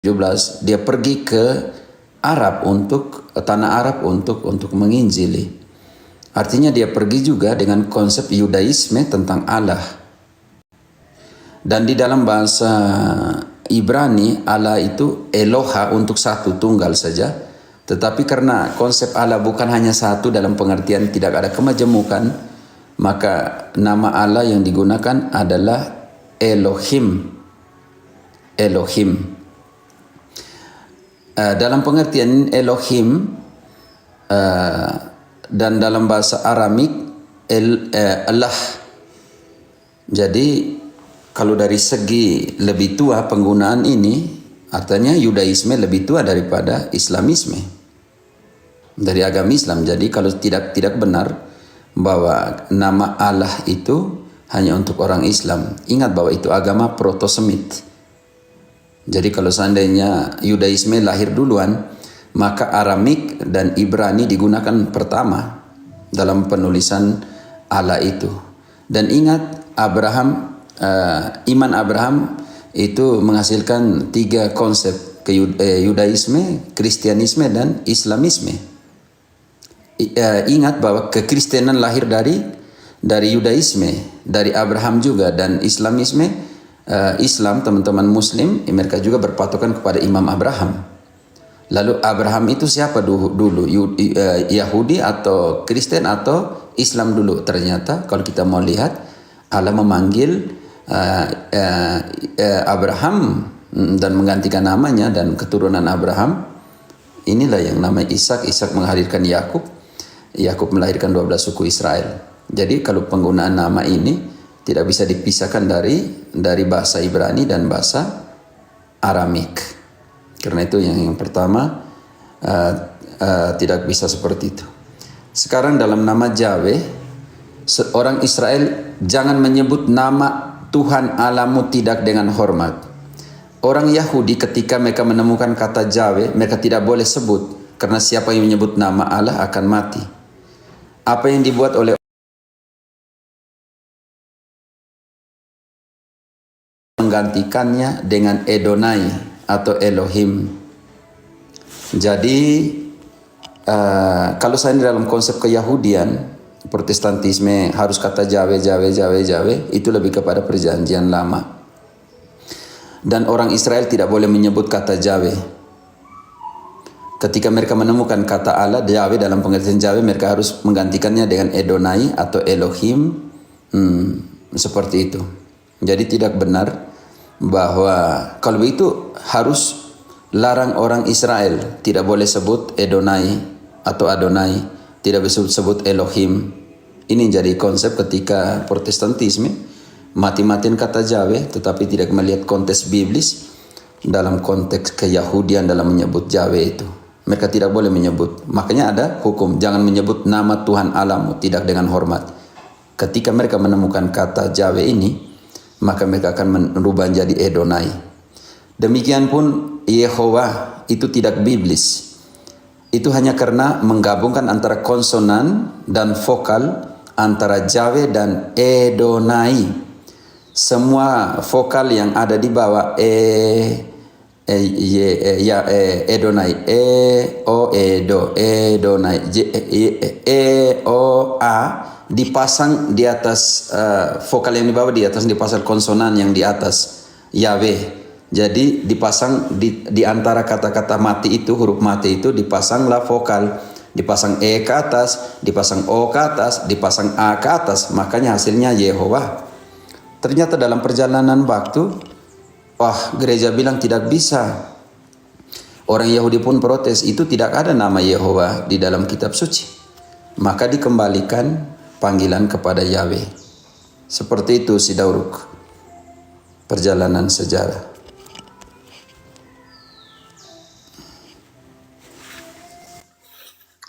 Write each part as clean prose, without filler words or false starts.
17 dia pergi ke Arab untuk tanah Arab untuk menginjili. Artinya dia pergi juga dengan konsep Yudaisme tentang Allah. Dan di dalam bahasa Ibrani Allah itu Eloha untuk satu tunggal saja. Tetapi karena konsep Allah bukan hanya satu dalam pengertian tidak ada kemajemukan, maka nama Allah yang digunakan adalah Elohim. Elohim. Dalam pengertian Elohim dan dalam bahasa Aramik Allah. Jadi kalau dari segi lebih tua penggunaan ini, artinya Yudaisme lebih tua daripada Islamisme, dari agama Islam. Jadi kalau tidak benar bahwa nama Allah itu hanya untuk orang Islam, ingat bahwa itu agama proto-Semit. Jadi kalau seandainya Yudaisme lahir duluan, maka Aramik dan Ibrani digunakan pertama dalam penulisan Allah itu. Dan ingat iman Abraham itu menghasilkan 3 konsep, Yudaisme, Kristianisme, dan Islamisme. Ingat bahwa kekristenan lahir dari Yudaisme, dari Abraham juga, dan Islamisme. Islam, teman-teman Muslim, mereka juga berpatokan kepada Imam Abraham. Lalu Abraham itu siapa dulu? Yahudi atau Kristen atau Islam dulu? Ternyata kalau kita mau lihat, Allah memanggil Abraham dan menggantikan namanya, dan keturunan Abraham inilah yang namanya Ishak. Ishak menghadirkan Yakub. Yakub melahirkan 12 suku Israel. Jadi kalau penggunaan nama ini tidak bisa dipisahkan dari bahasa Ibrani dan bahasa Aramik. Karena itu yang pertama tidak bisa seperti itu. Sekarang dalam nama Yahweh, orang Israel jangan menyebut nama Tuhan Allahmu tidak dengan hormat. Orang Yahudi ketika mereka menemukan kata Yahweh, mereka tidak boleh sebut, karena siapa yang menyebut nama Allah akan mati. Apa yang dibuat oleh menggantikannya dengan Edonai atau Elohim. Jadi kalau saya dalam konsep keyahudian, Protestantisme harus kata Yahweh, itu lebih kepada perjanjian lama. Dan orang Israel tidak boleh menyebut kata Yahweh. Ketika mereka menemukan kata Allah, Yahweh dalam pengertian Yahweh, mereka harus menggantikannya dengan Edonai atau Elohim. Seperti itu. Jadi tidak benar bahwa kalau itu harus larang orang Israel, tidak boleh sebut Edonai atau Adonai, tidak boleh sebut Elohim. Ini jadi konsep ketika Protestantisme mati-matian kata Yahweh, tetapi tidak melihat konteks biblis dalam konteks keyahudian dalam menyebut Yahweh itu. Mereka tidak boleh menyebut. Makanya ada hukum, jangan menyebut nama Tuhan Allahmu tidak dengan hormat. Ketika mereka menemukan kata Yahweh ini, maka mereka akan merubah jadi Edonai. Demikian pun Yehova itu tidak biblis. Itu hanya karena menggabungkan antara konsonan dan vokal antara Yahweh dan Edonai. Semua vokal yang ada di bawah Edonai, Edonai, dipasang di atas vokal yang di bawah, di atas dipasang konsonan yang di atas Yahweh. Jadi dipasang di antara kata-kata mati itu, huruf mati itu dipasanglah vokal, dipasang E ke atas, dipasang O ke atas, dipasang A ke atas, makanya hasilnya Yehova. Ternyata dalam perjalanan waktu, gereja bilang tidak bisa. Orang Yahudi pun protes, itu tidak ada nama Yehova di dalam kitab suci. Maka dikembalikan panggilan kepada Yahweh. Seperti itu si Dauruk. Perjalanan sejarah.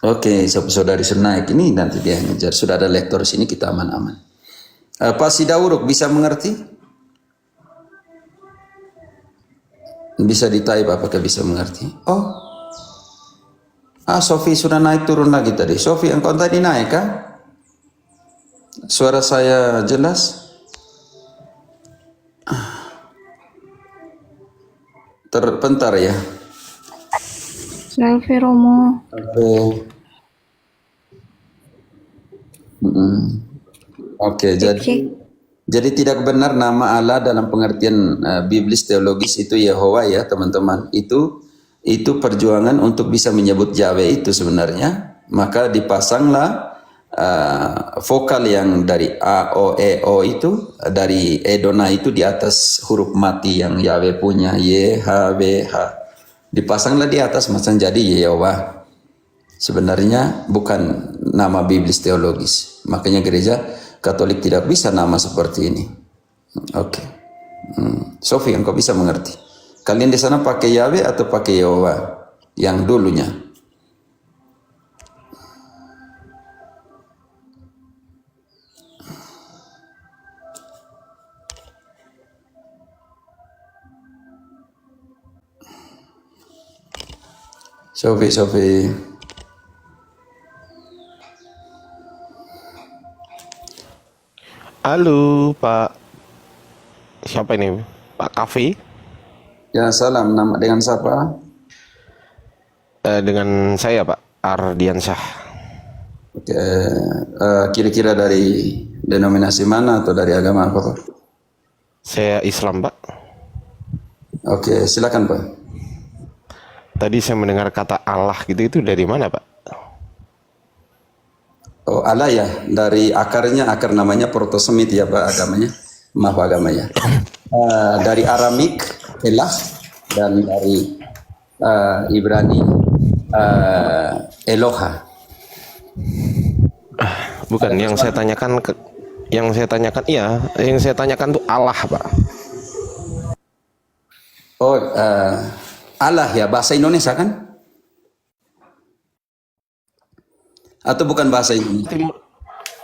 Oke, saudari Senaik ini nanti dia ngejar. Sudah ada lektor sini, kita aman-aman. Pak si Dauruk bisa mengerti? Bisa di-type apakah bisa mengerti? Sofi sudah naik turun lagi tadi. Sofi, engkau tadi naik kah? Suara saya jelas? terpentar ya. Selfie Romo. Oke, jadi tidak benar nama Allah dalam pengertian biblis teologis itu Yehova ya teman-teman. Itu perjuangan untuk bisa menyebut Yahweh itu sebenarnya. Maka dipasanglah vokal yang dari A, O, E, O itu dari Edona itu di atas huruf mati yang Yahweh punya Y, H, W, H. Dipasanglah di atas macam jadi Yehova. Sebenarnya bukan nama biblis teologis. Makanya gereja Katolik tidak bisa nama seperti ini. Oke. Sofi, engkau bisa mengerti. Kalian di sana pakai Yahweh atau pakai Yehova yang dulunya? Sofi. Halo Pak, siapa ini? Pak Kafi? Ya salam, nama dengan siapa? Dengan saya Pak Ardiansyah. Oke, kira-kira dari denominasi mana atau dari agama apa Pak? Saya Islam Pak. Oke, silakan Pak. Tadi saya mendengar kata Allah gitu, itu dari mana Pak? Oh Allah ya, dari akar namanya proto-semit ya Pak agamanya, maaf agamanya. Dari Aramik Elah dan dari Ibrani Eloha. Bukan, yang saya tanyakan yang saya tanyakan tuh Allah Pak. Oh Allah ya, bahasa Indonesia kan? Atau bukan bahasa Indonesia?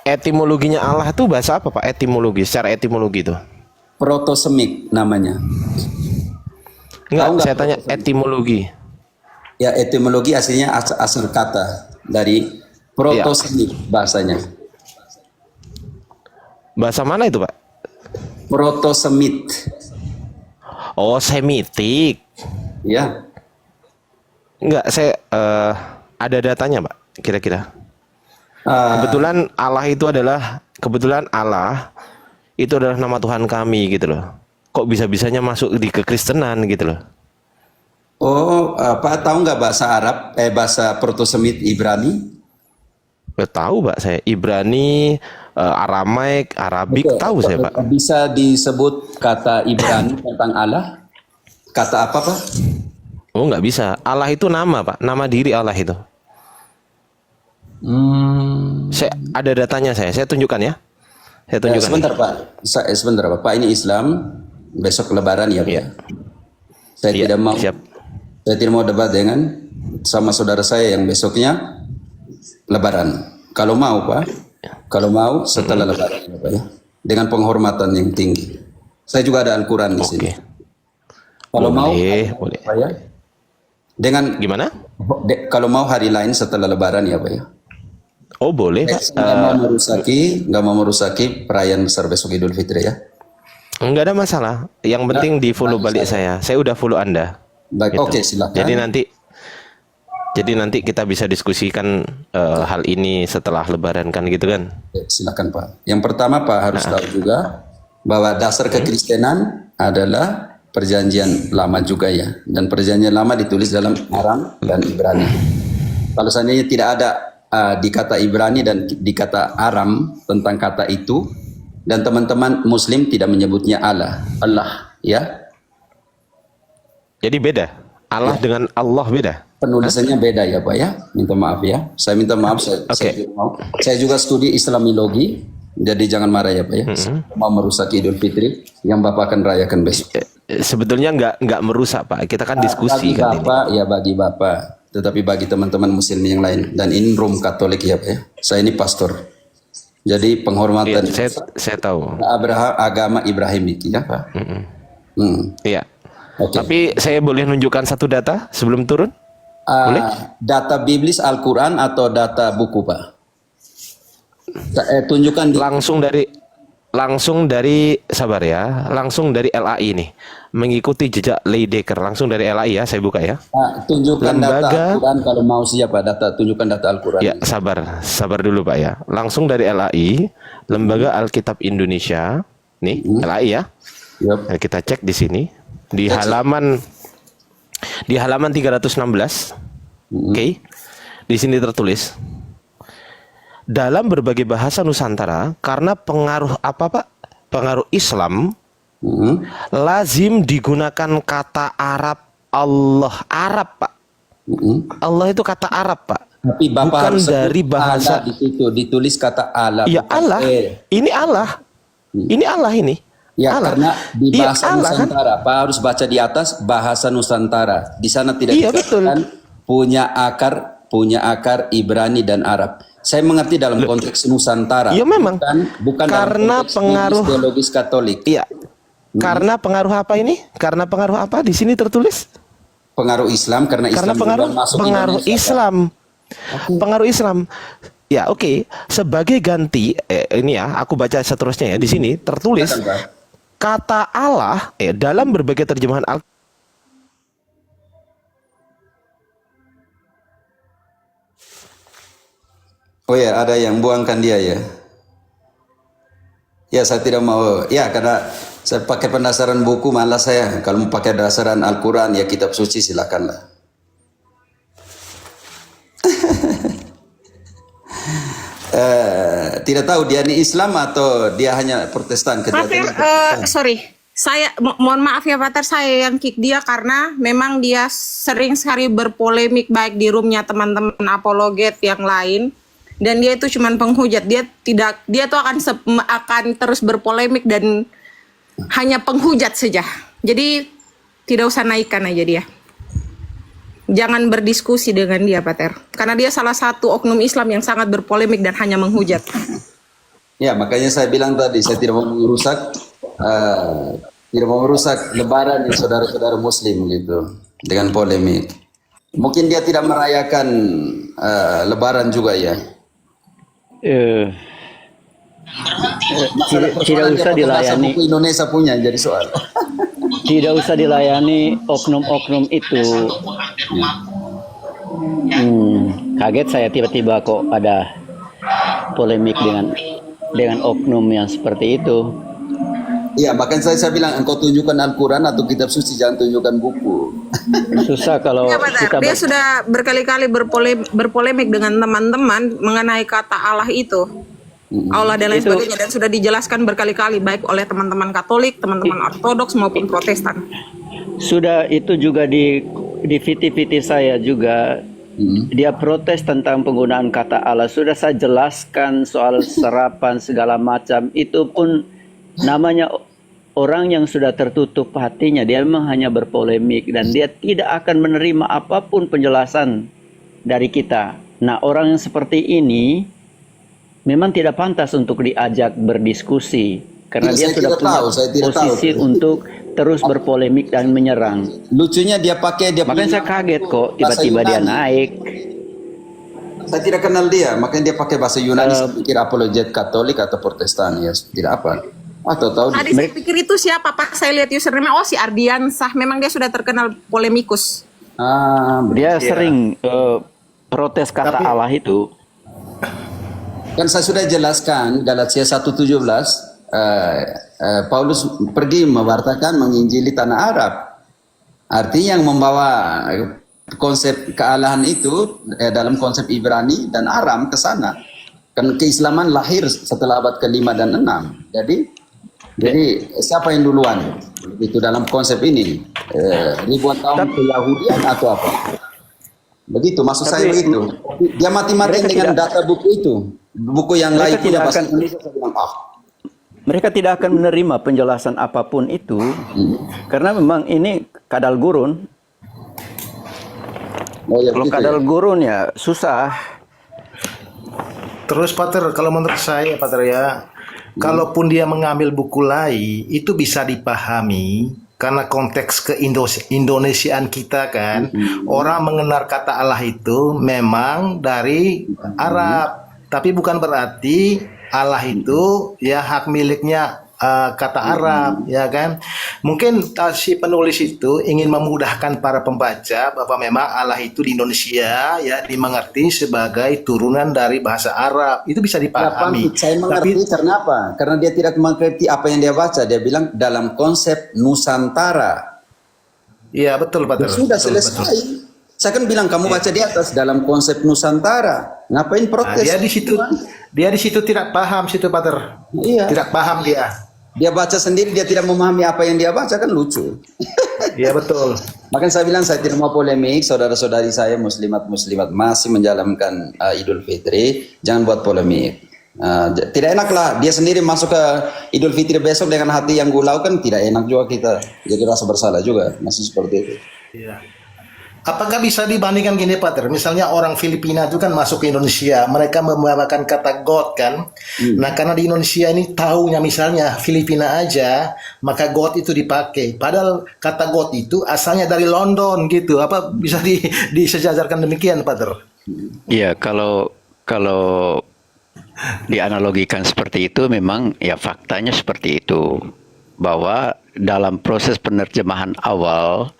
Etimologinya Allah itu bahasa apa Pak? Etimologi, secara etimologi itu. Proto-semit namanya. Enggak, saya tanya etimologi. Ya, etimologi aslinya asal kata dari proto-semit bahasanya. Bahasa mana itu Pak? Proto-semit. Oh, Semitik. Ya. Enggak, saya ada datanya Pak, kira-kira. Kebetulan Allah itu adalah nama Tuhan kami gitu loh. Kok bisa-bisanya masuk di kekristenan gitu loh. Oh, Pak tahu nggak bahasa Arab, bahasa Proto-Semit Ibrani? Tahu Pak saya, Ibrani, Aramaik, Arabik, Betul. tahu saya Pak. Bisa disebut kata Ibrani tentang Allah? Kata apa Pak? Oh nggak bisa, Allah itu nama Pak, nama diri Allah itu. Saya ada datanya saya tunjukkan ya. Saya tunjukkan. Sebentar Pak, sebentar Pak. Pak ini Islam, besok Lebaran ya Pak. Iya. Saya Iya, tidak mau, siap. saya tidak mau debat dengan sama saudara saya yang besoknya Lebaran. Kalau mau Pak, kalau mau setelah Lebaran ya Pak ya, dengan penghormatan yang tinggi. Saya juga ada Al-Quran di sini. Kalau mau, boleh. Pak ya. Dengan Gimana? kalau mau hari lain setelah Lebaran ya Pak ya. Oh boleh Pak. Nggak mau merusaki perayaan besar besok Idul Fitri ya. Enggak ada masalah. Yang penting di follow balik saya. Saya udah follow Anda. Baik, Gitu. oke silakan. Jadi nanti kita bisa diskusikan hal ini setelah Lebaran kan gitu kan? Silakan Pak. Yang pertama Pak harus tahu juga bahwa dasar kekristenan adalah perjanjian lama juga ya. Dan perjanjian lama ditulis dalam Aram dan Ibrani. Kalau seandainya tidak ada di kata Ibrani dan di kata Aram tentang kata itu, dan teman-teman Muslim tidak menyebutnya Allah ya. Jadi beda. Allah dengan Allah beda. Penulisannya beda ya Pak ya. Minta maaf ya. Saya minta maaf. Saya juga studi Islamilogi. Jadi jangan marah ya Pak ya. Mau merusak Idul Fitri yang Bapak akan rayakan besok. Sebetulnya nggak merusak Pak. Kita kan diskusi bagi kan Bapak, ini. Ya bagi Bapak. Tetapi bagi teman-teman Muslim yang lain. Dan ini room Katolik ya Pak ya. Saya ini pastor. Jadi penghormatan. Iya, saya tahu. Agama Ibrahimik ya Pak. Iya. Okay. Tapi saya boleh nunjukkan satu data sebelum turun? Boleh? Data biblis Al-Quran atau data buku Pak? Tunjukkan langsung dari sabar ya, langsung dari LAI nih, mengikuti jejak Leidecker, langsung dari LAI ya, saya buka ya. Tunjukkan data Lembaga, Al-Quran kalau mau siapa data, tunjukkan data Al-Quran. ya sabar dulu Pak ya. Langsung dari LAI, Lembaga Alkitab Indonesia, nih LAI ya. Yup. Nah, kita cek di sini di halaman 316. Oke. Di sini tertulis dalam berbagai bahasa Nusantara karena pengaruh apa Pak? Pengaruh Islam lazim digunakan kata Arab Allah. Arab Pak. Allah itu kata Arab Pak. Tapi Bapak bukan harus sebut dari bahasa Allah di situ, ditulis kata Allah. Ya bukan Allah. Ini Allah. Ini Allah ini. Ya, Allah. karena di Iya, bahasa Allah, kan? Nusantara, Pak harus baca di atas bahasa Nusantara. Di sana tidak Iya, dikatakan punya akar Ibrani dan Arab. Saya mengerti dalam konteks Nusantara. Iya memang. Bukan Karena dalam konteks pengaruh teologis Katolik. Iya. Karena pengaruh apa ini? Karena pengaruh apa di sini tertulis? Pengaruh Islam karena Islam Pengaruh juga masuk pengaruh Indonesia, Islam. Pengaruh Islam. Ya, oke. Sebagai ganti ini ya, aku baca seterusnya ya. Di sini tertulis Silakan, Pak. kata Allah dalam berbagai terjemahan Al Oh ya, ada yang buangkan dia ya. Ya, saya tidak mau. Ya, karena saya pakai pendasaran buku, malas saya. Kalau mau pakai dasaran Al-Quran, ya kitab suci silakanlah. Tidak tahu dia ini Islam atau dia hanya Protestan. Pater, sorry, saya mohon maaf ya Pater, saya yang kick dia karena memang dia sering sekali berpolemik baik di roomnya teman-teman apologet yang lain, dan dia itu cuman penghujat. Dia tuh akan terus berpolemik dan hanya penghujat saja. Jadi tidak usah naikkan aja dia. Jangan berdiskusi dengan dia, Pater. Karena dia salah satu oknum Islam yang sangat berpolemik dan hanya menghujat. Ya, makanya saya bilang tadi, saya tidak mau merusak lebaran di saudara-saudara muslim gitu dengan polemik. Mungkin dia tidak merayakan lebaran juga ya. Tidak usah dilayani. Buku Indonesia punya jadi soal. Tidak usah dilayani oknum-oknum itu. Kaget saya tiba-tiba kok ada polemik dengan oknum yang seperti itu. Iya, makanya saya bilang engkau tunjukkan Al-Quran atau kitab suci, jangan tunjukkan buku. Susah kalau Ya, Pater. Dia sudah berkali-kali berpolemik dengan teman-teman mengenai kata Allah itu. Allah dan lain sebagainya, dan sudah dijelaskan berkali-kali baik oleh teman-teman Katolik, teman-teman Ortodoks maupun Protestan. Sudah itu juga di VT saya juga dia protes tentang penggunaan kata Allah. Sudah saya jelaskan soal serapan segala macam. Itu pun namanya orang yang sudah tertutup hatinya. Dia memang hanya berpolemik dan dia tidak akan menerima apapun penjelasan dari kita. Nah, orang yang seperti ini memang tidak pantas untuk diajak berdiskusi karena dia sudah punya posisi untuk terus berpolemik dan menyerang. Lucunya makanya saya kaget kok tiba-tiba dia naik. Saya tidak kenal dia, makanya dia pakai bahasa Yunani. Saya pikir apologet Katolik atau Protestan, ya tidak apa. Atau tahu Tadi saya pikir itu siapa, Pak? Saya lihat username, oh si Ardiansah. Memang dia sudah terkenal polemikus. Dia sering protes kata Allah itu. Kan saya sudah jelaskan Galatia 1:17, Paulus pergi mewartakan menginjili tanah Arab. Artinya yang membawa konsep kealahan itu dalam konsep Ibrani dan Aram ke sana. Kan keislaman lahir setelah abad ke-5 dan 6. Jadi siapa yang duluan? Itu dalam konsep ini. Ribuan tahun Yahudian atau apa? Begitu, maksud saya begitu. Dia mati-matian dengan data buku itu. Buku yang lain punya bahasa Indonesia, saya bilang, mereka tidak akan menerima penjelasan apapun itu karena memang ini kadal gurun. Kalau kadal gurun ya susah. Terus Pater, kalau menurut saya Pater ya, kalaupun dia mengambil buku lain itu bisa dipahami karena konteks ke-Indonesiaan kita kan. Orang mengenal kata Allah itu memang dari Arab. Tapi bukan berarti Allah itu ya hak miliknya kata Arab, ya kan? Mungkin si penulis itu ingin memudahkan para pembaca bahwa memang Allah itu di Indonesia ya dimengerti sebagai turunan dari bahasa Arab. Itu bisa dipahami. Saya mengerti karena apa? Karena dia tidak mengerti apa yang dia baca. Dia bilang dalam konsep Nusantara. Iya, betul, Pak. Ya sudah selesai. Saya kan bilang kamu baca di atas dalam konsep Nusantara. Ngapain Nah, protes? dia di situ tidak paham situ, Pater. Iya. Tidak paham dia. Dia baca sendiri, dia tidak memahami apa yang dia baca, kan lucu. Iya, betul. Makanya saya bilang saya tidak mau polemik, saudara-saudari saya muslimat-muslimat masih menjalankan Idul Fitri, jangan buat polemik. Tidak enak lah, dia sendiri masuk ke Idul Fitri besok dengan hati yang gulau, kan tidak enak juga kita. Jadi rasa bersalah juga, masih seperti itu. Iya. Apakah bisa dibandingkan gini, Pater? Misalnya orang Filipina itu kan masuk ke Indonesia, mereka membawakan kata God kan. Nah, karena di Indonesia ini taunya misalnya Filipina aja, maka God itu dipakai. Padahal kata God itu asalnya dari London gitu. Apa bisa disejajarkan demikian, Pater? Iya, kalau dianalogikan seperti itu memang ya faktanya seperti itu, bahwa dalam proses penerjemahan awal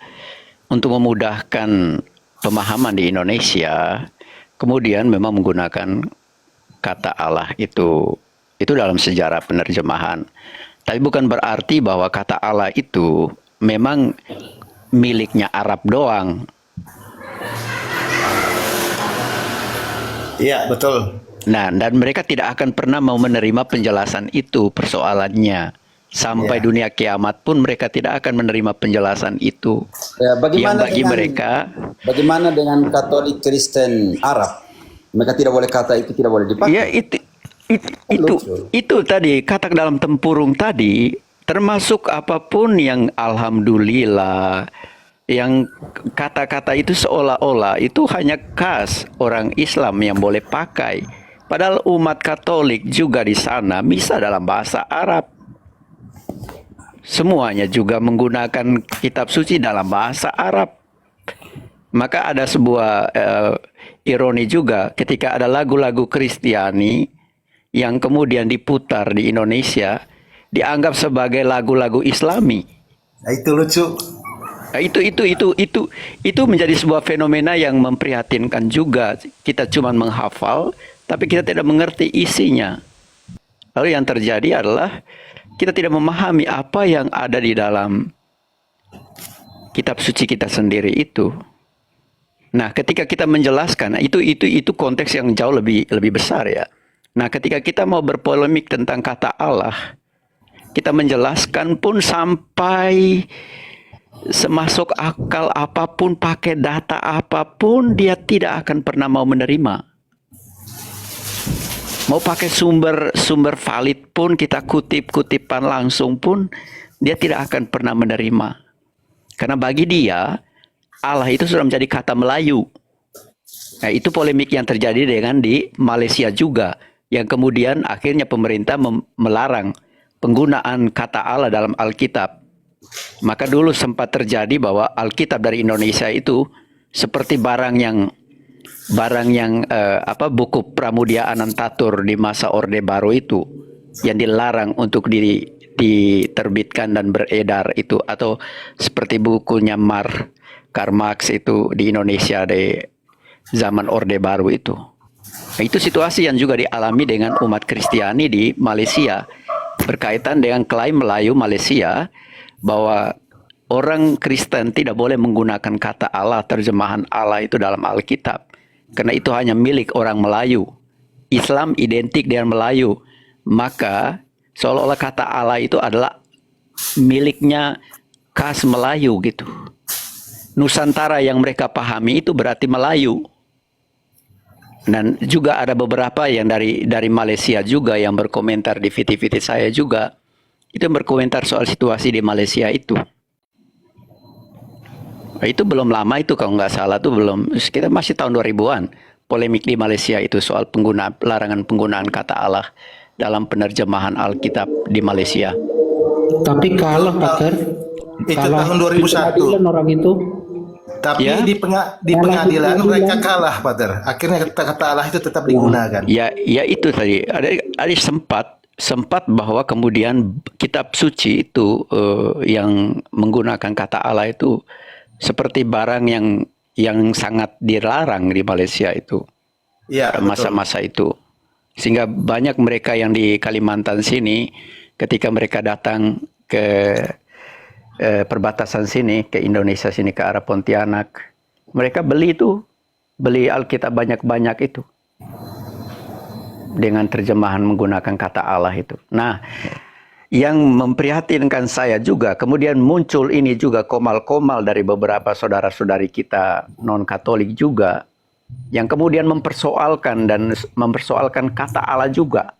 untuk memudahkan pemahaman di Indonesia, kemudian memang menggunakan kata Allah itu dalam sejarah penerjemahan. Tapi bukan berarti bahwa kata Allah itu memang miliknya Arab doang. Iya, betul. Nah, dan mereka tidak akan pernah mau menerima penjelasan itu, persoalannya. Sampai dunia kiamat pun mereka tidak akan menerima penjelasan itu. Ya, bagaimana dengan Katolik Kristen Arab? Mereka tidak boleh kata itu, tidak boleh dipakai. Ya, itu tadi kata dalam tempurung tadi, termasuk apapun yang alhamdulillah, yang kata-kata itu seolah-olah itu hanya khas orang Islam yang boleh pakai. Padahal umat Katolik juga di sana misa dalam bahasa Arab. Semuanya juga menggunakan kitab suci dalam bahasa Arab. Maka ada sebuah ironi juga ketika ada lagu-lagu Kristiani yang kemudian diputar di Indonesia dianggap sebagai lagu-lagu Islami. Nah, itu lucu. Nah, itu menjadi sebuah fenomena yang memprihatinkan juga. Kita cuma menghafal, tapi kita tidak mengerti isinya. Lalu yang terjadi adalah kita tidak memahami apa yang ada di dalam kitab suci kita sendiri itu. Nah, ketika kita menjelaskan, itu konteks yang jauh lebih besar ya. Nah, ketika kita mau berpolemik tentang kata Allah, kita menjelaskan pun sampai semasuk akal apapun, pakai data apapun, dia tidak akan pernah mau menerima. Mau pakai sumber valid pun, kita kutipan langsung pun, dia tidak akan pernah menerima. Karena bagi dia, Allah itu sudah menjadi kata Melayu. Nah, itu polemik yang terjadi dengan di Malaysia juga, yang kemudian akhirnya pemerintah melarang penggunaan kata Allah dalam Alkitab. Maka dulu sempat terjadi bahwa Alkitab dari Indonesia itu seperti barang yang buku Pramudia Anantatur di masa Orde Baru itu yang dilarang untuk diterbitkan dan beredar itu, atau seperti bukunya Karl Marx itu di Indonesia di zaman Orde Baru itu. Nah, itu situasi yang juga dialami dengan umat Kristiani di Malaysia berkaitan dengan klaim Melayu Malaysia bahwa orang Kristen tidak boleh menggunakan kata Allah, terjemahan Allah itu dalam Alkitab. Karena itu hanya milik orang Melayu. Islam identik dengan Melayu. Maka seolah-olah kata Allah itu adalah miliknya khas Melayu gitu. Nusantara yang mereka pahami itu berarti Melayu. Dan juga ada beberapa yang dari Malaysia juga yang berkomentar di VT-VT saya juga. Itu yang berkomentar soal situasi di Malaysia itu. Itu belum lama itu, kalau nggak salah tuh belum, kita masih tahun 2000-an. Polemik di Malaysia itu soal larangan penggunaan kata Allah dalam penerjemahan Alkitab di Malaysia. Tapi kalau Pater, Itu kalau tahun 2001. keadilan orang itu, Tapi Ya. di pengadilan mereka kalah, Pater. Akhirnya kata-kata Allah itu tetap digunakan. Ya, ya itu tadi. Ada sempat bahwa kemudian kitab suci itu yang menggunakan kata Allah itu seperti barang yang sangat dilarang di Malaysia itu. Iya, betul. Masa-masa itu. Sehingga banyak mereka yang di Kalimantan sini ketika mereka datang ke perbatasan sini, ke Indonesia sini, ke arah Pontianak, mereka beli Alkitab banyak-banyak itu dengan terjemahan menggunakan kata Allah itu. Nah, yang memprihatinkan saya juga, kemudian muncul ini juga komal-komal dari beberapa saudara-saudari kita non-Katolik juga, yang kemudian mempersoalkan kata Allah juga.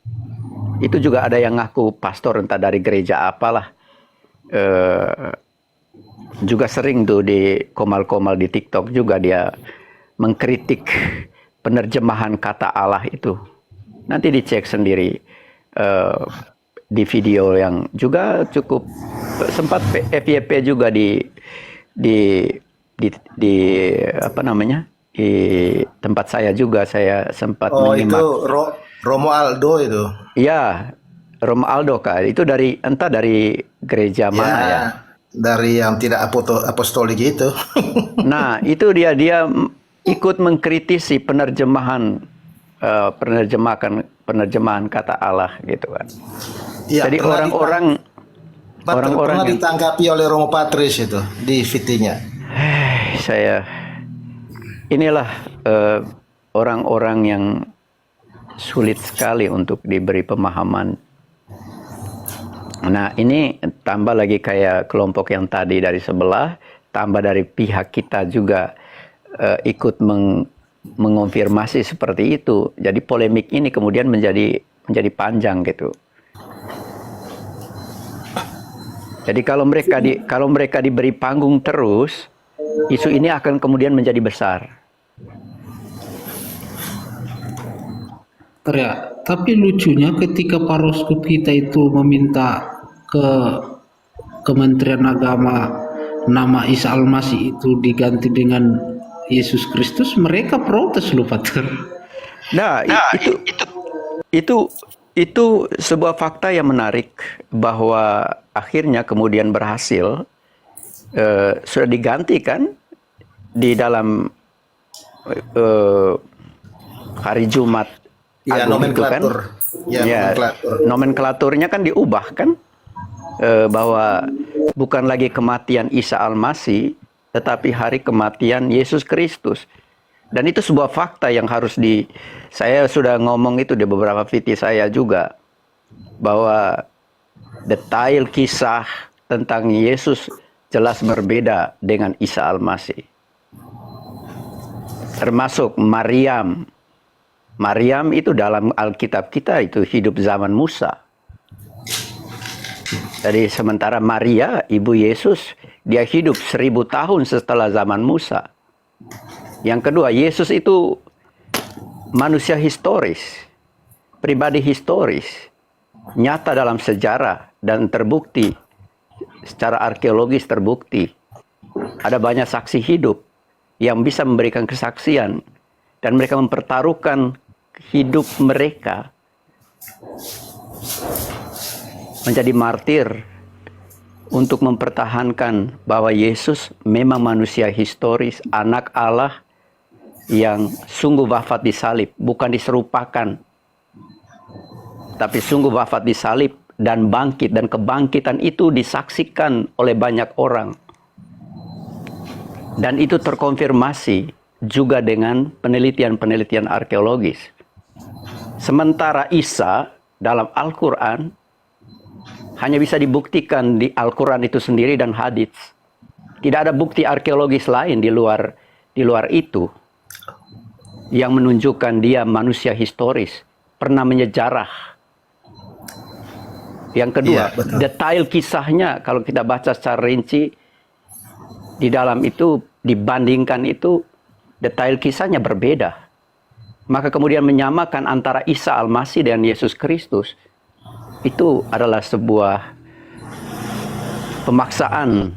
Itu juga ada yang ngaku pastor entah dari gereja apalah. Juga sering tuh di komal-komal di TikTok juga dia mengkritik penerjemahan kata Allah itu. Nanti dicek sendiri di video yang juga cukup sempat FYP juga di apa namanya, di tempat saya juga saya sempat menyimak. Itu Romo Aldo itu. Ya, Romo Aldo Kak. Itu entah dari gereja mana ya. Dari yang tidak apostolik itu. Nah, itu dia ikut mengkritisi penerjemahan kata Allah gitu kan. Ya, Jadi orang-orang pernah yang ditanggapi oleh Romo Patris itu di VT-nya. Inilah orang-orang yang sulit sekali untuk diberi pemahaman. Nah, ini tambah lagi kayak kelompok yang tadi dari sebelah, tambah dari pihak kita juga ikut mengonfirmasi seperti itu. Jadi polemik ini kemudian menjadi panjang gitu. Jadi kalau mereka diberi panggung terus, isu ini akan kemudian menjadi besar. Ya, tapi lucunya ketika paroskop kita itu meminta ke Kementerian Agama nama Isa Al-Masih itu diganti dengan Yesus Kristus, mereka protes loh, Pater. Nah, itu sebuah fakta yang menarik bahwa akhirnya kemudian berhasil sudah diganti kan di dalam hari Jumat. Ya, nomenklatur. Nomenklaturnya kan diubah kan, bahwa bukan lagi kematian Isa Al-Masih, tetapi hari kematian Yesus Kristus. Dan itu sebuah fakta yang harus saya sudah ngomong itu di beberapa video saya juga, bahwa detail kisah tentang Yesus jelas berbeda dengan Isa Al-Masih. Termasuk Maryam itu dalam Alkitab kita itu hidup zaman Musa. Jadi sementara Maria, ibu Yesus, dia hidup 1000 tahun setelah zaman Musa. Yang kedua, Yesus itu manusia historis, pribadi historis, nyata dalam sejarah dan terbukti, secara arkeologis terbukti. Ada banyak saksi hidup yang bisa memberikan kesaksian dan mereka mempertaruhkan hidup mereka menjadi martir untuk mempertahankan bahwa Yesus memang manusia historis, anak Allah yang sungguh wafat di salib, bukan diserupakan, tapi sungguh wafat di salib dan bangkit, dan kebangkitan itu disaksikan oleh banyak orang. Dan itu terkonfirmasi juga dengan penelitian-penelitian arkeologis. Sementara Isa dalam Al-Quran hanya bisa dibuktikan di Al-Quran itu sendiri dan hadits. Tidak ada bukti arkeologis lain di luar itu yang menunjukkan dia manusia historis, pernah menyejarah. Yang kedua, detail kisahnya kalau kita baca secara rinci di dalam itu, dibandingkan itu, detail kisahnya berbeda. Maka kemudian menyamakan antara Isa Al-Masih dan Yesus Kristus, itu adalah sebuah pemaksaan.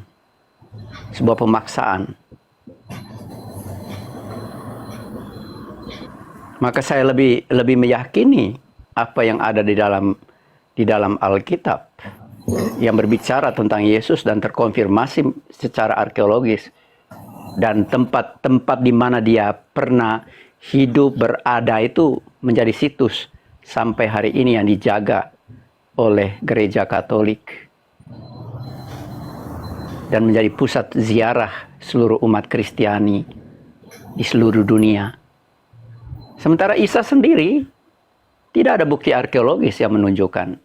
Maka saya lebih meyakini apa yang ada di dalam Alkitab yang berbicara tentang Yesus dan terkonfirmasi secara arkeologis, dan tempat-tempat di mana dia pernah hidup berada itu menjadi situs sampai hari ini yang dijaga oleh Gereja Katolik dan menjadi pusat ziarah seluruh umat Kristiani di seluruh dunia. Sementara Isa sendiri tidak ada bukti arkeologis yang menunjukkan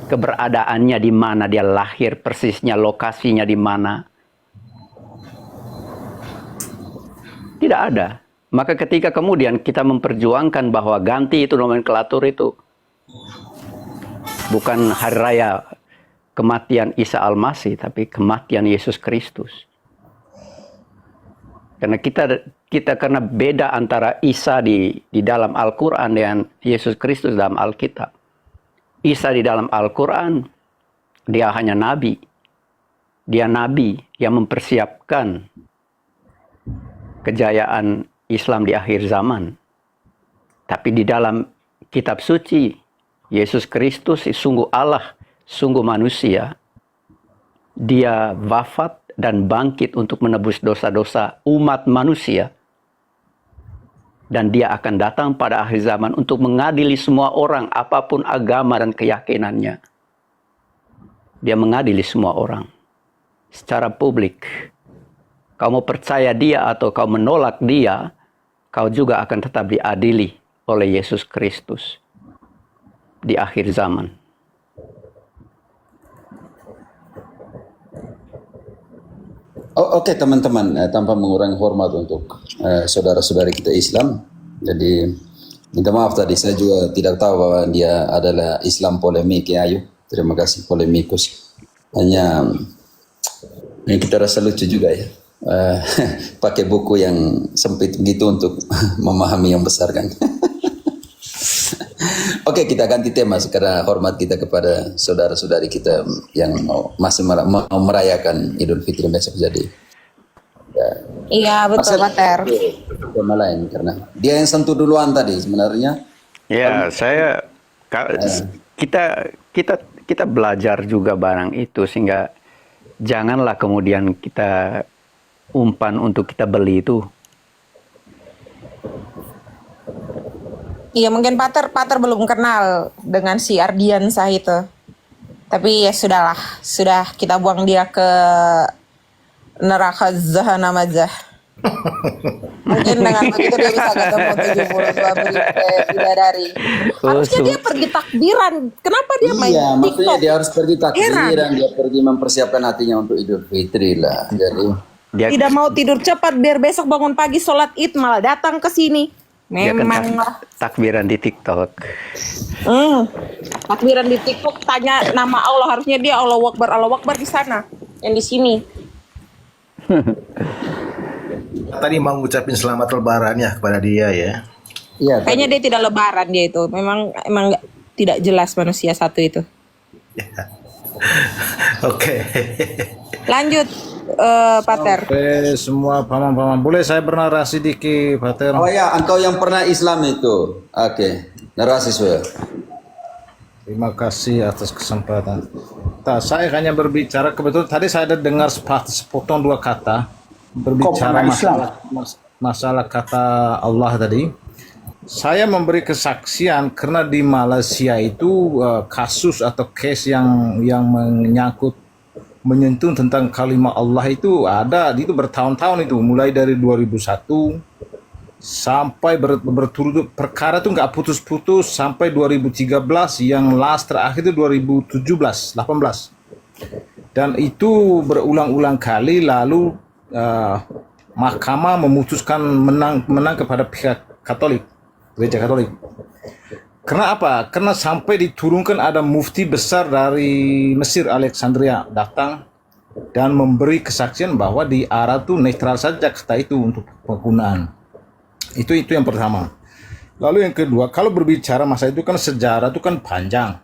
keberadaannya di mana dia lahir, persisnya lokasinya di mana. Tidak ada. Maka ketika kemudian kita memperjuangkan bahwa ganti itu nomenklatur itu bukan hari raya kematian Isa Al-Masih, tapi kematian Yesus Kristus. Karena kita karena beda antara Isa di dalam Al-Quran dengan Yesus Kristus dalam Alkitab. Isa di dalam Al-Quran, dia hanya nabi. Dia nabi yang mempersiapkan kejayaan Islam di akhir zaman. Tapi di dalam kitab suci, Yesus Kristus sungguh Allah, sungguh manusia. Dia wafat dan bangkit untuk menebus dosa-dosa umat manusia. Dan dia akan datang pada akhir zaman untuk mengadili semua orang, apapun agama dan keyakinannya. Dia mengadili semua orang secara publik. Kau mau percaya dia atau kau menolak dia, kau juga akan tetap diadili oleh Yesus Kristus di akhir zaman. Oke teman-teman, tanpa mengurangi hormat untuk saudara-saudari kita Islam. Jadi minta maaf tadi, saya juga tidak tahu bahwa dia adalah Islam polemik ya. Ayo, terima kasih polemikus. Hanya yang kita rasa lucu juga ya. Pakai buku yang sempit begitu untuk memahami yang besar kan. Oke, kita ganti tema sekarang. Hormat kita kepada saudara-saudari kita yang masih mau merayakan Idul Fitri besok. Jadi ya. Iya betul Pater. Tema lain karena dia yang sentuh duluan tadi sebenarnya. Ya, kita belajar juga barang itu, sehingga janganlah kemudian kita umpan untuk kita beli itu. Iya mungkin Pater belum kenal dengan si Ardiansah itu. Tapi ya sudahlah, sudah kita buang dia ke neraka Zahanamazah. Mungkin dengan begitu dia bisa ketemu 72 bidadari. Harusnya dia pergi takbiran. Kenapa dia main Iya, TikTok? maksudnya dia harus pergi takbiran, Heran. dia pergi mempersiapkan hatinya untuk Idul Fitri lah. Jadi Dia Tidak mau tidur cepat biar besok bangun pagi sholat Id malah datang ke sini. dia kan Memang takbiran di TikTok. takbiran di TikTok tanya nama Allah, harusnya dia Allah Akbar di sana, yang di sini. Tadi mau ngucapin selamat lebaran ya kepada dia ya. iya, Kayaknya dia tidak lebaran dia itu. Emang tidak jelas manusia satu itu. Oke. Lanjut Pater. Oke, semua paman-paman. Boleh saya bernarasi dikit, Pater? oh ya, engkau yang pernah Islam itu. Oke, narasi saya. Terima kasih atas kesempatan. Saya hanya berbicara, kebetulan tadi saya ada dengar sepotong dua kata. Berbicara masalah kata Allah tadi. Saya memberi kesaksian karena di Malaysia itu kasus atau case yang menyentuh tentang kalimat Allah itu ada, itu bertahun-tahun itu, mulai dari 2001 sampai berturut perkara itu nggak putus-putus sampai 2013, yang last terakhir itu 2017-18, dan itu berulang-ulang kali. Lalu mahkamah memutuskan menang kepada pihak Katolik, Gereja Katolik. Karena apa? Karena sampai diturunkan ada mufti besar dari Mesir, Alexandria, datang dan memberi kesaksian bahwa di Arab itu netral saja kata itu untuk penggunaan. Itu yang pertama. Lalu yang kedua, kalau berbicara masa itu kan sejarah itu kan panjang.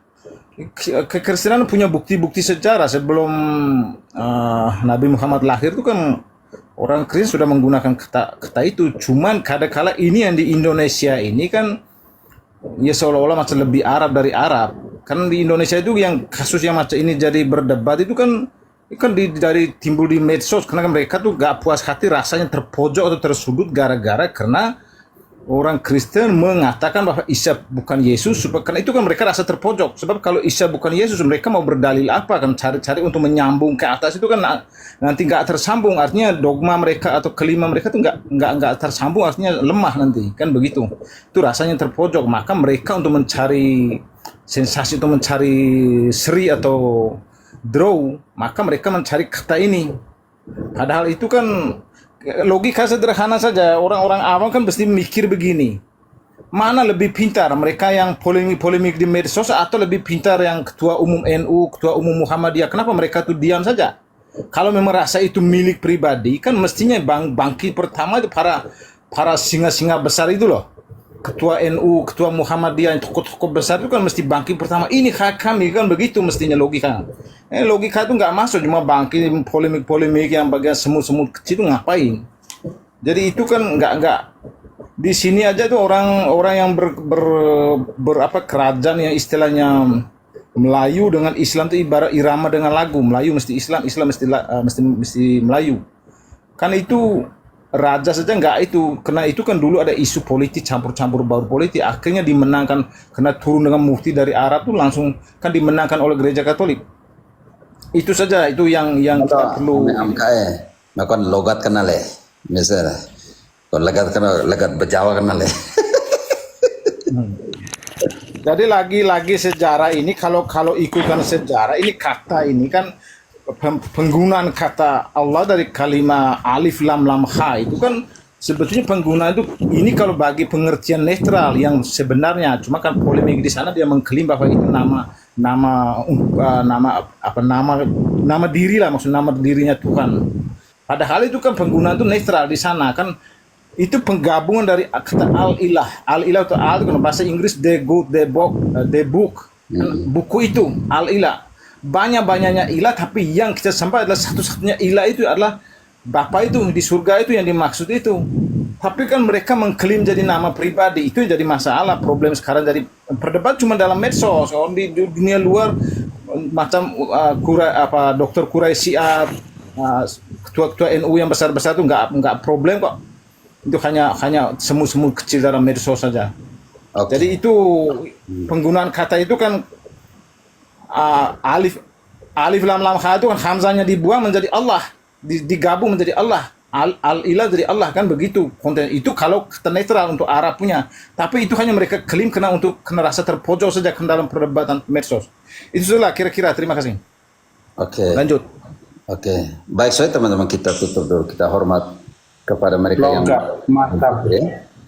Kekristenan punya bukti-bukti sejarah sebelum Nabi Muhammad lahir itu kan Orang Kristen sudah menggunakan kata itu. Cuman kadang-kala ini yang di Indonesia ini kan ya seolah-olah macam lebih Arab dari Arab. Kan di Indonesia itu yang kasus yang macam ini jadi berdebat itu kan dari timbul di medsos karena mereka tuh gak puas hati, rasanya terpojok atau tersudut gara-gara karena orang Kristen mengatakan bahwa Isa bukan Yesus, karena itu kan mereka rasa terpojok. Sebab kalau Isa bukan Yesus, mereka mau berdalil apa? Kan cari-cari untuk menyambung ke atas itu kan nanti nggak tersambung. Artinya dogma mereka atau kelima mereka tuh nggak tersambung, artinya lemah nanti. Kan begitu. Itu rasanya terpojok. Maka mereka untuk mencari sensasi, untuk mencari seri atau draw, maka mereka mencari kata ini. Padahal itu kan logika sederhana saja, orang-orang awam kan pasti mikir begini, mana lebih pintar mereka yang polemik-polemik di medsos atau lebih pintar yang ketua umum NU, ketua umum Muhammadiyah? Kenapa mereka tuh diam saja? Kalau memang rasa itu milik pribadi, kan mestinya bangkit pertama itu para singa-singa besar itu loh, ketua NU, ketua Muhammadiyah, tokoh-tokoh besar itu kan mesti bangkit pertama, ini hak kami, kan begitu mestinya logika. Logika itu nggak masuk, cuma bangkit polemik-polemik yang bagian semut-semut kecil itu ngapain? Jadi itu kan nggak di sini aja tuh orang-orang yang kerajaan yang istilahnya Melayu dengan Islam itu ibarat irama dengan lagu. Melayu mesti Islam, Islam mesti Melayu. Kan itu raja saja nggak itu, karena itu kan dulu ada isu politik campur-campur baur politik, akhirnya dimenangkan karena turun dengan mufti dari Arab tuh langsung kan dimenangkan oleh gereja Katolik. Itu saja, itu yang kita perlu. Maka logat kenal misalnya, kalau logat Bejawa kenal Jadi lagi-lagi sejarah ini kalau ikutkan sejarah ini kata ini kan penggunaan kata Allah dari kalimat alif lam lam ha itu kan sebetulnya penggunaan itu ini kalau bagi pengertian netral yang sebenarnya, cuma kan polemik di sana dia mengklaim bahwa itu nama diri lah, maksud nama dirinya Tuhan. Padahal itu kan penggunaan itu netral di sana kan, itu penggabungan dari kata al-ilah atau al itu kan bahasa Inggris the book buku itu al-ilah, banyak-banyaknya ilah, tapi yang kita sembah adalah satu-satunya ilah, itu adalah Bapa itu di surga, itu yang dimaksud itu. Tapi kan mereka mengklaim jadi nama pribadi, itu jadi masalah. Problem sekarang jadi perdebat cuma dalam medsos. Kalau di dunia luar macam Dr. Quraisy, ketua-ketua NU yang besar-besar itu nggak problem kok. Itu hanya semut-semut kecil dalam medsos saja. Okay. Jadi itu penggunaan kata itu kan alif lam lam ha itu kan hamzanya dibuang menjadi Allah, digabung menjadi Allah. Al-ilah dari Allah, kan begitu konten itu kalau netral untuk Arab punya, tapi itu hanya mereka klaim kena rasa terpojok saja dalam perdebatan medsos. Itu sudah kira-kira. Terima kasih. Oke. Lanjut. Oke. Baik, saya teman-teman kita tutup dulu, kita hormat kepada mereka yang mantap.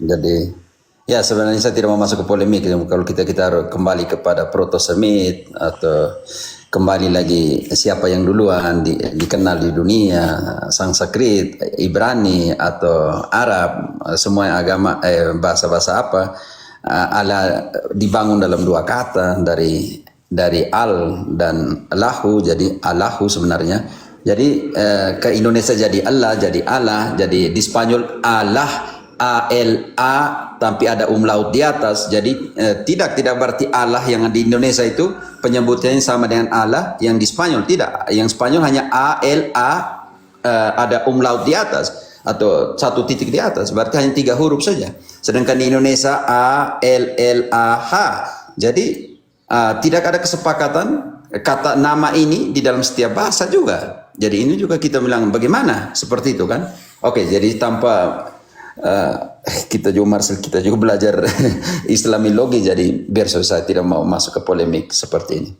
Jadi ya sebenarnya saya tidak mau masuk ke polemik. Kalau kita harus kembali kepada proto-semit atau kembali lagi siapa yang duluan dikenal di dunia, Sanskrit, Ibrani atau Arab, semua agama bahasa-bahasa apa dibangun dalam dua kata dari al dan lahu, jadi Allahu sebenarnya. Jadi ke Indonesia jadi Allah, jadi di Spanyol Allah, A-L-A, tapi ada umlaut di atas. Jadi tidak berarti Allah yang di Indonesia itu penyebutannya sama dengan Allah yang di Spanyol. Tidak, yang Spanyol hanya A-L-A, ada umlaut di atas atau satu titik di atas, berarti hanya 3 huruf saja. Sedangkan di Indonesia A-L-L-A-H. Jadi tidak ada kesepakatan kata nama ini di dalam setiap bahasa juga. Jadi ini juga kita bilang bagaimana seperti itu kan. Oke, jadi tanpa kita juga belajar Islamilogi, jadi biar saya tidak mau masuk ke polemik seperti ini.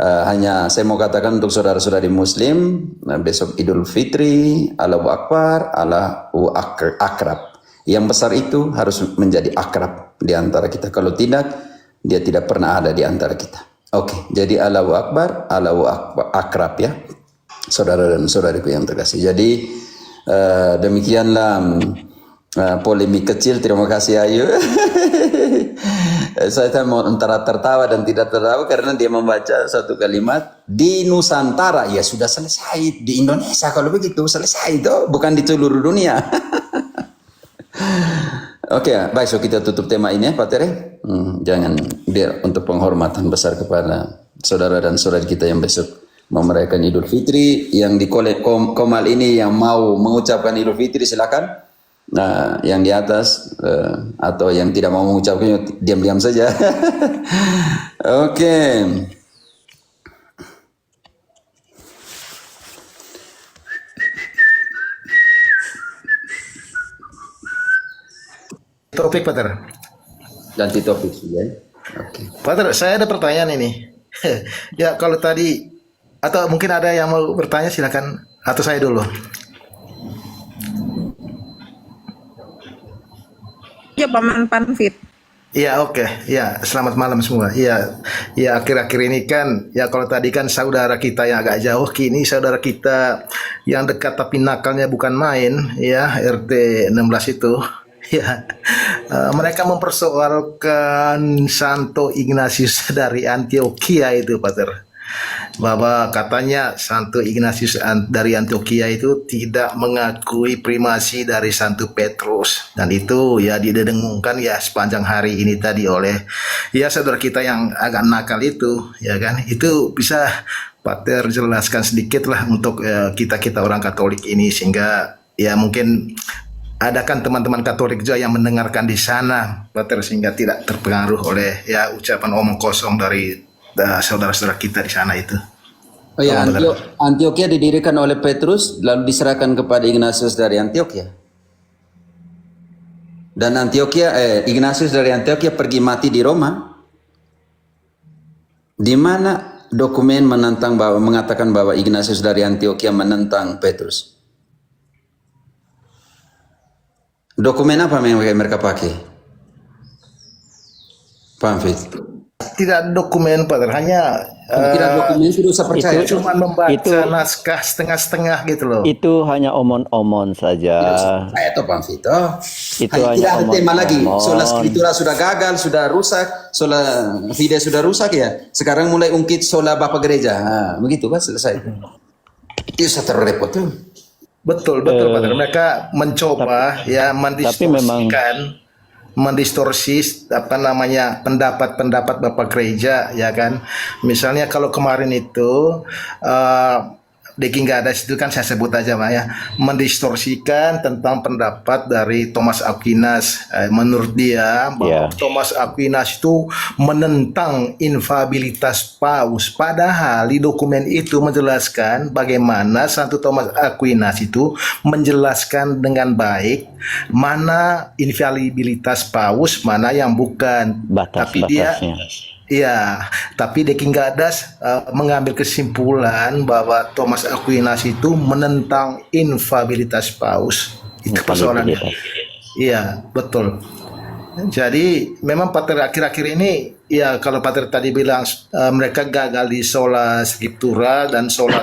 Hanya saya mau katakan untuk saudara-saudari Muslim, besok Idul Fitri, Allahu Akbar, Allahu Akrab. Yang besar itu harus menjadi akrab di antara kita. Kalau tidak, dia tidak pernah ada di antara kita. Oke, jadi Allahu Akbar, Allahu Akrab ya, saudara dan saudariku yang terkasih. Jadi demikianlah polemik kecil. Terima kasih Ayu. Saya mau antara tertawa dan tidak tertawa karena dia membaca satu kalimat di Nusantara. Ya sudah selesai di Indonesia kalau begitu selesai itu, bukan di seluruh dunia. Oke, baik, so kita tutup tema ini ya Pak Tere. Jangan, biar untuk penghormatan besar kepada saudara dan saudari kita yang besok mau merayakan Idul Fitri, yang di Komal ini yang mau mengucapkan Idul Fitri silakan. Nah, yang di atas atau yang tidak mau mengucapkannya diam-diam saja. Oke. Topik, Pater. Ganti topik ya. Oke. Pater, saya ada pertanyaan ini. Ya, kalau tadi atau mungkin ada yang mau bertanya silakan, atau saya dulu. Ya Paman Panfit. Iya, oke. Ya, selamat malam semua. Iya, ya akhir-akhir ini kan, ya kalau tadi kan saudara kita yang agak jauh, kini saudara kita yang dekat tapi nakalnya bukan main, ya RT 16 itu. Ya, mereka mempersoalkan Santo Ignatius dari Antioquia itu, Pater. Bahwa katanya Santo Ignatius dari Antioquia itu tidak mengakui primasi dari Santo Petrus, dan itu ya didengungkan ya sepanjang hari ini tadi oleh ya saudara kita yang agak nakal itu, ya kan. Itu bisa Pater jelaskan sedikit lah untuk kita orang Katolik ini, sehingga ya mungkin ada kan teman-teman Katolik juga yang mendengarkan di sana, Pater, sehingga tidak terpengaruh oleh ya ucapan omong kosong dari saudara-saudara kita di sana itu. Oh ya, Antioquia didirikan oleh Petrus lalu diserahkan kepada Ignatius dari Antioquia. Dan Ignatius dari Antioquia pergi mati di Roma. Di mana dokumen mengatakan bahwa Ignatius dari Antioquia menentang Petrus? Dokumen apa yang mereka pakai? Pamfit. Tidak dokumen, Pater, hanya Tidak dokumen itu usah percaya. cuma membaca naskah setengah-setengah gitu loh. Itu hanya omon-omon saja. Saya tahu Pamfit. Itu Tidak hanya ada tema lagi. omon-omon. Sola Scriptura sudah gagal, sudah rusak. Sola Fide sudah rusak ya. Sekarang mulai ungkit sola Bapak Gereja. Begitu kan selesai. Itu satu repot tuh. Betul, Pater. Mereka mencoba ya mendistorsi pendapat Bapak Gereja, ya kan. Misalnya kalau kemarin itu Deki Gadas itu kan saya sebut aja Pak ya, mendistorsikan tentang pendapat dari Thomas Aquinas. Menurut dia bahwa Thomas Aquinas itu menentang infabilitas Paus, padahal di dokumen itu menjelaskan bagaimana Santo Thomas Aquinas itu menjelaskan dengan baik mana infalibilitas Paus, mana yang bukan. Batas-batasnya. Tapi Deki Gadas mengambil kesimpulan bahwa Thomas Aquinas itu menentang infabilitas Paus. Itu persoalannya. Iya, betul. Jadi memang Pater akhir-akhir ini ya, kalau Pater tadi bilang mereka gagal di sola scriptura dan sola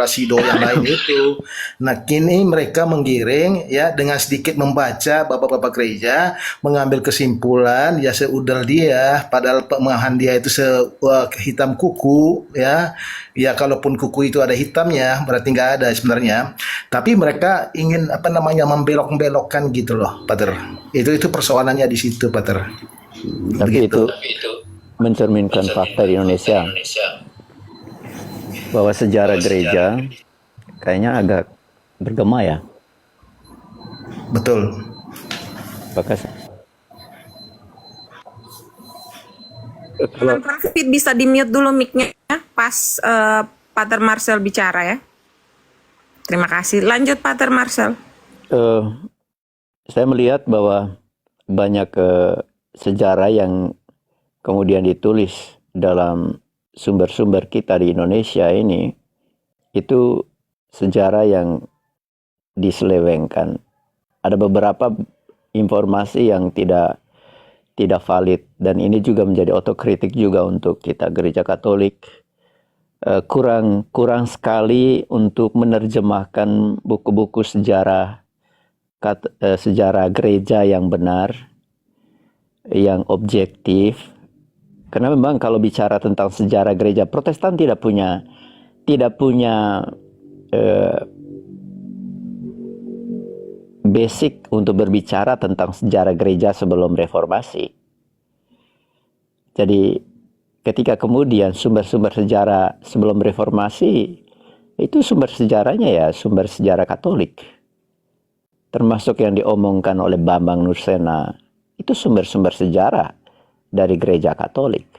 sido yang lain itu. Nah, kini mereka menggiring ya dengan sedikit membaca bapak-bapak gereja, mengambil kesimpulan ya seudel dia, padahal pemahaman dia itu hitam kuku ya. Ya kalaupun kuku itu ada hitamnya berarti nggak ada sebenarnya. Tapi mereka ingin membelok-belokkan gitu loh, Pater. Itu persoalannya di situ, Pater. Tapi itu mencerminkan fakta di Indonesia bahwa sejarah gereja kayaknya agak bergema ya. Betul. Apakah Profit bisa di-mute dulu mic-nya pas Pater Marcel bicara ya. Terima kasih. Lanjut Pater Marcel. Saya melihat bahwa banyak sejarah yang kemudian ditulis dalam sumber-sumber kita di Indonesia ini, itu sejarah yang diselewengkan. Ada beberapa informasi yang tidak valid, dan ini juga menjadi otokritik juga untuk kita Gereja Katolik. Kurang sekali untuk menerjemahkan buku-buku sejarah gereja yang benar. yang objektif, karena memang kalau bicara tentang sejarah gereja Protestan tidak punya basic untuk berbicara tentang sejarah gereja sebelum reformasi. Jadi ketika kemudian sumber-sumber sejarah sebelum reformasi itu sumber sejarahnya ya sumber sejarah Katolik, termasuk yang diomongkan oleh Bambang Nursena itu sumber-sumber sejarah dari gereja Katolik.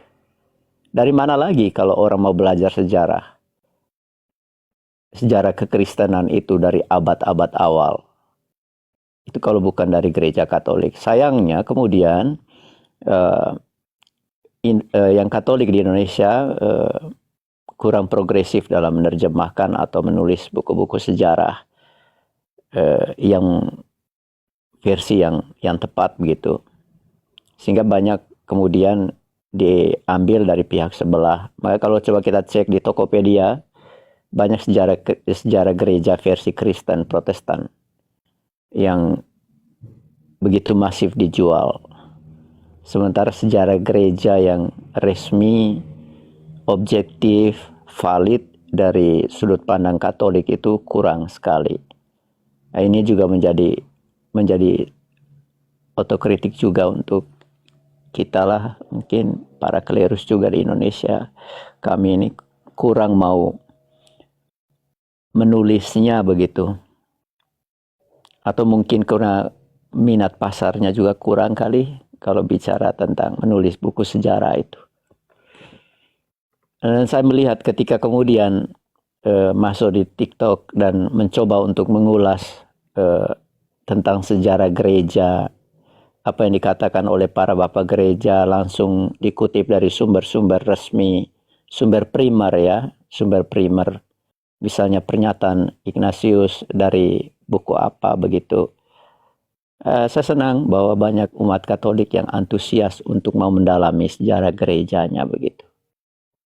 Dari mana lagi kalau orang mau belajar sejarah kekristenan itu dari abad-abad awal, itu kalau bukan dari gereja Katolik. Sayangnya kemudian yang Katolik di Indonesia kurang progresif dalam menerjemahkan atau menulis buku-buku sejarah yang versi yang tepat begitu, sehingga banyak kemudian diambil dari pihak sebelah. Maka kalau coba kita cek di Tokopedia, banyak sejarah gereja versi Kristen Protestan yang begitu masif dijual. Sementara sejarah gereja yang resmi, objektif, valid dari sudut pandang Katolik itu kurang sekali. Nah, ini juga menjadi otokritik juga untuk kita lah, mungkin para klerus juga di Indonesia. Kami ini kurang mau menulisnya begitu. Atau mungkin karena minat pasarnya juga kurang kali kalau bicara tentang menulis buku sejarah itu. Dan saya melihat ketika kemudian masuk di TikTok dan mencoba untuk mengulas tentang sejarah gereja, apa yang dikatakan oleh para bapak gereja langsung dikutip dari sumber-sumber resmi, sumber primer ya, sumber primer. Misalnya pernyataan Ignatius dari buku apa begitu. Saya senang bahwa banyak umat Katolik yang antusias untuk mau mendalami sejarah gerejanya begitu.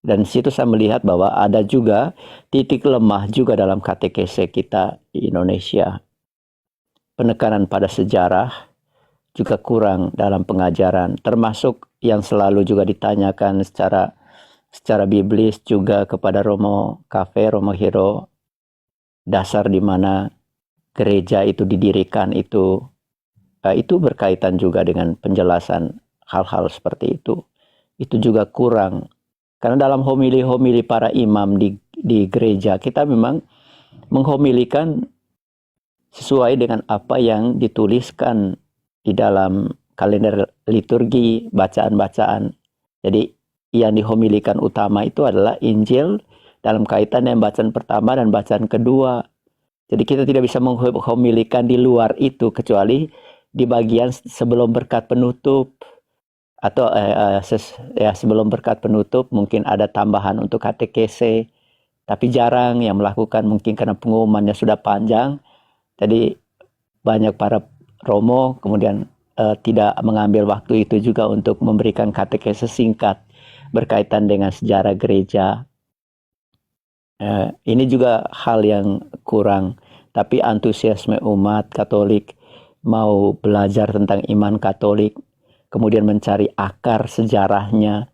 Dan situ saya melihat bahwa ada juga titik lemah juga dalam katekese kita di Indonesia. Penekanan pada sejarah juga kurang dalam pengajaran, termasuk yang selalu juga ditanyakan secara biblis juga kepada Romo Cafe, Romo Hero, dasar di mana gereja itu didirikan itu berkaitan juga dengan penjelasan hal-hal seperti itu. Itu juga kurang. Karena dalam homili-homili para imam di gereja, kita memang menghomilikan sesuai dengan apa yang dituliskan di dalam kalender liturgi, bacaan-bacaan. Jadi yang dihomilikan utama itu adalah Injil dalam kaitan dengan bacaan pertama dan bacaan kedua. Jadi kita tidak bisa menghomilikan di luar itu kecuali di bagian sebelum berkat penutup atau sebelum berkat penutup mungkin ada tambahan untuk katekese, tapi jarang yang melakukan mungkin karena pengumumannya sudah panjang. Jadi banyak para romo kemudian tidak mengambil waktu itu juga untuk memberikan katekese singkat berkaitan dengan sejarah gereja. Ini juga hal yang kurang, tapi antusiasme umat Katolik mau belajar tentang iman Katolik, kemudian mencari akar sejarahnya,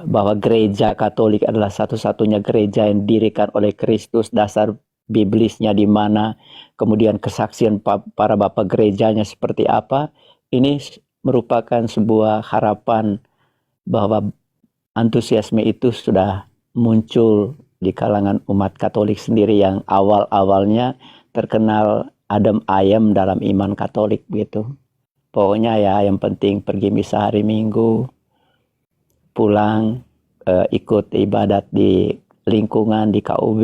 bahwa gereja Katolik adalah satu-satunya gereja yang didirikan oleh Kristus, dasar biblisnya di mana, kemudian kesaksian para bapak gerejanya seperti apa. Ini merupakan sebuah harapan bahwa antusiasme itu sudah muncul di kalangan umat Katolik sendiri yang awal-awalnya terkenal adem ayem dalam iman Katolik gitu. Pokoknya ya yang penting pergi misa hari Minggu, pulang ikut ibadat di lingkungan di KUB,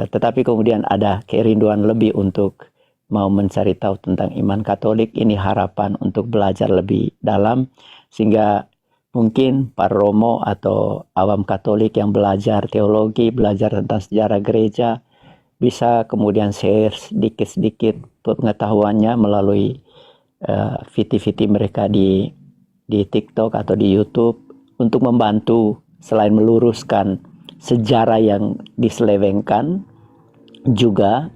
tetapi kemudian ada kerinduan lebih untuk mau mencari tahu tentang iman Katolik. Ini harapan untuk belajar lebih dalam, sehingga mungkin para romo atau awam Katolik yang belajar teologi, belajar tentang sejarah gereja, bisa kemudian share sedikit-sedikit pengetahuannya melalui VT-VT mereka di TikTok atau di YouTube untuk membantu selain meluruskan sejarah yang diselewengkan, juga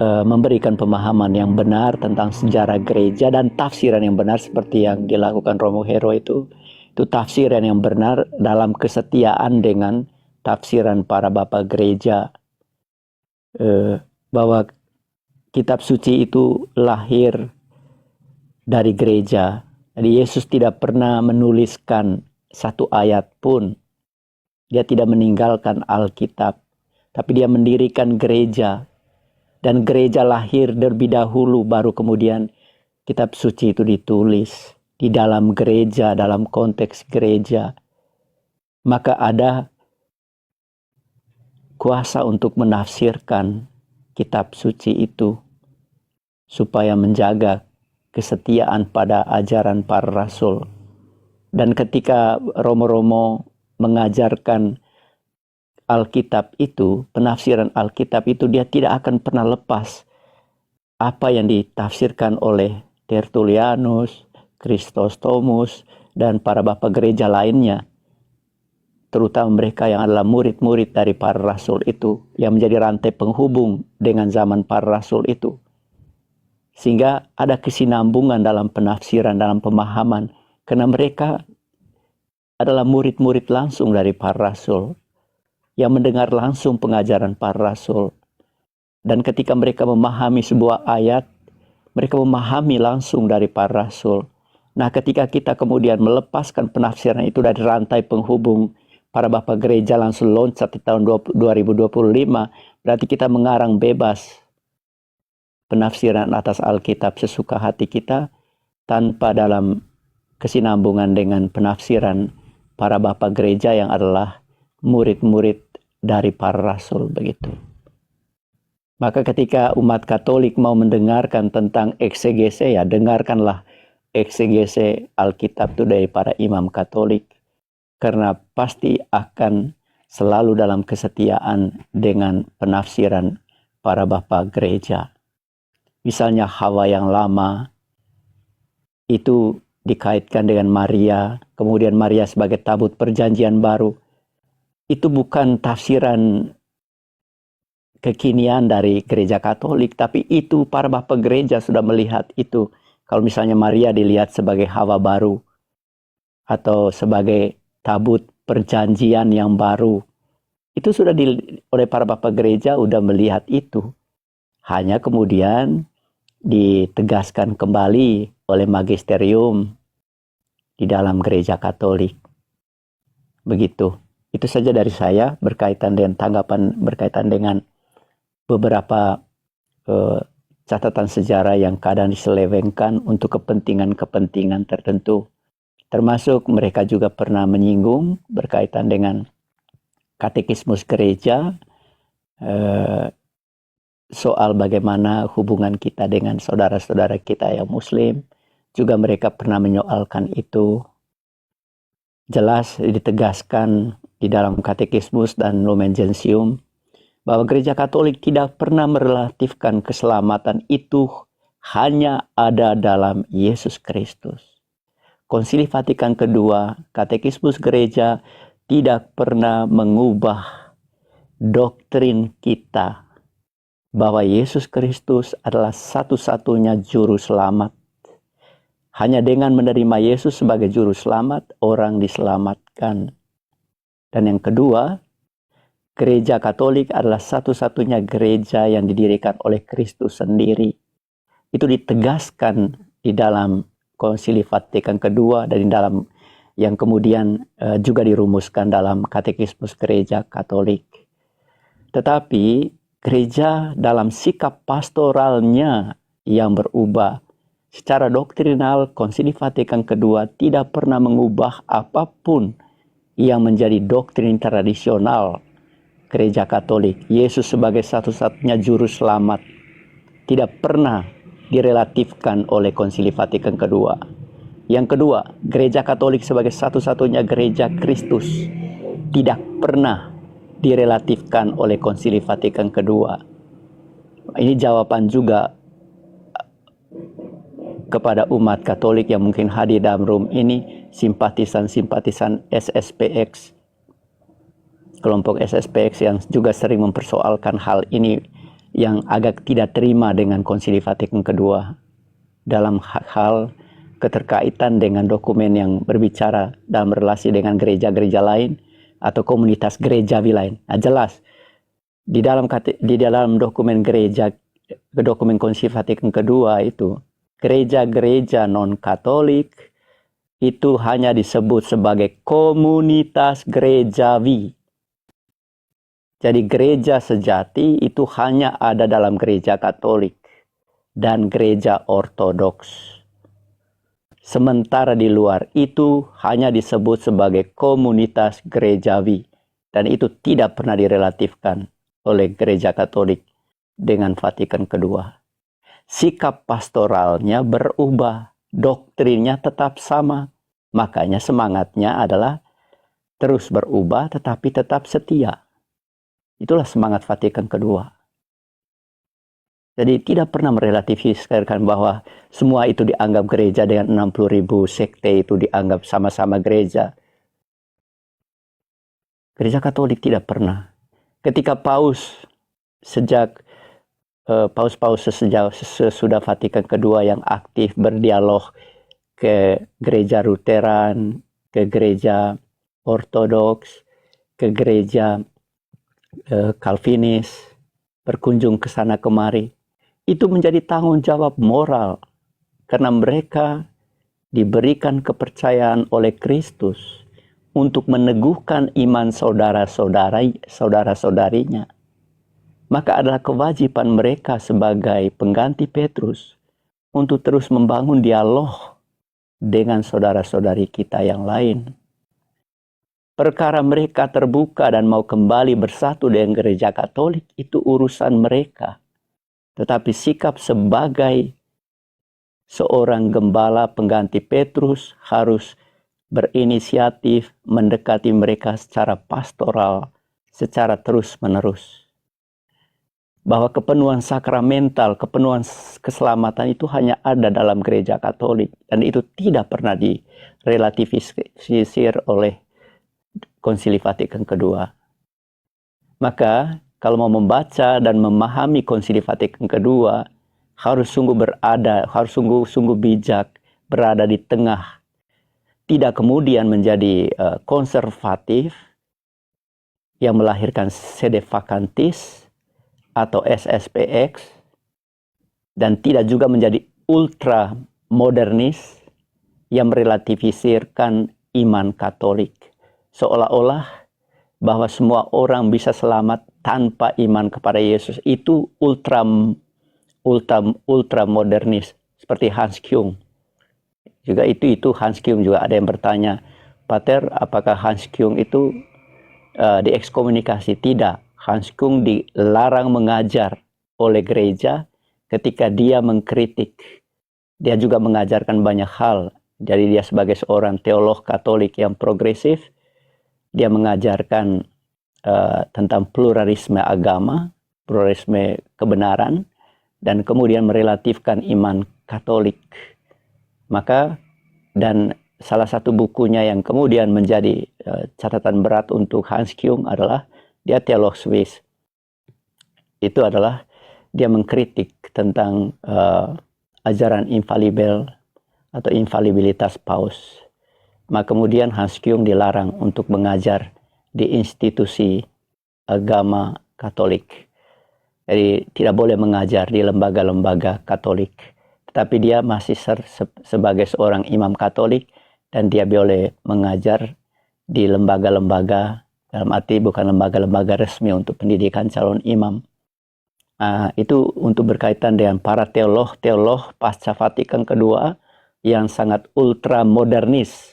memberikan pemahaman yang benar tentang sejarah gereja dan tafsiran yang benar seperti yang dilakukan Romo Hero itu tafsiran yang benar dalam kesetiaan dengan tafsiran para bapak gereja, bahwa kitab suci itu lahir dari gereja. Jadi Yesus tidak pernah menuliskan satu ayat pun. Dia tidak meninggalkan Alkitab, tapi dia mendirikan gereja. Dan gereja lahir terlebih dahulu, baru kemudian kitab suci itu ditulis di dalam gereja, dalam konteks gereja. Maka ada kuasa untuk menafsirkan kitab suci itu supaya menjaga kesetiaan pada ajaran para rasul. Dan ketika romo-romo mengajarkan Alkitab itu, penafsiran Alkitab itu, dia tidak akan pernah lepas apa yang ditafsirkan oleh Tertullianus, Chrysostomus, dan para bapak gereja lainnya, terutama mereka yang adalah murid-murid dari para rasul itu, yang menjadi rantai penghubung dengan zaman para rasul itu. Sehingga ada kesinambungan dalam penafsiran, dalam pemahaman, karena mereka adalah murid-murid langsung dari para rasul, yang mendengar langsung pengajaran para rasul. Dan ketika mereka memahami sebuah ayat, mereka memahami langsung dari para rasul. Nah, ketika kita kemudian melepaskan penafsiran itu dari rantai penghubung, para bapak gereja langsung loncat di tahun 2025, berarti kita mengarang bebas penafsiran atas Alkitab sesuka hati kita, tanpa dalam kesinambungan dengan penafsiran para bapak gereja yang adalah murid-murid dari para rasul, begitu. Maka ketika umat Katolik mau mendengarkan tentang eksegese, ya dengarkanlah eksegese Alkitab itu dari para imam Katolik, karena pasti akan selalu dalam kesetiaan dengan penafsiran para bapak gereja. Misalnya Hawa yang lama itu dikaitkan dengan Maria, kemudian Maria sebagai tabut perjanjian baru. Itu bukan tafsiran kekinian dari gereja Katolik, tapi itu para bapak gereja sudah melihat itu. Kalau misalnya Maria dilihat sebagai Hawa baru atau sebagai tabut perjanjian yang baru, itu sudah oleh para bapak gereja sudah melihat itu. Hanya kemudian ditegaskan kembali oleh magisterium di dalam gereja Katolik. Begitu. Itu saja dari saya berkaitan dengan tanggapan berkaitan dengan beberapa catatan sejarah yang kadang diselewengkan untuk kepentingan-kepentingan tertentu. Termasuk mereka juga pernah menyinggung berkaitan dengan katekismus gereja, soal bagaimana hubungan kita dengan saudara-saudara kita yang muslim. Juga mereka pernah menyoalkan itu. Jelas ditegaskan di dalam katekismus dan Lumen Gentium bahwa gereja Katolik tidak pernah merelatifkan keselamatan itu hanya ada dalam Yesus Kristus. Konsili Vatikan II, katekismus gereja tidak pernah mengubah doktrin kita bahwa Yesus Kristus adalah satu-satunya juru selamat. Hanya dengan menerima Yesus sebagai juru selamat, orang diselamatkan. Dan yang kedua, gereja Katolik adalah satu-satunya gereja yang didirikan oleh Kristus sendiri. Itu ditegaskan di dalam Konsili Vatikan II dan di dalam yang kemudian juga dirumuskan dalam katekismus gereja Katolik. Tetapi gereja dalam sikap pastoralnya yang berubah, secara doktrinal Konsili Vatikan II tidak pernah mengubah apapun yang menjadi doktrin tradisional gereja Katolik. Yesus sebagai satu-satunya juru selamat tidak pernah direlatifkan oleh Konsili Vatikan II. Yang kedua, gereja Katolik sebagai satu-satunya gereja Kristus tidak pernah direlatifkan oleh Konsili Vatikan II. Ini jawaban juga kepada umat Katolik yang mungkin hadir dalam room ini, simpatisan-simpatisan SSPX, kelompok SSPX yang juga sering mempersoalkan hal ini yang agak tidak terima dengan Konsili Vatikan kedua dalam hal keterkaitan dengan dokumen yang berbicara dalam relasi dengan gereja-gereja lain atau komunitas gerejawi lain. Nah, jelas di dalam dokumen dokumen Konsili Vatikan kedua itu, gereja-gereja non-Katolik itu hanya disebut sebagai komunitas gerejawi. Jadi gereja sejati itu hanya ada dalam gereja Katolik dan gereja Ortodoks. Sementara di luar itu hanya disebut sebagai komunitas gerejawi. Dan itu tidak pernah direlatifkan oleh gereja Katolik dengan Vatikan kedua. Sikap pastoralnya berubah, doktrinnya tetap sama. Makanya semangatnya adalah terus berubah tetapi tetap setia. Itulah semangat Vatikan kedua. Jadi tidak pernah merelatifiskan bahwa semua itu dianggap gereja dengan 60.000 sekte itu dianggap sama-sama gereja. Gereja Katolik tidak pernah. Ketika sejak Paus-Paus sesudah Vatikan kedua yang aktif berdialog ke gereja Lutheran, ke gereja Ortodoks, ke gereja Calvinis, berkunjung ke sana kemari, itu menjadi tanggung jawab moral karena mereka diberikan kepercayaan oleh Kristus untuk meneguhkan iman saudara-saudarinya. Maka adalah kewajiban mereka sebagai pengganti Petrus untuk terus membangun dialog dengan saudara-saudari kita yang lain. Perkara mereka terbuka dan mau kembali bersatu dengan gereja Katolik itu urusan mereka. Tetapi sikap sebagai seorang gembala pengganti Petrus harus berinisiatif mendekati mereka secara pastoral, secara terus-menerus. Bahwa kepenuhan sakramental, kepenuhan keselamatan itu hanya ada dalam gereja Katolik. Dan itu tidak pernah direlativisir oleh Konsili Vatikan kedua. Maka kalau mau membaca dan memahami Konsili Vatikan kedua, harus sungguh bijak berada di tengah. Tidak kemudian menjadi konservatif yang melahirkan sede vacantis atau SSPX, dan tidak juga menjadi ultra modernis yang merelativisirkan iman Katolik. Seolah-olah bahwa semua orang bisa selamat tanpa iman kepada Yesus. Itu ultra modernis seperti Hans Küng. Juga itu Hans Küng juga ada yang bertanya, Pater, apakah Hans Küng itu diekskomunikasi? Tidak. Hans Küng dilarang mengajar oleh gereja ketika dia mengkritik. Dia juga mengajarkan banyak hal. Jadi dia sebagai seorang teolog Katolik yang progresif, dia mengajarkan tentang pluralisme agama, pluralisme kebenaran, dan kemudian merelatifkan iman Katolik. Maka, dan salah satu bukunya yang kemudian menjadi catatan berat untuk Hans Küng adalah dia teolog Swiss. Itu adalah dia mengkritik tentang ajaran infalibel atau infalibilitas Paus. Maka kemudian Hans Küng dilarang untuk mengajar di institusi agama Katolik. Jadi tidak boleh mengajar di lembaga-lembaga Katolik. Tetapi dia masih sebagai seorang imam Katolik dan dia boleh mengajar di lembaga-lembaga, dalam arti bukan lembaga-lembaga resmi untuk pendidikan calon imam. Itu untuk berkaitan dengan para teolog pasca Vatikan kedua yang sangat ultra modernis.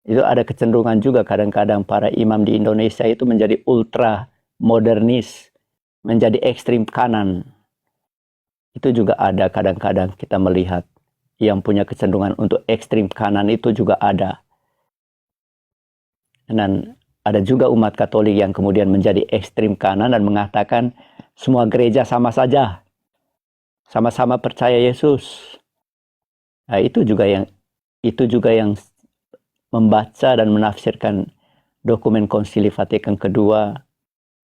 Itu ada kecenderungan juga kadang-kadang para imam di Indonesia itu menjadi ultra modernis, menjadi ekstrim kanan. Itu juga ada kadang-kadang kita melihat yang punya kecenderungan untuk ekstrim kanan itu juga ada. Dan ada juga umat Katolik yang kemudian menjadi ekstrim kanan dan mengatakan semua gereja sama saja, sama-sama percaya Yesus. Nah, itu juga yang membaca dan menafsirkan dokumen Konsili Vatikan kedua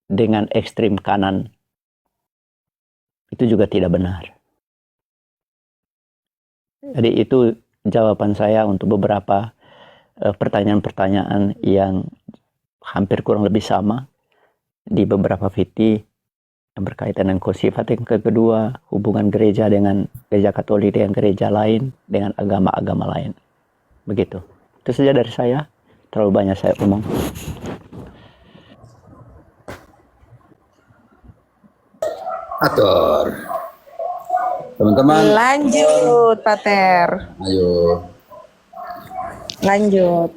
dengan ekstrim kanan. itu juga tidak benar. Jadi itu jawaban saya untuk beberapa pertanyaan-pertanyaan yang hampir kurang lebih sama di beberapa fikih yang berkaitan dengan sifat. Yang kedua, hubungan gereja dengan gereja Katolik dengan gereja lain, dengan agama-agama lain. Begitu. Itu saja dari saya. Terlalu banyak saya omong. Atur. Teman-teman, Lanjut, Pater. ayo Lanjut.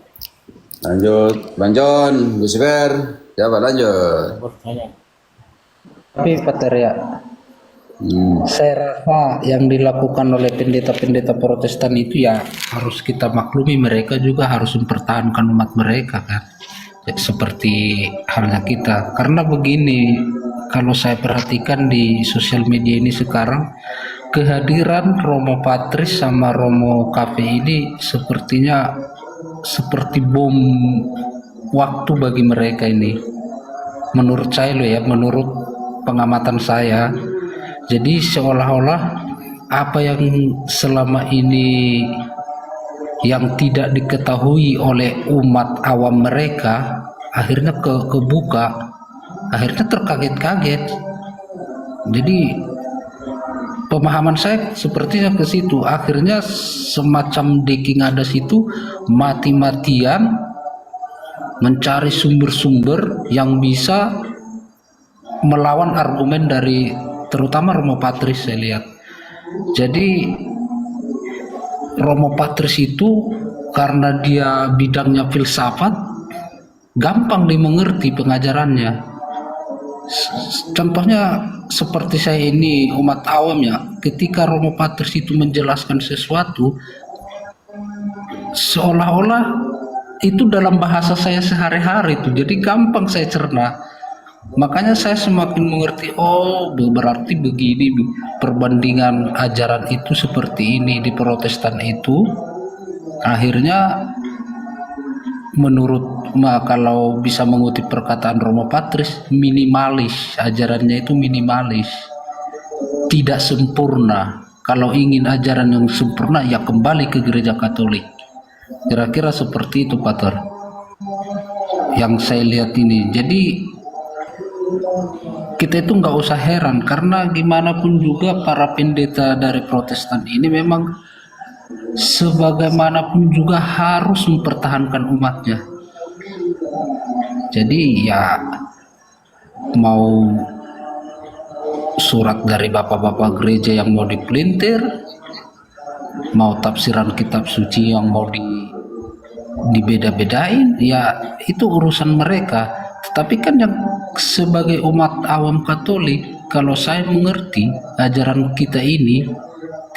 lanjut. Bang John, Lucifer, siapa lanjut? Tapi Pater ya, saya rasa yang dilakukan oleh pendeta-pendeta Protestan itu ya harus kita maklumi, mereka juga harus mempertahankan umat mereka kan. Ya, seperti halnya kita. Karena begini, kalau saya perhatikan di sosial media ini sekarang, kehadiran Romo Patris sama Romo Cafe ini sepertinya seperti bom waktu bagi mereka ini. Menurut saya loh ya, menurut pengamatan saya. Jadi seolah-olah apa yang selama ini yang tidak diketahui oleh umat awam mereka akhirnya kebuka, akhirnya terkaget-kaget. Jadi pemahaman saya sepertinya ke situ, akhirnya semacam Deki Ngadas itu mati-matian mencari sumber-sumber yang bisa melawan argumen dari terutama Romo Patris saya lihat. Jadi Romo Patris itu karena dia bidangnya filsafat, gampang dimengerti pengajarannya. Contohnya seperti saya ini umat awam ya, ketika Romo Patris itu menjelaskan sesuatu seolah-olah itu dalam bahasa saya sehari-hari itu, jadi gampang saya cerna. Makanya saya semakin mengerti, oh berarti begini perbandingan ajaran itu seperti ini di Protestan itu. Akhirnya menurut kalau bisa mengutip perkataan Romo Patris, minimalis, ajarannya itu minimalis, tidak sempurna. Kalau ingin ajaran yang sempurna ya kembali ke gereja Katolik. Kira-kira seperti itu Pater yang saya lihat ini. Jadi kita itu nggak usah heran, karena gimana pun juga para pendeta dari Protestan ini memang sebagaimanapun juga harus mempertahankan umatnya. Jadi ya mau surat dari bapak-bapak gereja yang mau dipelintir, mau tafsiran kitab suci yang mau dibeda-bedain, ya itu urusan mereka. Tetapi kan yang sebagai umat awam Katolik, kalau saya mengerti ajaran kita ini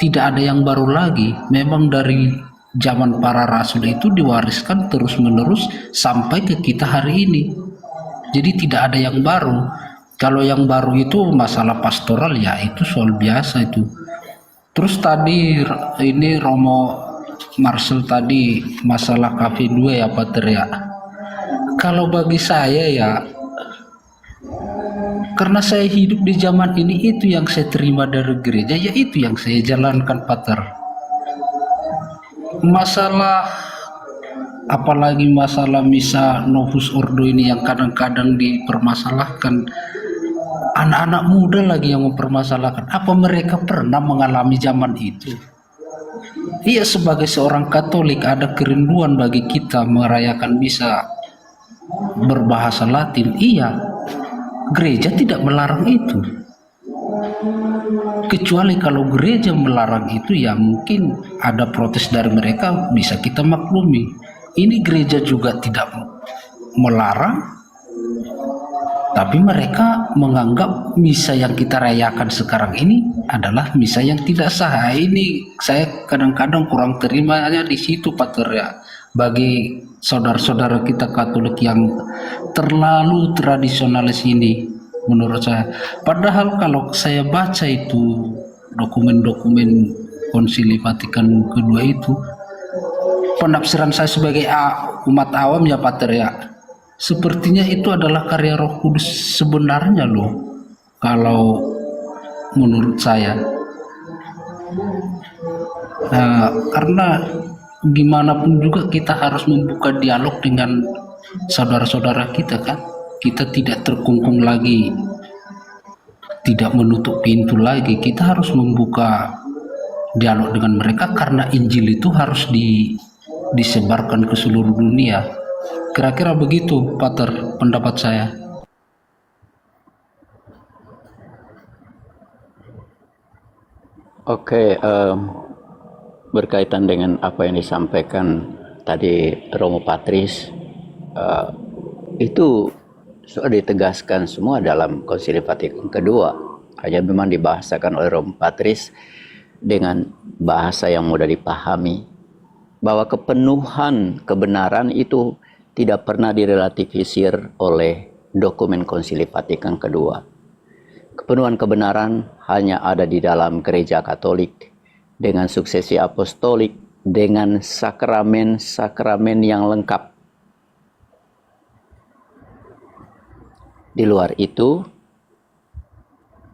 tidak ada yang baru lagi. Memang dari zaman para rasul itu diwariskan terus-menerus sampai ke kita hari ini. Jadi tidak ada yang baru. Kalau yang baru itu masalah pastoral ya itu soal biasa itu. Terus tadi ini Romo Marcel tadi masalah Cafe 2 ya Pater ya. Kalau bagi saya ya, karena saya hidup di zaman ini, itu yang saya terima dari gereja, ya itu yang saya jalankan Pater. Masalah apalagi masalah misa Novus Ordo ini yang kadang-kadang dipermasalahkan, anak-anak muda lagi yang mempermasalahkan. Apa mereka pernah mengalami zaman itu? Iya, sebagai seorang Katolik ada kerinduan bagi kita merayakan misa berbahasa Latin. Iya, gereja tidak melarang itu. Kecuali kalau gereja melarang itu ya mungkin ada protes dari mereka, bisa kita maklumi. Ini gereja juga tidak melarang, tapi mereka menganggap misa yang kita rayakan sekarang ini adalah misa yang tidak sah. Ini saya kadang-kadang kurang terimanya di situ Pater ya. Bagi saudara-saudara kita Katolik yang terlalu tradisionalis ini menurut saya. Padahal kalau saya baca itu dokumen-dokumen Konsili Vatikan kedua itu, penafsiran saya sebagai umat awam ya Pater ya, sepertinya itu adalah karya Roh Kudus sebenarnya loh. Kalau menurut saya. Karena gimana pun juga kita harus membuka dialog dengan saudara-saudara kita kan. Kita tidak terkungkung lagi, tidak menutup pintu lagi. Kita harus membuka dialog dengan mereka karena Injil itu harus disebarkan ke seluruh dunia. Kira-kira begitu, Pater, pendapat saya. Oke, berkaitan dengan apa yang disampaikan tadi Romo Patris, itu sudah ditegaskan semua dalam Konsili Vatikan kedua. Hanya memang dibahasakan oleh Romo Patris dengan bahasa yang mudah dipahami, bahwa kepenuhan kebenaran itu tidak pernah direlativisir oleh dokumen Konsili Vatikan kedua. Kepenuhan kebenaran hanya ada di dalam Gereja Katolik dengan suksesi apostolik, dengan sakramen-sakramen yang lengkap. Di luar itu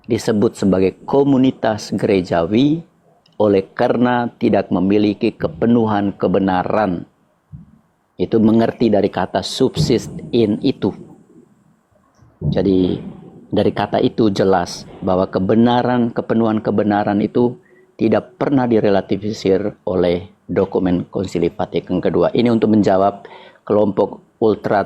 disebut sebagai komunitas gerejawi oleh karena tidak memiliki kepenuhan kebenaran. Itu mengerti dari kata subsist in itu. Jadi dari kata itu jelas bahwa kepenuhan kebenaran itu tidak pernah direlativisir oleh dokumen Konsili Vatikan kedua. Ini untuk menjawab kelompok ultra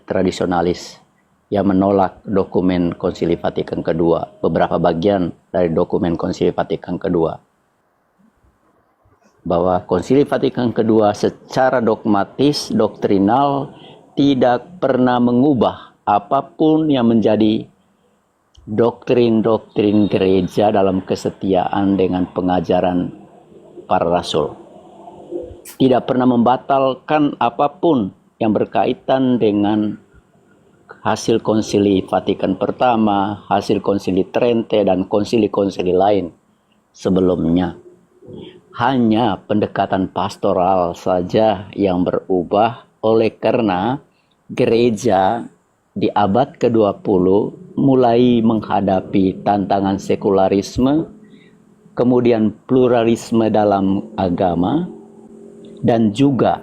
tradisionalis yang menolak dokumen Konsili Vatikan kedua, beberapa bagian dari dokumen Konsili Vatikan kedua. Bahwa Konsili Vatikan kedua secara dogmatis, doktrinal tidak pernah mengubah apapun yang menjadi doktrin-doktrin gereja dalam kesetiaan dengan pengajaran para rasul. Tidak pernah membatalkan apapun yang berkaitan dengan hasil Konsili Vatikan pertama, hasil Konsili Trente, dan konsili-konsili lain sebelumnya. Hanya pendekatan pastoral saja yang berubah oleh karena gereja di abad ke-20 mulai menghadapi tantangan sekularisme, kemudian pluralisme dalam agama, dan juga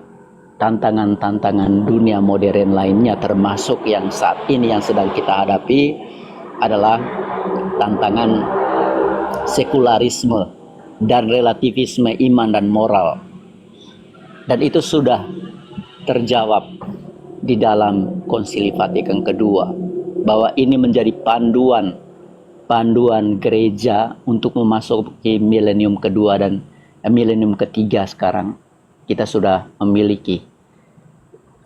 tantangan-tantangan dunia modern lainnya, termasuk yang saat ini yang sedang kita hadapi adalah tantangan sekularisme dan relativisme iman dan moral. Dan itu sudah terjawab di dalam Konsili Vatikan kedua, bahwa ini menjadi panduan gereja untuk memasuki milenium kedua dan milenium ketiga. Sekarang kita sudah memiliki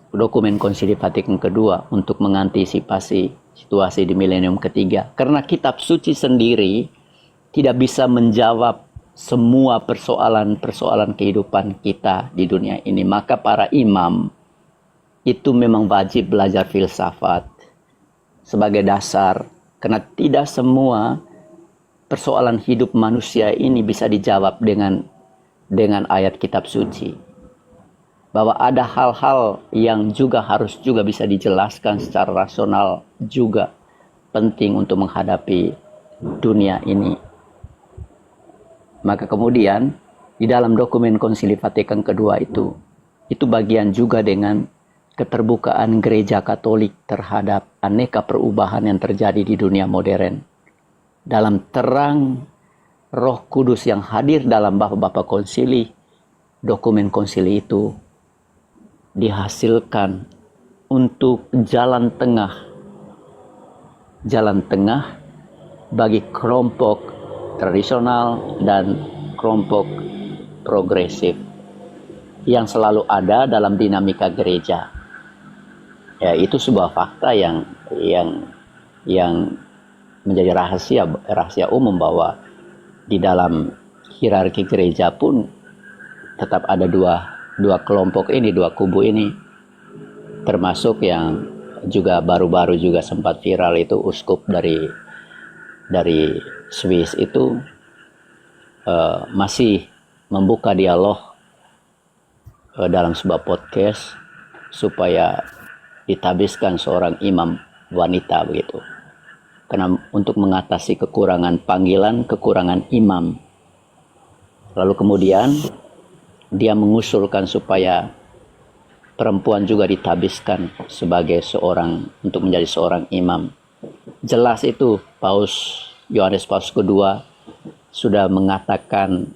dokumen Konsili Vatikan kedua untuk mengantisipasi situasi di milenium ketiga, karena kitab suci sendiri tidak bisa menjawab semua persoalan-persoalan kehidupan kita di dunia ini. Maka para imam itu memang wajib belajar filsafat sebagai dasar, karena tidak semua persoalan hidup manusia ini bisa dijawab dengan ayat kitab suci. Bahwa ada hal-hal yang juga harus juga bisa dijelaskan secara rasional, juga penting untuk menghadapi dunia ini. Maka kemudian di dalam dokumen Konsili Vatikan kedua itu bagian juga dengan keterbukaan gereja Katolik terhadap aneka perubahan yang terjadi di dunia modern. Dalam terang Roh Kudus yang hadir dalam Bapak-Bapak Konsili, dokumen konsili itu dihasilkan untuk jalan tengah bagi kelompok tradisional dan kelompok progresif yang selalu ada dalam dinamika gereja. Ya, itu sebuah fakta yang menjadi rahasia umum, bahwa di dalam hierarki gereja pun tetap ada dua kelompok ini, dua kubu ini. Termasuk yang juga baru-baru juga sempat viral itu uskup dari Swiss itu masih membuka dialog dalam sebuah podcast supaya ditabiskan seorang imam wanita begitu. karena untuk mengatasi kekurangan panggilan, kekurangan imam. Lalu kemudian dia mengusulkan supaya perempuan juga ditabiskan sebagai seorang, untuk menjadi seorang imam. Jelas itu Paus Yohanes Paus kedua sudah mengatakan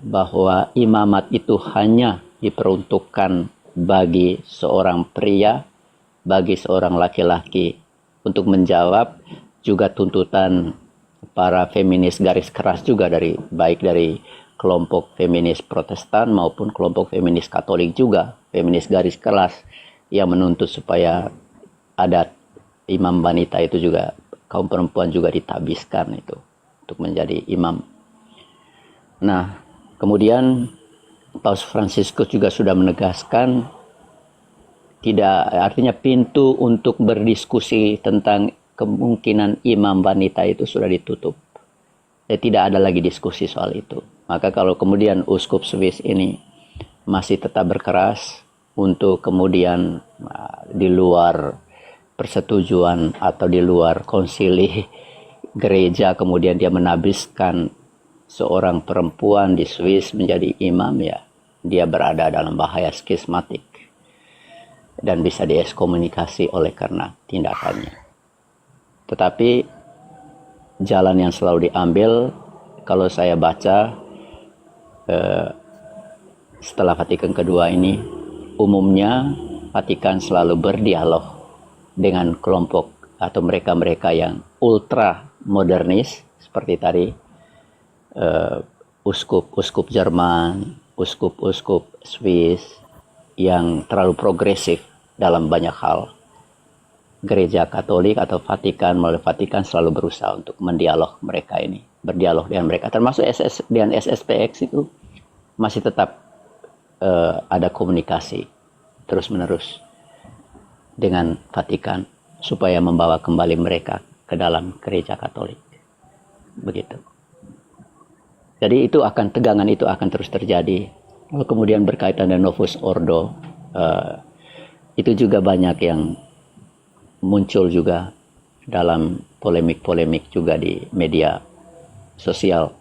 bahwa imamat itu hanya diperuntukkan bagi seorang pria, bagi seorang laki-laki, untuk menjawab juga tuntutan para feminis garis keras juga, baik dari kelompok feminis Protestan maupun kelompok feminis Katolik juga, feminis garis keras yang menuntut supaya adat imam wanita itu juga, kaum perempuan juga ditabiskan itu untuk menjadi imam. Nah, kemudian Paus Fransiskus juga sudah menegaskan, tidak, artinya pintu untuk berdiskusi tentang kemungkinan imam wanita itu sudah ditutup. Tidak ada lagi diskusi soal itu. Maka kalau kemudian Uskup Swiss ini masih tetap berkeras untuk kemudian di luar persetujuan atau di luar konsili gereja, kemudian dia menabiskan seorang perempuan di Swiss menjadi imam, ya dia berada dalam bahaya skismatik dan bisa diekskomunikasi oleh karena tindakannya. Tetapi jalan yang selalu diambil, kalau saya baca setelah Vatikan kedua ini, umumnya Vatikan selalu berdialog dengan kelompok atau mereka-mereka yang ultra modernis seperti tadi, uskup Jerman, uskup Swiss yang terlalu progresif dalam banyak hal. Gereja Katolik atau Vatikan, melalui Vatikan selalu berusaha untuk mendialog mereka ini, berdialog dengan mereka, termasuk dengan SSPX itu masih tetap ada komunikasi terus-menerus dengan Vatikan supaya membawa kembali mereka ke dalam gereja Katolik. Begitu. Jadi itu akan, tegangan itu akan terus terjadi. Lalu kemudian berkaitan dengan Novus Ordo, itu juga banyak yang muncul juga dalam polemik-polemik juga di media sosial.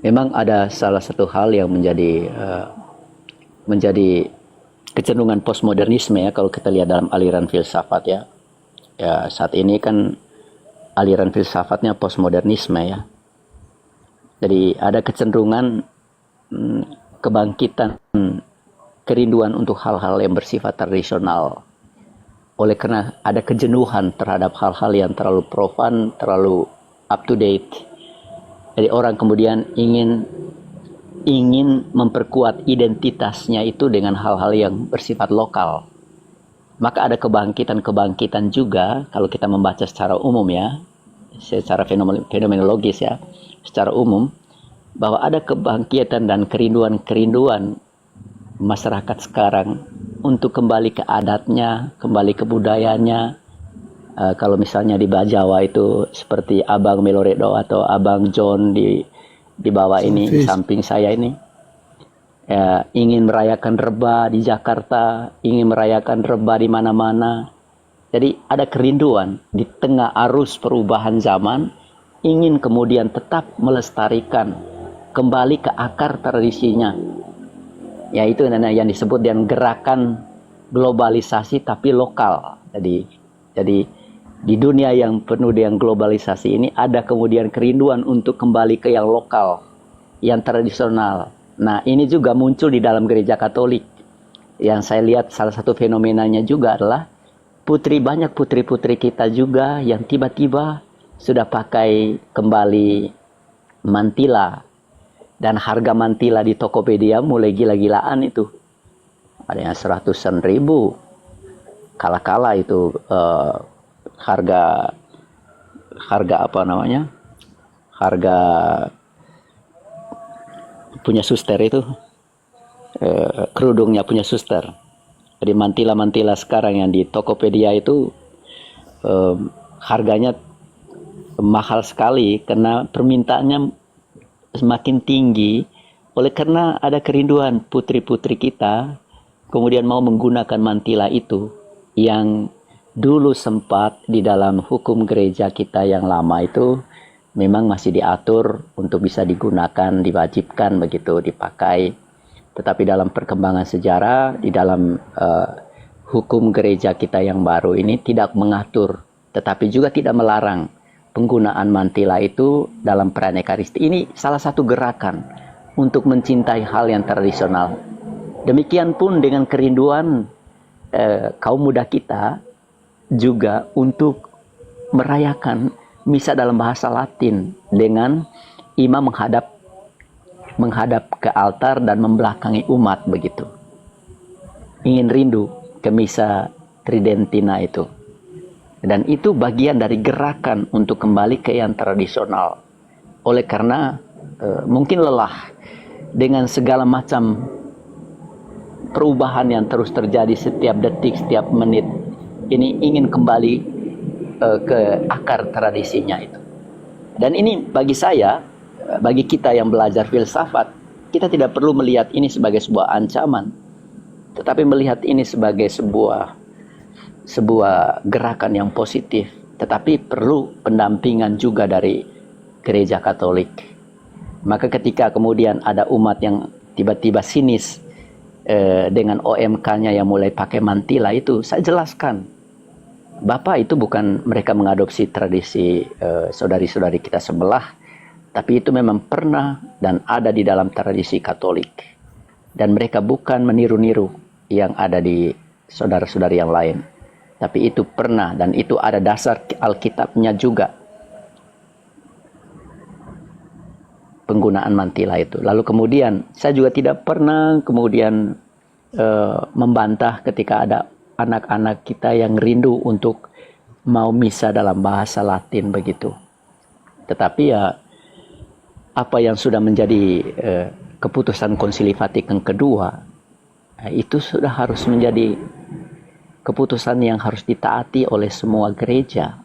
Memang ada salah satu hal yang menjadi kecenderungan postmodernisme, ya, kalau kita lihat dalam aliran filsafat, ya. Ya, saat ini kan aliran filsafatnya postmodernisme, ya. Jadi ada kecenderungan kebangkitan kerinduan untuk hal-hal yang bersifat tradisional. Oleh karena ada kejenuhan terhadap hal-hal yang terlalu profan, terlalu up to date. Jadi orang kemudian ingin memperkuat identitasnya itu dengan hal-hal yang bersifat lokal. Maka ada kebangkitan juga, kalau kita membaca secara umum, ya, secara fenomenologis, ya, secara umum, bahwa ada kebangkitan dan kerinduan masyarakat sekarang untuk kembali ke adatnya, kembali ke budayanya. Kalau misalnya di Jawa itu seperti Abang Meloredo atau Abang John di bawah ini, di samping saya ini, ya, ingin merayakan Reba di Jakarta, ingin merayakan Reba di mana-mana. Jadi ada kerinduan di tengah arus perubahan zaman, ingin kemudian tetap melestarikan kembali ke akar tradisinya. Ya, itu yang disebut dengan gerakan globalisasi tapi lokal. Jadi di dunia yang penuh dengan globalisasi ini ada kemudian kerinduan untuk kembali ke yang lokal, yang tradisional. Nah, ini juga muncul di dalam gereja Katolik. Yang saya lihat salah satu fenomenanya juga adalah banyak putri-putri kita juga yang tiba-tiba sudah pakai kembali mantila. Dan harga mantila di Tokopedia mulai gila-gilaan itu. Ada yang 100-an ribu. Kala-kala itu harga apa namanya? Harga punya suster itu. Kerudungnya punya suster. Jadi mantila-mantila sekarang yang di Tokopedia itu harganya mahal sekali karena permintaannya semakin tinggi, oleh karena ada kerinduan putri-putri kita kemudian mau menggunakan mantila itu yang dulu sempat di dalam hukum gereja kita yang lama itu memang masih diatur untuk bisa digunakan, diwajibkan begitu, dipakai. Tetapi dalam perkembangan sejarah, di dalam hukum gereja kita yang baru ini tidak mengatur, tetapi juga tidak melarang penggunaan mantila itu dalam perayaan Ekaristi. Ini salah satu gerakan untuk mencintai hal yang tradisional. Demikian pun dengan kerinduan kaum muda kita juga untuk merayakan misa dalam bahasa Latin dengan imam menghadap ke altar dan membelakangi umat begitu. Ingin rindu ke misa Tridentina itu. Dan itu bagian dari gerakan untuk kembali ke yang tradisional. Oleh karena mungkin lelah dengan segala macam perubahan yang terus terjadi setiap detik, setiap menit. Ini ingin kembali ke akar tradisinya itu. Dan ini bagi saya, bagi kita yang belajar filsafat, kita tidak perlu melihat ini sebagai sebuah ancaman, tetapi melihat ini sebagai sebuah gerakan yang positif, tetapi perlu pendampingan juga dari gereja Katolik. Maka ketika kemudian ada umat yang tiba-tiba sinis dengan OMK-nya yang mulai pakai mantila itu, saya jelaskan, Bapak, itu bukan mereka mengadopsi tradisi saudari-saudari kita sebelah, tapi itu memang pernah dan ada di dalam tradisi Katolik. Dan mereka bukan meniru-niru yang ada di saudara-saudari yang lain. Tapi itu pernah, dan itu ada dasar Alkitabnya juga. Penggunaan mantila itu. Lalu kemudian, saya juga tidak pernah kemudian membantah ketika ada anak-anak kita yang rindu untuk mau misa dalam bahasa Latin begitu. Tetapi ya, apa yang sudah menjadi keputusan Konsili Vatikan kedua, itu sudah harus menjadi keputusan yang harus ditaati oleh semua gereja.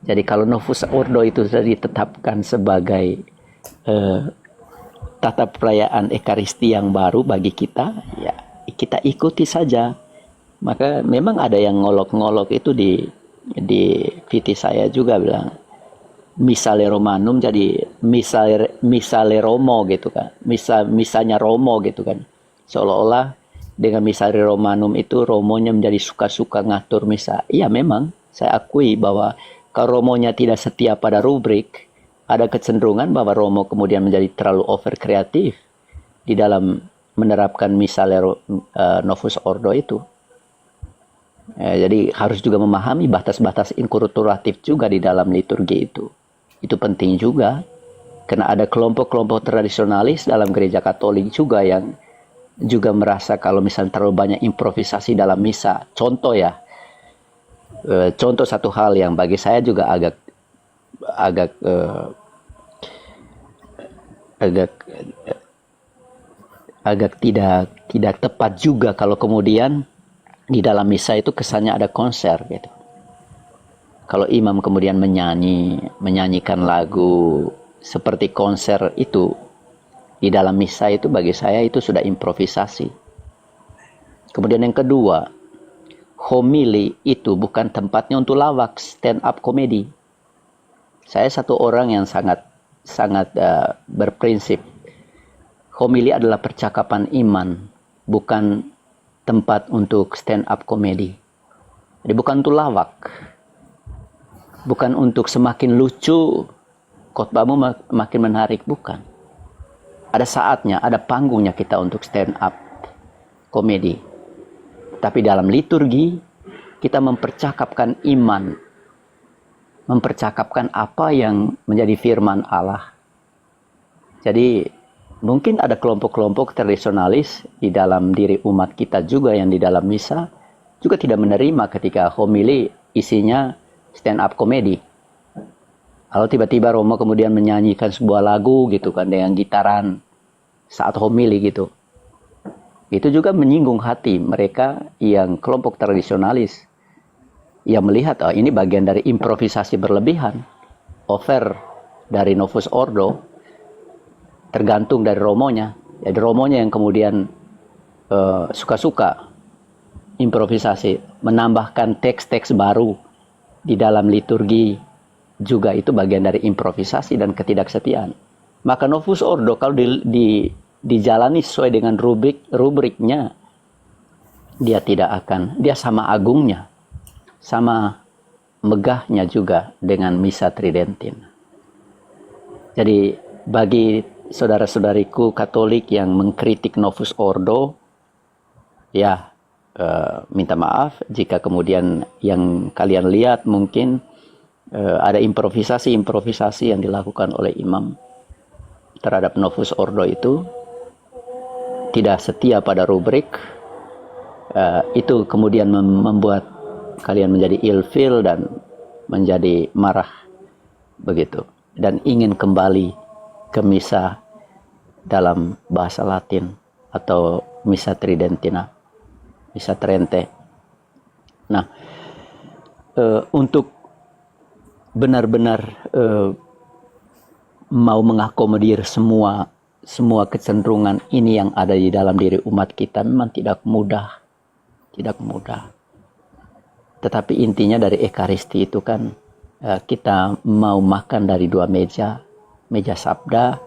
Jadi kalau Novus Ordo itu sudah ditetapkan sebagai tata perayaan Ekaristi yang baru bagi kita, ya kita ikuti saja. Maka memang ada yang ngolok-ngolok itu di VT saya juga bilang, Misale Romanum jadi misale Romo gitu kan, misanya Romo gitu kan, seolah-olah dengan Misale Romanum itu Romonya menjadi suka-suka ngatur misa. Iya memang, saya akui bahwa kalau Romonya tidak setia pada rubrik, ada kecenderungan bahwa Romo kemudian menjadi terlalu over kreatif di dalam menerapkan Misale Novus Ordo itu. Jadi harus juga memahami batas-batas inkulturatif juga di dalam liturgi itu. Itu penting juga, karena ada kelompok-kelompok tradisionalis dalam gereja Katolik juga yang juga merasa kalau misalnya terlalu banyak improvisasi dalam misa. Contoh ya, contoh satu hal yang bagi saya juga agak tidak tepat juga kalau kemudian di dalam misa itu kesannya ada konser gitu. Kalau imam kemudian menyanyikan lagu seperti konser itu di dalam misa, itu bagi saya itu sudah improvisasi. Kemudian yang kedua, homili itu bukan tempatnya untuk lawak, stand up comedy. Saya satu orang yang sangat berprinsip. Homili adalah percakapan iman, bukan tempat untuk stand up comedy. Jadi bukan untuk lawak, bukan untuk semakin lucu khotbahmu makin menarik, bukan. Ada saatnya, ada panggungnya kita untuk stand up comedy. Tapi dalam liturgi kita mempercakapkan iman, mempercakapkan apa yang menjadi firman Allah. Jadi mungkin ada kelompok-kelompok tradisionalis di dalam diri umat kita juga yang di dalam misa juga tidak menerima ketika homili isinya stand up comedy. Kalau tiba-tiba Romo kemudian menyanyikan sebuah lagu gitu kan dengan gitaran saat homili gitu. Itu juga menyinggung hati mereka yang kelompok tradisionalis yang melihat ini bagian dari improvisasi berlebihan, over dari Novus Ordo. Tergantung dari Romonya. Jadi Romonya yang kemudian suka-suka improvisasi, menambahkan teks-teks baru di dalam liturgi juga itu bagian dari improvisasi dan ketidaksetiaan. Maka Novus Ordo kalau dijalani sesuai dengan rubriknya, dia tidak akan, dia sama agungnya, sama megahnya juga dengan Misa Tridentina. Jadi bagi saudara-saudariku Katolik yang mengkritik Novus Ordo, ya minta maaf jika kemudian yang kalian lihat mungkin ada improvisasi yang dilakukan oleh imam terhadap Novus Ordo itu tidak setia pada rubrik, itu kemudian membuat kalian menjadi ilfil dan menjadi marah begitu, dan ingin kembali ke misa dalam bahasa Latin atau Misa Tridentina, Misa Trente. Nah, untuk benar-benar mau mengakomodir semua kecenderungan ini yang ada di dalam diri umat kita memang tidak mudah. Tetapi intinya dari Ekaristi itu kan kita mau makan dari dua meja sabda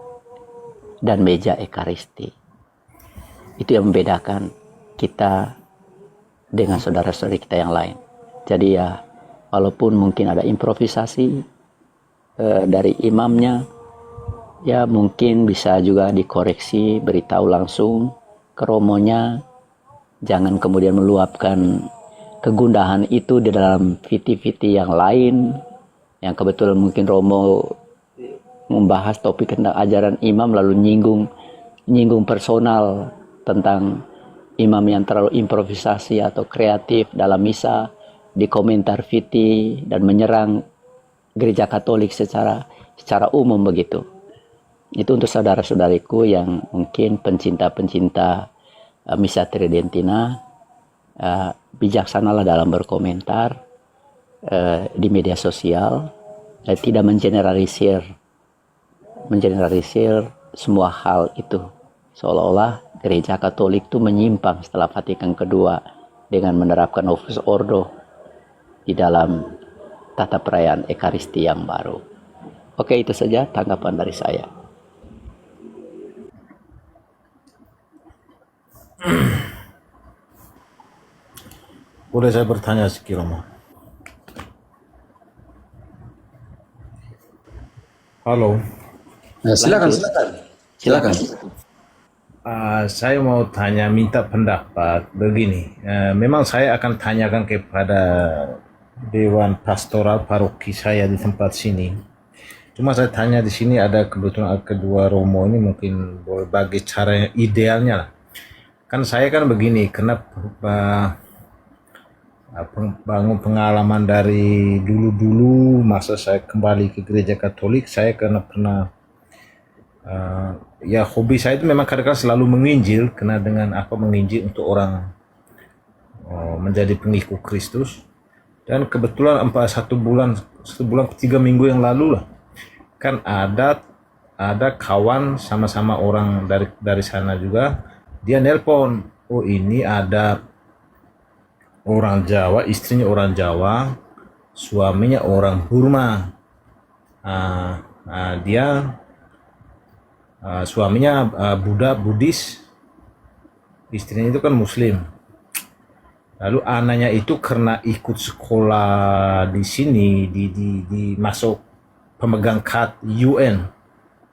dan meja Ekaristi. Itu yang membedakan kita dengan saudara-saudari kita yang lain. Jadi ya, walaupun mungkin ada improvisasi dari imamnya, ya mungkin bisa juga dikoreksi, beritahu langsung ke romonya, jangan kemudian meluapkan kegundahan itu di dalam viti-viti yang lain, yang kebetulan mungkin romo membahas topik tentang ajaran imam lalu nyinggung personal tentang imam yang terlalu improvisasi atau kreatif dalam misa, di komentar viti dan menyerang gereja Katolik secara umum begitu. Itu untuk saudara-saudariku yang mungkin pencinta-pencinta Misa Tridentina, bijaksanalah dalam berkomentar di media sosial, tidak mengeneralisir semua hal itu, seolah-olah gereja Katolik itu menyimpang setelah Vatikan kedua dengan menerapkan Novus Ordo di dalam tata perayaan Ekaristi yang baru. Oke, itu saja tanggapan dari saya. Boleh saya bertanya sekiranya? Halo. Silakan. Saya mau minta pendapat begini. Memang saya akan tanyakan kepada Dewan Pastoral Paroki saya di tempat sini. Cuma saya tanya di sini ada kebetulan kedua romo ini mungkin boleh bagi cara idealnya lah. Kan saya kan begini, karena bangun pengalaman dari dulu masa saya kembali ke gereja Katolik, saya karena pernah ya hobi saya itu memang kadang-kadang selalu menginjil, karena dengan menginjil untuk orang menjadi pengikut Kristus. Dan kebetulan satu bulan 3 minggu yang lalu lah, kan ada kawan sama-sama orang dari sana juga, dia nelpon, oh ini ada orang Jawa, istrinya orang Jawa, suaminya orang Burma. Dia suaminya Buddhis, istrinya itu kan Muslim. Lalu anaknya itu karena ikut sekolah di sini, di masuk pemegang kad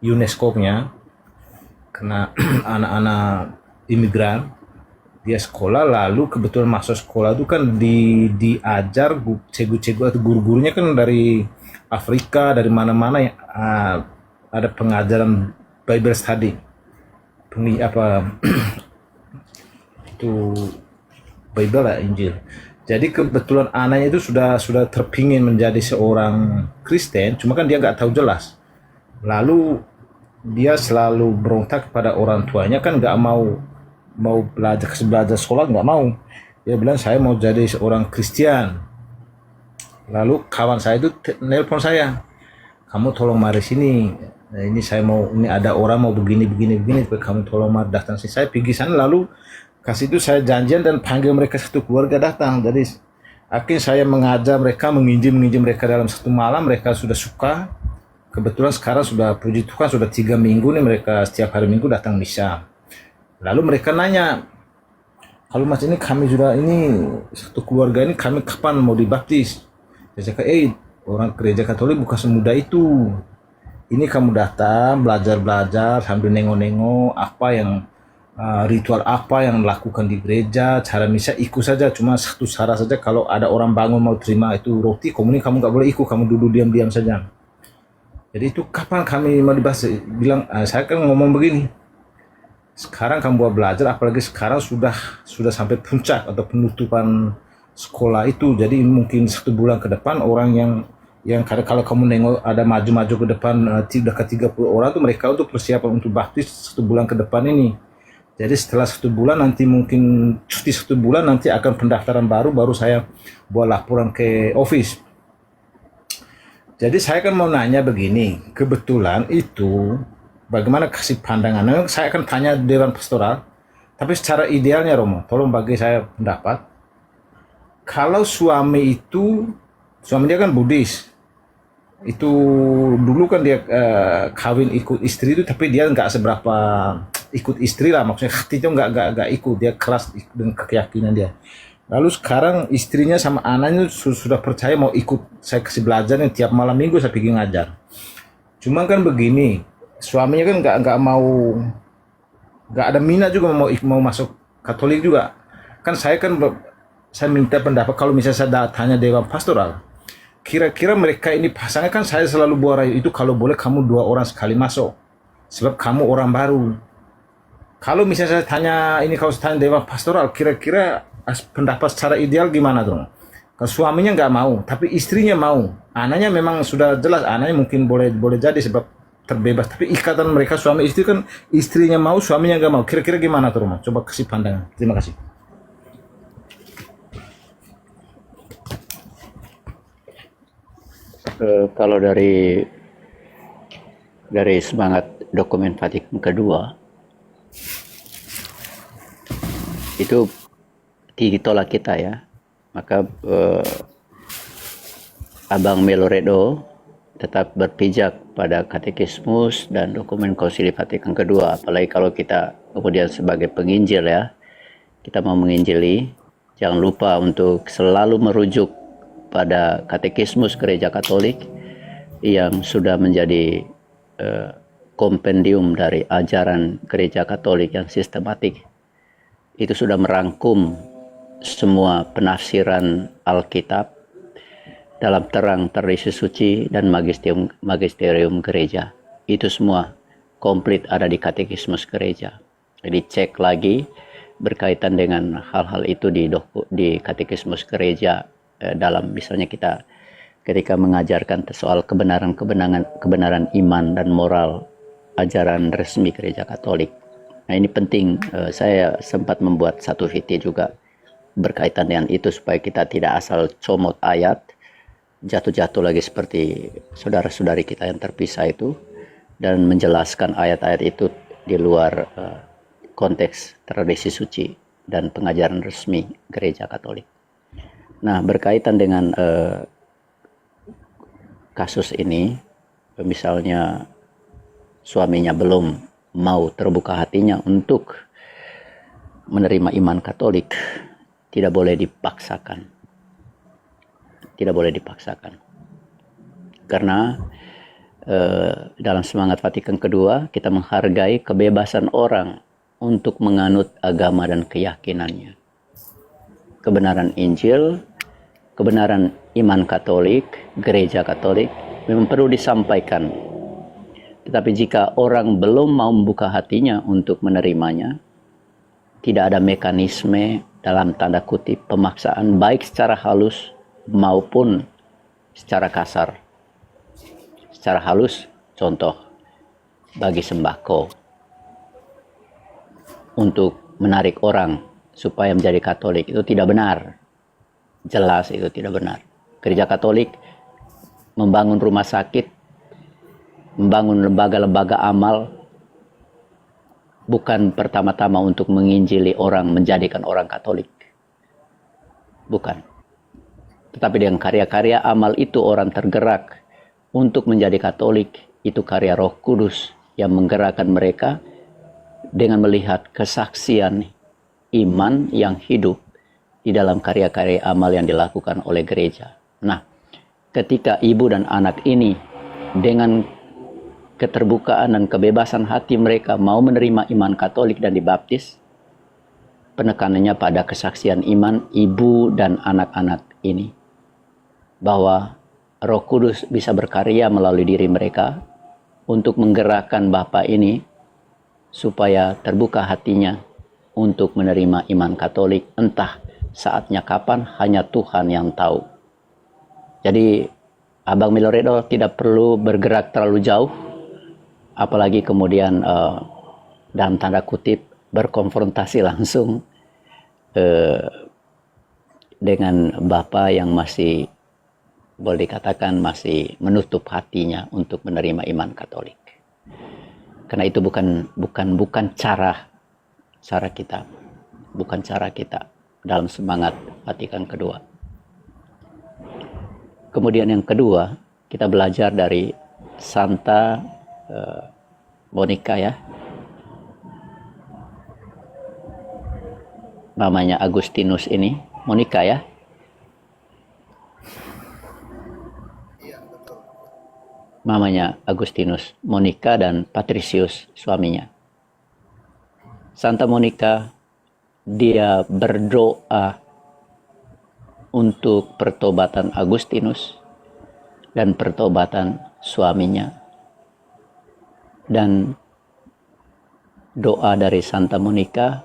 UNESCO-nya, karena anak-anak imigran, dia sekolah, lalu kebetulan masuk sekolah itu kan diajar cegu-cegu atau guru-gurunya kan dari Afrika, dari mana-mana yang ada pengajaran Bible study, itu Bible lah, Injil. Jadi kebetulan anaknya itu sudah terpingin menjadi seorang Kristen, cuma kan dia nggak tahu jelas. Lalu dia selalu berontak kepada orang tuanya, kan nggak mau belajar sekolah, nggak mau. Dia bilang saya mau jadi seorang Kristen. Lalu kawan saya itu nelpon saya, kamu tolong mari sini. Nah, ini ada orang mau begini, kamu tolong mari datang sini. Saya pergi sana, lalu Kasih itu saya janjian dan panggil mereka satu keluarga datang. Jadi akhirnya saya mengajar mereka, menginjil mereka dalam satu malam. Mereka sudah suka. Kebetulan sekarang sudah, puji Tuhan, sudah 3 minggu nih mereka setiap hari Minggu datang misa. Lalu mereka nanya, kalau Mas ini kami sudah ini satu keluarga ini kami kapan mau dibaptis? Saya cakap, orang gereja Katolik bukan semudah itu. Ini kamu datang belajar sambil nengok-nengok apa yang ritual apa yang dilakukan di gereja, cara misa ikut saja. Cuma satu syarat saja, kalau ada orang bangun mau terima itu roti komunik, kamu nggak boleh ikut, kamu duduk diam-diam saja. Jadi itu kapan kami mau dibahas? Bilang, saya kan ngomong begini. Sekarang kamu buat belajar, apalagi sekarang sudah sampai puncak atau penutupan sekolah itu. Jadi mungkin 1 bulan ke depan orang yang kalau kamu nengok ada maju-maju ke depan udah ke 30 orang tuh mereka untuk persiapan untuk baptis 1 bulan ke depan ini. Jadi setelah 1 bulan nanti mungkin cuti 1 bulan nanti akan pendaftaran baru saya buat laporan ke office. Jadi saya kan mau nanya begini, kebetulan itu bagaimana kasih pandangan? Nah, saya akan tanya Dewan Pastoral, tapi secara idealnya Romo, tolong bagi saya pendapat. Kalau suami dia kan Buddhis, itu dulu kan dia kawin ikut istri itu, tapi dia nggak seberapa ikut istri lah, maksudnya hatinya nggak ikut, dia keras dengan keyakinan dia. Lalu sekarang istrinya sama anaknya sudah percaya mau ikut saya kasih belajar nih, tiap malam Minggu saya pergi ngajar. Cuma kan begini, suaminya kan nggak ada minat juga mau masuk Katolik juga. Kan saya minta pendapat, kalau misalnya saya tanya Dewan Pastoral, kira-kira mereka ini pasangan, kan saya selalu buat rayu itu kalau boleh kamu 2 orang sekali masuk, sebab kamu orang baru. Kalau misalnya saya tanya ini, kalau saya tanya Dewan Pastoral, kira-kira pendapat secara ideal gimana dong? Kalau suaminya nggak mau, tapi istrinya mau, anaknya memang sudah jelas, anaknya mungkin boleh jadi sebab terbebas, tapi ikatan mereka suami istri kan istrinya mau, suaminya nggak mau. Kira-kira gimana tuh Romo? Coba kasih pandangan. Terima kasih. Kalau dari semangat dokumen Vatikan kedua itu ditolak kita ya, maka Abang Meloredo tetap berpijak pada katekismus dan dokumen Konsili Vatikan kedua. Apalagi kalau kita kemudian sebagai penginjil ya, kita mau menginjili, jangan lupa untuk selalu merujuk pada katekismus Gereja Katolik yang sudah menjadi kompendium dari ajaran Gereja Katolik yang sistematik. Itu sudah merangkum semua penafsiran Alkitab dalam terang tradisi suci dan magisterium gereja. Itu semua komplit ada di katekismus gereja. Jadi cek lagi berkaitan dengan hal-hal itu di katekismus gereja, dalam misalnya kita ketika mengajarkan soal kebenaran iman dan moral ajaran resmi Gereja Katolik. Nah ini penting, saya sempat membuat satu video juga berkaitan dengan itu supaya kita tidak asal comot ayat, jatuh-jatuh lagi seperti saudara-saudari kita yang terpisah itu, dan menjelaskan ayat-ayat itu di luar konteks tradisi suci dan pengajaran resmi Gereja Katolik. Nah berkaitan dengan kasus ini, misalnya suaminya belum mau terbuka hatinya untuk menerima iman Katolik, tidak boleh dipaksakan. Tidak boleh dipaksakan. Karena dalam semangat Vatikan kedua, kita menghargai kebebasan orang untuk menganut agama dan keyakinannya. Kebenaran Injil, kebenaran iman Katolik, Gereja Katolik memang perlu disampaikan. Tetapi jika orang belum mau membuka hatinya untuk menerimanya, tidak ada mekanisme dalam tanda kutip pemaksaan baik secara halus maupun secara kasar. Secara halus, contoh bagi sembako untuk menarik orang supaya menjadi Katolik, itu tidak benar. Jelas itu tidak benar. Gereja Katolik membangun rumah sakit, membangun lembaga-lembaga amal bukan pertama-tama untuk menginjili orang, menjadikan orang Katolik. Bukan. Tetapi dengan karya-karya amal itu orang tergerak untuk menjadi Katolik. Itu karya Roh Kudus yang menggerakkan mereka dengan melihat kesaksian iman yang hidup di dalam karya-karya amal yang dilakukan oleh gereja. Nah, ketika ibu dan anak ini dengan keterbukaan dan kebebasan hati mereka mau menerima iman Katolik dan dibaptis, penekanannya pada kesaksian iman ibu dan anak-anak ini. Bahwa Roh Kudus bisa berkarya melalui diri mereka untuk menggerakkan Bapa ini supaya terbuka hatinya untuk menerima iman Katolik. Entah saatnya kapan, hanya Tuhan yang tahu. Jadi Abang Miloredo tidak perlu bergerak terlalu jauh, apalagi kemudian dalam tanda kutip berkonfrontasi langsung dengan Bapa yang masih boleh dikatakan masih menutup hatinya untuk menerima iman Katolik. Karena itu bukan cara kita, bukan cara kita dalam semangat Vatikan kedua. Kemudian yang kedua, kita belajar dari Santa Monica ya. Namanya Agustinus ini, Monica ya. Mamanya Agustinus, Monica dan Patricius suaminya. Santa Monica, dia berdoa untuk pertobatan Agustinus dan pertobatan suaminya. Dan doa dari Santa Monica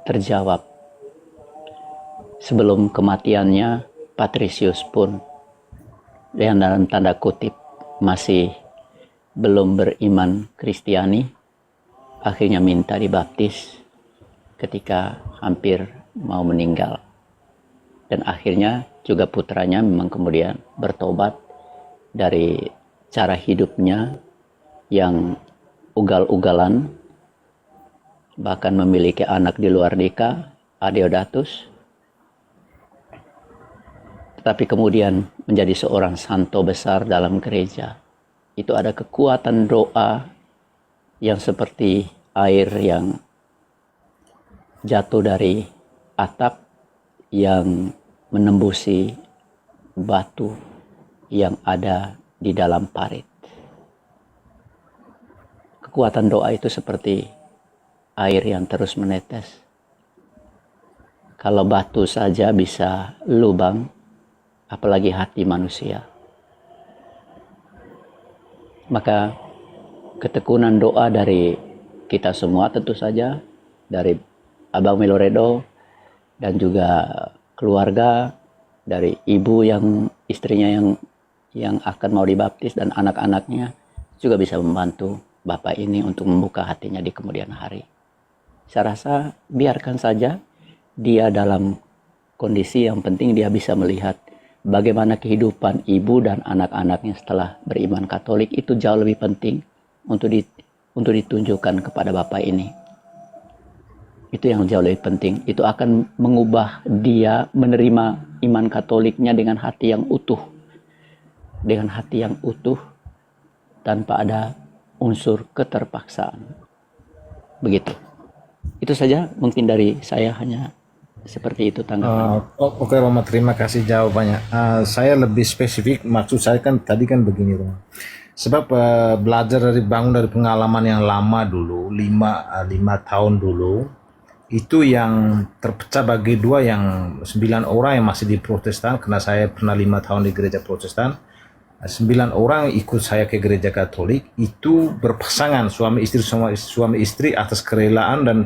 terjawab. Sebelum kematiannya, Patricius pun yang dalam tanda kutip masih belum beriman Kristiani, akhirnya minta dibaptis ketika hampir mau meninggal. Dan akhirnya juga putranya memang kemudian bertobat dari cara hidupnya yang ugal-ugalan, bahkan memiliki anak di luar nikah, Adeodatus. Tetapi kemudian menjadi seorang santo besar dalam gereja. Itu ada kekuatan doa yang seperti air yang jatuh dari atap yang menembusi batu yang ada di dalam parit. Kekuatan doa itu seperti air yang terus menetes. Kalau batu saja bisa lubang, apalagi hati manusia. Maka ketekunan doa dari kita semua tentu saja, dari Abang Miloredo dan juga keluarga, dari ibu yang istrinya yang akan mau dibaptis dan anak-anaknya juga bisa membantu Bapak ini untuk membuka hatinya di kemudian hari. Saya rasa biarkan saja dia dalam kondisi yang penting dia bisa melihat bagaimana kehidupan ibu dan anak-anaknya setelah beriman Katolik. Itu jauh lebih penting untuk ditunjukkan kepada Bapak ini. Itu yang jauh lebih penting. Itu akan mengubah dia menerima iman Katoliknya dengan hati yang utuh. Dengan hati yang utuh tanpa ada unsur keterpaksaan. Begitu. Itu saja mungkin dari saya, hanya seperti itu tanggapan. Oke Roma, terima kasih jawabannya. Saya lebih spesifik, maksud saya kan tadi kan begini Roma. Sebab belajar bangun dari pengalaman yang lama dulu, 5 tahun dulu, itu yang terpecah bagi dua, yang 9 orang yang masih di Protestan, karena saya pernah 5 tahun di gereja Protestan. 9 orang ikut saya ke gereja Katolik, itu berpasangan suami istri atas kerelaan dan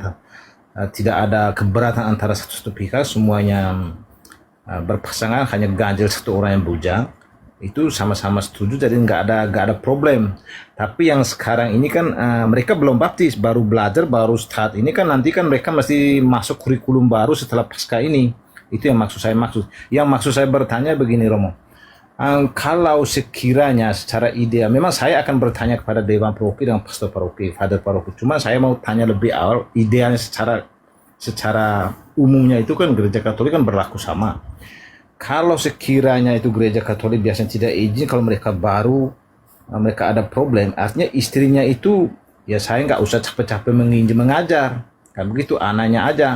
tidak ada keberatan antara satu pihak, semuanya berpasangan, hanya ganjil satu orang yang bujang. Itu sama-sama setuju, jadi nggak ada problem. Tapi yang sekarang ini kan mereka belum baptis, baru belajar, baru start. Ini kan nanti kan mereka mesti masuk kurikulum baru setelah pasca ini. Itu yang maksud saya. Yang maksud saya bertanya begini Romo, Kalau sekiranya secara ideal, memang saya akan bertanya kepada Dewan Paroki dan Pastor Paroki, Father Paroki. Cuma saya mau tanya lebih awal, idealnya secara umumnya itu kan gereja Katolik kan berlaku sama. Kalau sekiranya itu gereja Katolik biasanya tidak izin, kalau mereka baru, mereka ada problem, artinya istrinya itu, ya saya nggak usah capek-capek mengajar, kan begitu, anaknya aja.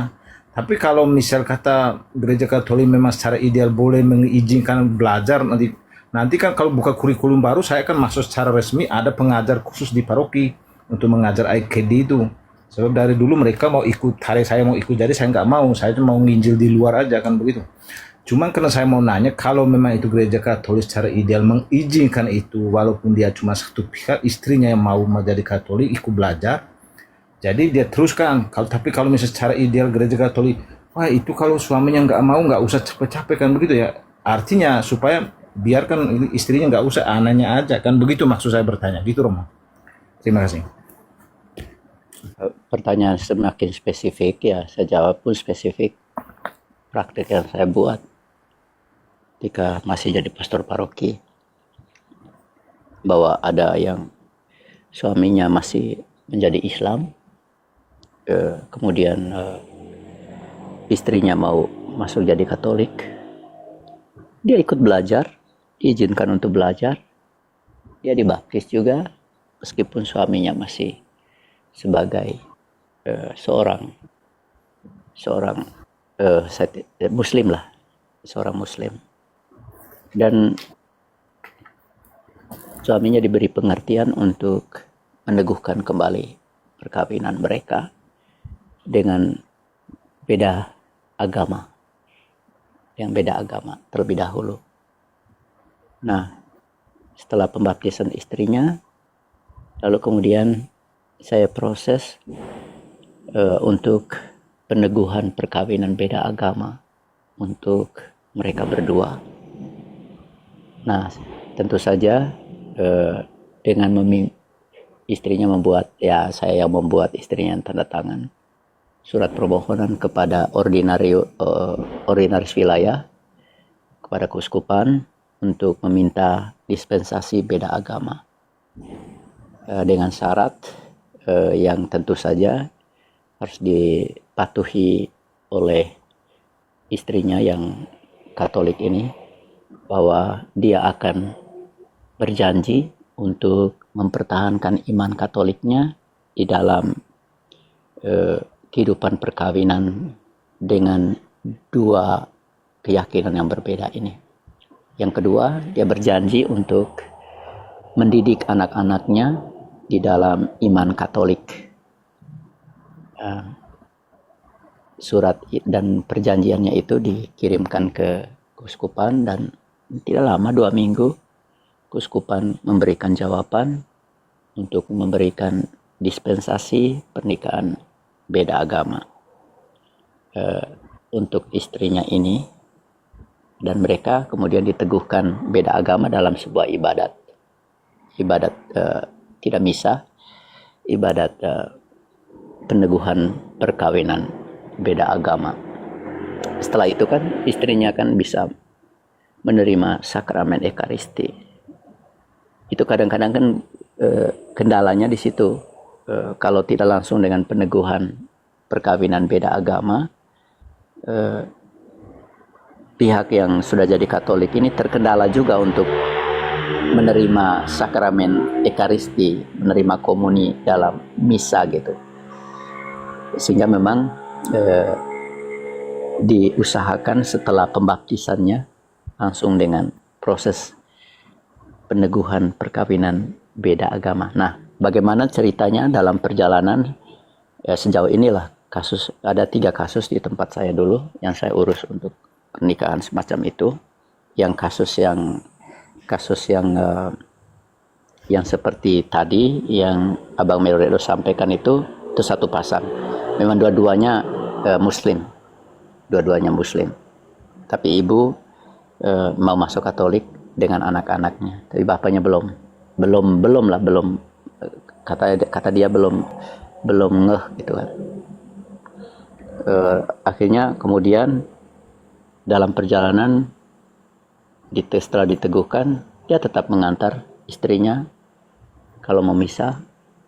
Tapi kalau misal kata gereja Katolik memang secara ideal boleh mengizinkan belajar, nanti kan kalau buka kurikulum baru saya akan masuk secara resmi ada pengajar khusus di paroki untuk mengajar IKD itu. Sebab dari dulu mereka mau ikut, hari saya mau ikut, jadi saya nggak mau, saya cuma mau nginjil di luar aja, kan begitu. Cuman karena saya mau nanya, kalau memang itu gereja Katolik secara ideal mengizinkan itu, walaupun dia cuma satu pihak, istrinya yang mau menjadi Katolik ikut belajar, jadi dia teruskan. Tapi kalau misalnya secara ideal gereja Katolik, wah itu kalau suaminya nggak mau, nggak usah capek-capek, kan begitu ya. Artinya supaya biarkan istrinya nggak usah, anaknya aja, kan begitu maksud saya bertanya. Gitu Romo. Terima kasih. Pertanyaan semakin spesifik ya, saya jawab pun spesifik. Praktik yang saya buat ketika masih jadi pastor paroki, bahwa ada yang suaminya masih menjadi Islam, kemudian istrinya mau masuk jadi Katolik, dia ikut belajar, diizinkan untuk belajar, dia dibaptis juga meskipun suaminya masih sebagai seorang Muslim lah, seorang Muslim, dan suaminya diberi pengertian untuk meneguhkan kembali perkawinan mereka dengan beda agama, terlebih dahulu. Nah, setelah pembaptisan istrinya, lalu kemudian saya proses untuk peneguhan perkawinan beda agama untuk mereka berdua. Nah, tentu saja dengan istrinya membuat, ya saya yang membuat istrinya yang tanda tangan surat permohonan kepada ordinaris wilayah, kepada keuskupan untuk meminta dispensasi beda agama dengan syarat yang tentu saja harus dipatuhi oleh istrinya yang Katolik ini, bahwa dia akan berjanji untuk mempertahankan iman Katoliknya di dalam kehidupan perkawinan dengan dua keyakinan yang berbeda ini. Yang kedua, dia berjanji untuk mendidik anak-anaknya di dalam iman Katolik. Surat dan perjanjiannya itu dikirimkan ke keuskupan, dan tidak lama, 2 minggu, keuskupan memberikan jawaban untuk memberikan dispensasi pernikahan beda agama untuk istrinya ini, dan mereka kemudian diteguhkan beda agama dalam sebuah ibadat tidak misa, ibadat peneguhan perkawinan beda agama. Setelah itu kan istrinya kan bisa menerima sakramen Ekaristi. Itu kadang-kadang kan kendalanya di situ. Kalau tidak langsung dengan peneguhan perkawinan beda agama, pihak yang sudah jadi Katolik ini terkendala juga untuk menerima sakramen Ekaristi, menerima komuni dalam misa gitu. Sehingga memang diusahakan setelah pembaptisannya langsung dengan proses peneguhan perkawinan beda agama. Nah, bagaimana ceritanya dalam perjalanan sejauh inilah kasus, ada 3 kasus di tempat saya dulu yang saya urus untuk pernikahan semacam itu. Yang kasus yang seperti tadi yang Abang Meredo sampaikan itu satu pasang. Memang dua-duanya Muslim, tapi ibu mau masuk Katolik dengan anak-anaknya, tapi bapaknya belum kata dia belum ngeh gitu kan. Akhirnya kemudian dalam perjalanan setelah diteguhkan, dia tetap mengantar istrinya. Kalau mau misah,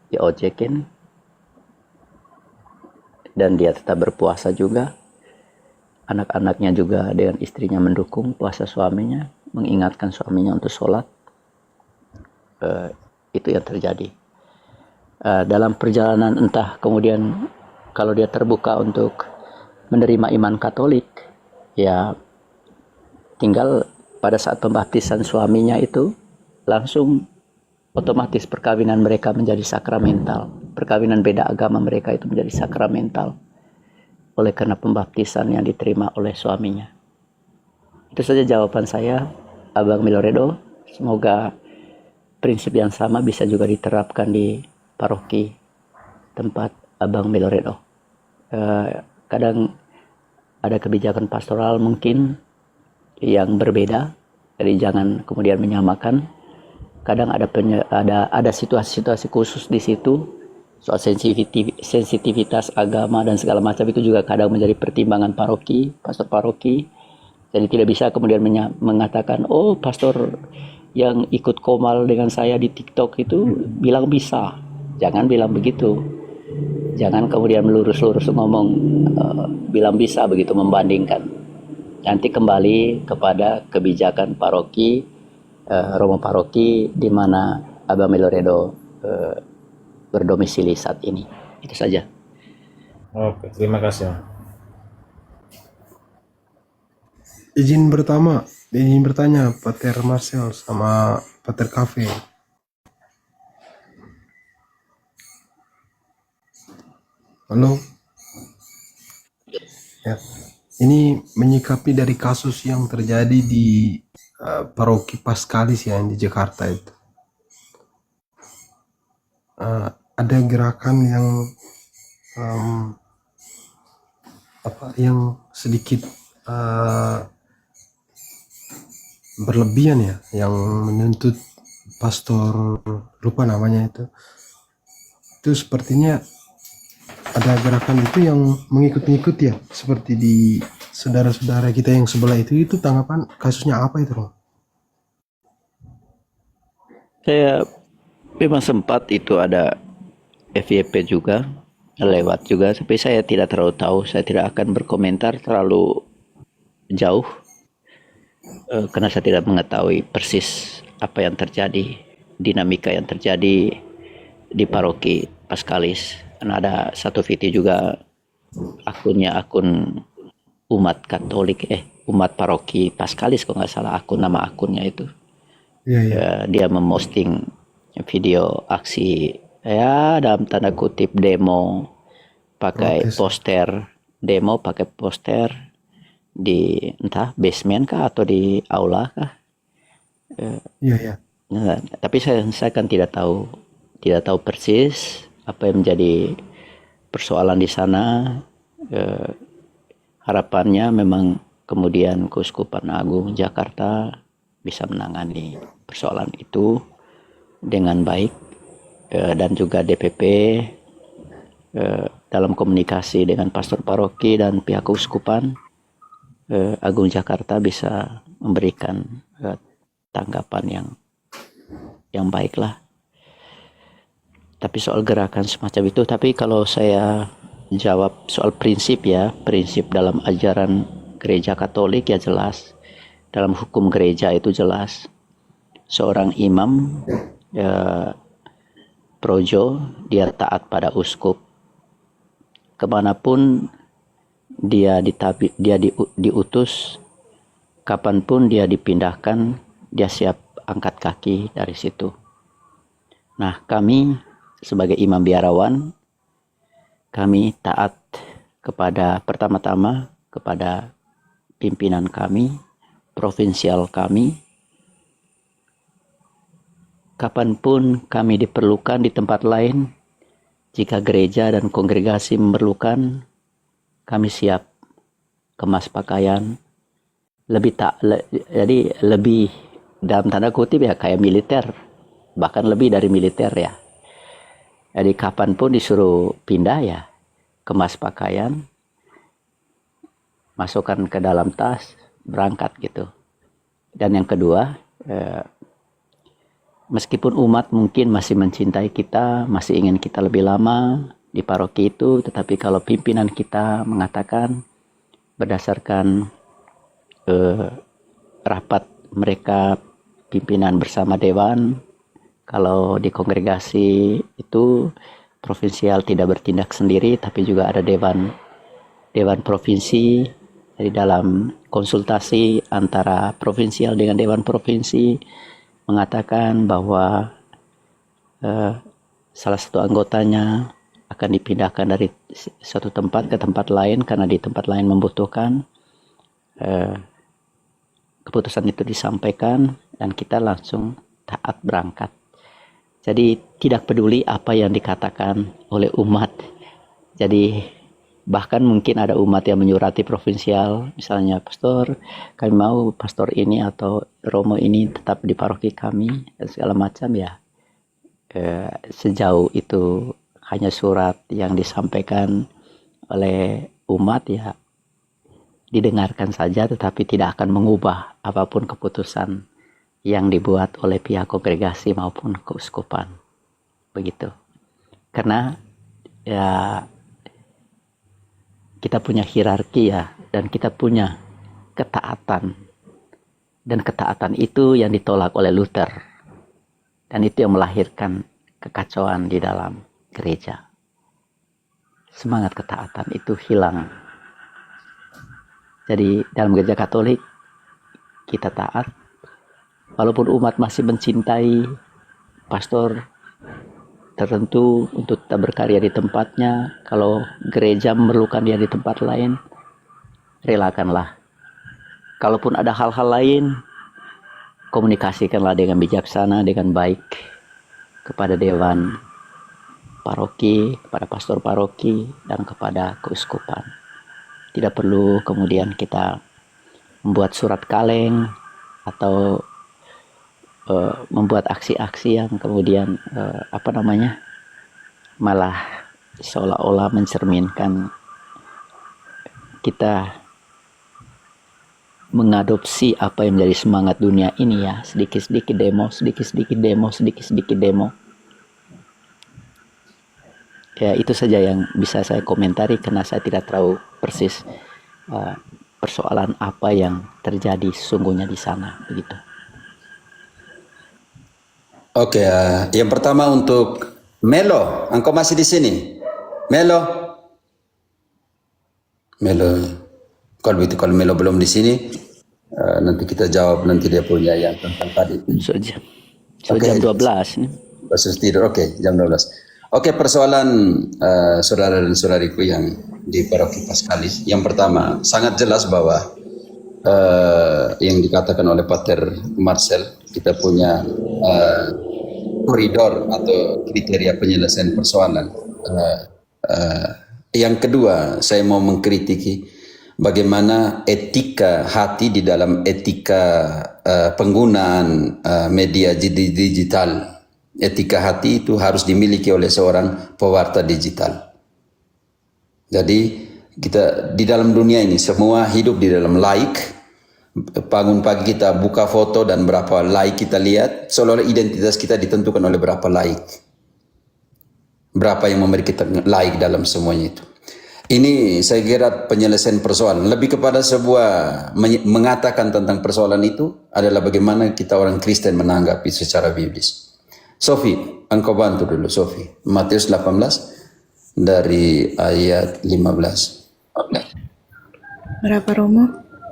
diojekin. Dan dia tetap berpuasa juga. Anak-anaknya juga dengan istrinya mendukung puasa suaminya, mengingatkan suaminya untuk sholat. Itu yang terjadi. Dalam perjalanan entah kemudian kalau dia terbuka untuk menerima iman Katolik, ya tinggal pada saat pembaptisan suaminya itu langsung otomatis perkawinan mereka menjadi sakramental. Perkawinan beda agama mereka itu menjadi sakramental oleh karena pembaptisan yang diterima oleh suaminya. Itu saja jawaban saya, Abang Miloredo. Semoga prinsip yang sama bisa juga diterapkan di paroki tempat Abang Miloredo. Kadang ada kebijakan pastoral mungkin yang berbeda, jadi jangan kemudian menyamakan. Kadang ada situasi-situasi khusus di situ, soal sensitivitas agama dan segala macam itu juga kadang menjadi pertimbangan paroki, pastor paroki. Jadi tidak bisa kemudian mengatakan, oh pastor yang ikut komal dengan saya di TikTok itu bilang bisa. Jangan bilang begitu. Jangan kemudian melurus-lurus ngomong bilang bisa begitu membandingkan. Nanti kembali kepada kebijakan paroki, Romo paroki di mana Abang Miloredo berdomisili saat ini. Itu saja. Oke, terima kasih. Izin bertanya Pater Marcel sama Pater Cafe. Halo. Ya. Ini menyikapi dari kasus yang terjadi di paroki Paskalis ya di Jakarta itu. Ada gerakan yang sedikit berlebihan ya, yang menuntut pastor, lupa namanya itu sepertinya ada gerakan itu yang mengikut-ngikut ya, seperti di saudara-saudara kita yang sebelah itu tanggapan kasusnya apa itu, Romo? Saya memang sempat itu ada FYP juga, lewat juga, tapi saya tidak terlalu tahu. Saya tidak akan berkomentar terlalu jauh karena saya tidak mengetahui persis apa yang terjadi, dinamika yang terjadi di paroki Paskalis. Karena ada satu video juga akunnya akun umat Katolik, umat paroki Paskalis kalau nggak salah nama akunnya itu. Iya. Dia memposting video aksi ya dalam tanda kutip demo pakai poster, di entah basement kah atau di aula kah. Iya. Nah, tapi saya kan tidak tahu persis apa yang menjadi persoalan di sana. Harapannya memang kemudian Keuskupan Agung Jakarta bisa menangani persoalan itu dengan baik, dan juga DPP dalam komunikasi dengan pastor paroki dan pihak keuskupan Agung Jakarta bisa memberikan tanggapan yang baiklah. Tapi soal gerakan semacam itu, tapi kalau saya jawab soal prinsip dalam ajaran gereja Katolik ya jelas, dalam hukum gereja itu jelas, seorang imam projo dia taat pada uskup, kemanapun dia diutus, kapanpun dia dipindahkan, dia siap angkat kaki dari situ. Nah, kami sebagai imam biarawan, kami taat pertama-tama kepada pimpinan kami, provinsial kami. Kapanpun kami diperlukan di tempat lain, jika gereja dan kongregasi memerlukan, kami siap kemas pakaian, jadi lebih dalam tanda kutip ya kayak militer, bahkan lebih dari militer ya. Jadi kapanpun disuruh pindah ya, kemas pakaian, masukkan ke dalam tas, berangkat gitu. Dan yang kedua, meskipun umat mungkin masih mencintai kita, masih ingin kita lebih lama di paroki itu, tetapi kalau pimpinan kita mengatakan berdasarkan rapat mereka pimpinan bersama dewan, kalau di kongregasi itu provinsial tidak bertindak sendiri, tapi juga ada dewan provinsi. Jadi dalam konsultasi antara provinsial dengan dewan provinsi mengatakan bahwa salah satu anggotanya akan dipindahkan dari suatu tempat ke tempat lain karena di tempat lain membutuhkan. Keputusan itu disampaikan dan kita langsung taat berangkat. Jadi tidak peduli apa yang dikatakan oleh umat. Jadi bahkan mungkin ada umat yang menyurati provinsial, misalnya pastor, kami mau pastor ini atau romo ini tetap di paroki kami dan segala macam ya. Sejauh itu hanya surat yang disampaikan oleh umat ya didengarkan saja, tetapi tidak akan mengubah apapun keputusan yang dibuat oleh pihak kongregasi maupun keuskupan. Begitu. Karena ya kita punya hierarki ya, dan kita punya ketaatan. Dan ketaatan itu yang ditolak oleh Luther. Dan itu yang melahirkan kekacauan di dalam gereja. Semangat ketaatan itu hilang. Jadi dalam gereja Katolik kita taat. Walaupun umat masih mencintai pastor tertentu untuk tetap berkarya di tempatnya, kalau gereja memerlukan dia di tempat lain, relakanlah. Kalaupun ada hal-hal lain, komunikasikanlah dengan bijaksana, dengan baik kepada dewan paroki, kepada pastor paroki, dan kepada keuskupan. Tidak perlu kemudian kita membuat surat kaleng atau membuat aksi-aksi yang kemudian malah seolah-olah mencerminkan kita mengadopsi apa yang menjadi semangat dunia ini ya, sedikit-sedikit demo, sedikit-sedikit demo, sedikit-sedikit demo. Ya itu saja yang bisa saya komentari karena saya tidak tahu persis persoalan apa yang terjadi sesungguhnya di sana, begitu. Oke, yang pertama untuk Melo, engkau masih di sini? Melo, kalau Melo belum di sini, nanti kita jawab nanti dia punya yang tentang tadi. Jam 12 nih. Basis tidur, oke, jam 12. Oke, persoalan saudara dan saudariku yang di paroki Paskalis. Yang pertama, sangat jelas bahwa yang dikatakan oleh Pater Marcel, kita punya koridor atau kriteria penyelesaian persoalan. Yang kedua, saya mau mengkritiki bagaimana etika hati di dalam etika penggunaan media digital. Etika hati itu harus dimiliki oleh seorang pewarta digital. Jadi kita di dalam dunia ini semua hidup di dalam like. Bangun pagi kita buka foto dan berapa like kita lihat, seolah-olah identitas kita ditentukan oleh berapa like. Berapa yang memberi kita like dalam semuanya itu. Ini saya kira penyelesaian persoalan. Lebih kepada sebuah mengatakan tentang persoalan itu adalah bagaimana kita orang Kristen menanggapi secara biblis. Sofi, engkau bantu dulu Sofi. Matius 18 dari ayat 15. Berapa Romo?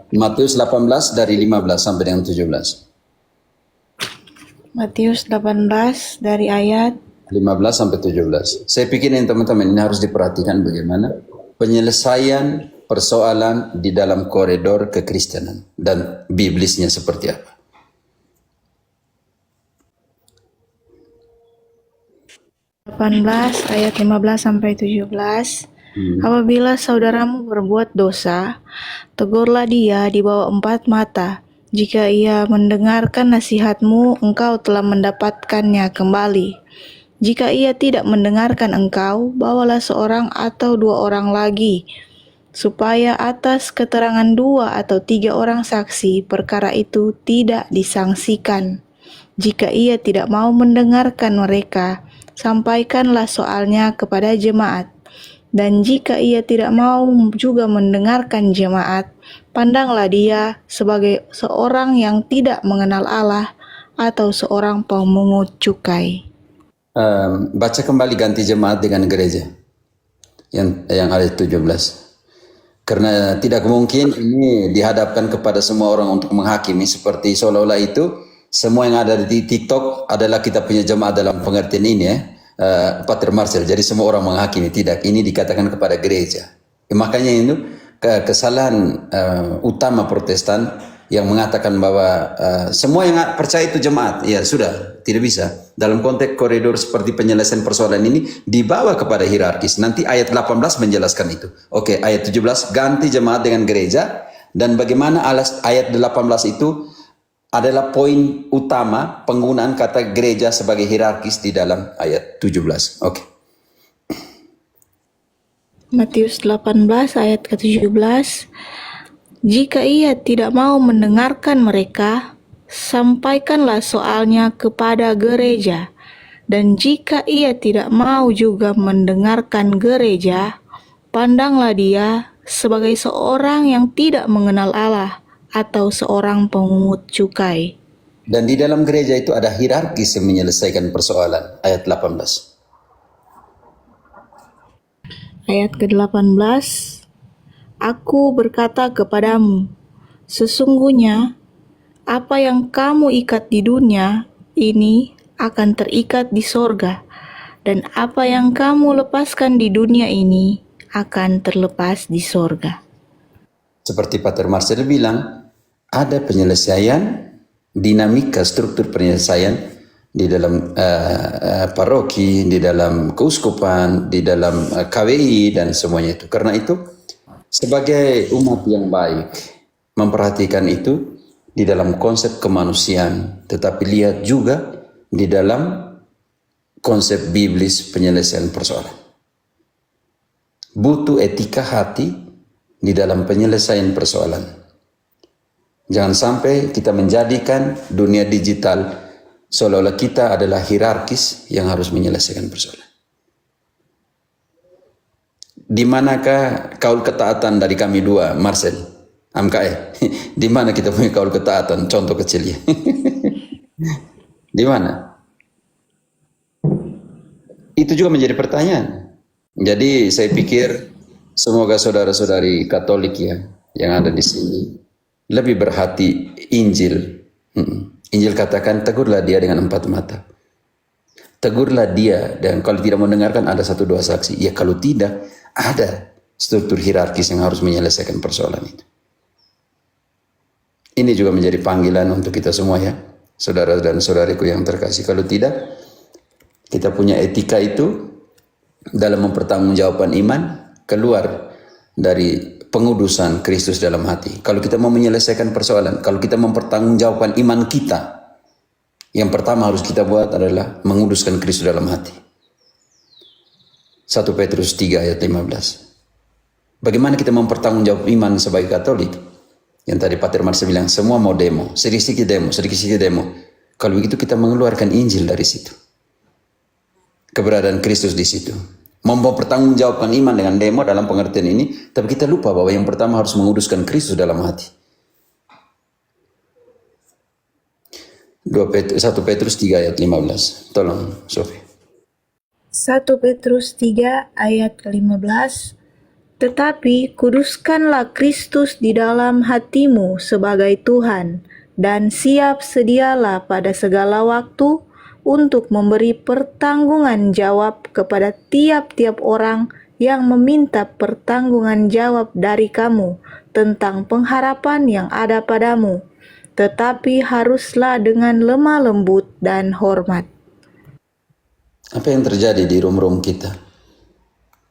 Matius 18 dari 15 sampai dengan 17. Matius 18 dari ayat 15 sampai 17. Saya pikir ini teman-teman ini harus diperhatikan bagaimana penyelesaian persoalan di dalam koridor kekristenan dan biblisnya seperti apa. 18 ayat 15 sampai 17. Apabila saudaramu berbuat dosa, tegurlah dia di bawah 4 mata. Jika ia mendengarkan nasihatmu, engkau telah mendapatkannya kembali. Jika ia tidak mendengarkan engkau, bawalah seorang atau 2 orang lagi, supaya atas keterangan 2 atau 3 orang saksi perkara itu tidak disangsikan. Jika ia tidak mau mendengarkan mereka, sampaikanlah soalnya kepada jemaat. Dan jika ia tidak mau juga mendengarkan jemaat, pandanglah dia sebagai seorang yang tidak mengenal Allah atau seorang pemungut cukai. Baca kembali ganti jemaat dengan gereja yang ayat 17. Karena tidak mungkin ini dihadapkan kepada semua orang untuk menghakimi, seperti seolah-olah itu semua yang ada di TikTok adalah kita punya jemaat dalam pengertian ini ya, Pater Marcel. Jadi semua orang menghakimi, tidak. Ini dikatakan kepada gereja. Makanya itu kesalahan utama Protestan yang mengatakan bahwa semua yang percaya itu jemaat. Ya sudah, tidak bisa. Dalam konteks koridor seperti penyelesaian persoalan ini dibawa kepada hierarkis. Nanti ayat 18 menjelaskan itu. Oke, ayat 17 ganti jemaat dengan gereja, dan bagaimana ayat 18 itu adalah poin utama penggunaan kata gereja sebagai hierarkis di dalam ayat 17. Oke. Matius 18 ayat ke-17. Jika ia tidak mau mendengarkan mereka, sampaikanlah soalnya kepada gereja. Dan jika ia tidak mau juga mendengarkan gereja, pandanglah dia sebagai seorang yang tidak mengenal Allah atau seorang pemungut cukai. Dan di dalam gereja itu ada hierarkis yang menyelesaikan persoalan. Ayat 18. Ayat ke-18, Aku berkata kepadamu, sesungguhnya apa yang kamu ikat di dunia ini akan terikat di sorga, dan apa yang kamu lepaskan di dunia ini akan terlepas di sorga. Seperti Pater Marcel bilang, ada penyelesaian, dinamika struktur penyelesaian di dalam paroki, di dalam keuskupan, di dalam KWI dan semuanya itu. Karena itu sebagai umat yang baik memperhatikan itu di dalam konsep kemanusiaan, tetapi lihat juga di dalam konsep biblis penyelesaian persoalan. Butuh etika hati di dalam penyelesaian persoalan. Jangan sampai kita menjadikan dunia digital seolah-olah kita adalah hierarkis yang harus menyelesaikan persoalan. Di manakah kaul ketaatan dari kami dua, Marcel, AMKE? Di mana kita punya kaul ketaatan? Contoh kecilnya. Di mana? Itu juga menjadi pertanyaan. Jadi saya pikir semoga saudara-saudari Katolik ya yang ada di sini lebih berhati Injil. Injil katakan tegurlah dia dengan 4 mata. Tegurlah dia, dan kalau tidak mendengarkan ada 1-2 saksi. Ya kalau tidak ada struktur hierarkis yang harus menyelesaikan persoalan itu. Ini juga menjadi panggilan untuk kita semua ya, saudara dan saudariku yang terkasih. Kalau tidak, kita punya etika itu dalam mempertanggungjawabkan iman keluar dari pengudusan Kristus dalam hati. Kalau kita mau menyelesaikan persoalan, kalau kita mempertanggungjawabkan iman kita, yang pertama harus kita buat adalah menguduskan Kristus dalam hati. 1 Petrus 3 ayat 15. Bagaimana kita mempertanggungjawab iman sebagai Katolik? Yang tadi Pater Marcel bilang, semua mau demo, sedikit-sedikit demo. Kalau begitu kita mengeluarkan Injil dari situ. Keberadaan Kristus di situ. Mempertanggungjawabkan iman dengan demo dalam pengertian ini, tapi kita lupa bahwa yang pertama harus menguduskan Kristus dalam hati. 1 Petrus 3 ayat 15. Tolong, Sofi. 1 Petrus 3 ayat ke-15. Tetapi kuduskanlah Kristus di dalam hatimu sebagai Tuhan, dan siap sedialah pada segala waktu untuk memberi pertanggungan jawab kepada tiap-tiap orang yang meminta pertanggungan jawab dari kamu tentang pengharapan yang ada padamu, tetapi haruslah dengan lemah lembut dan hormat. Apa yang terjadi di room-room kita?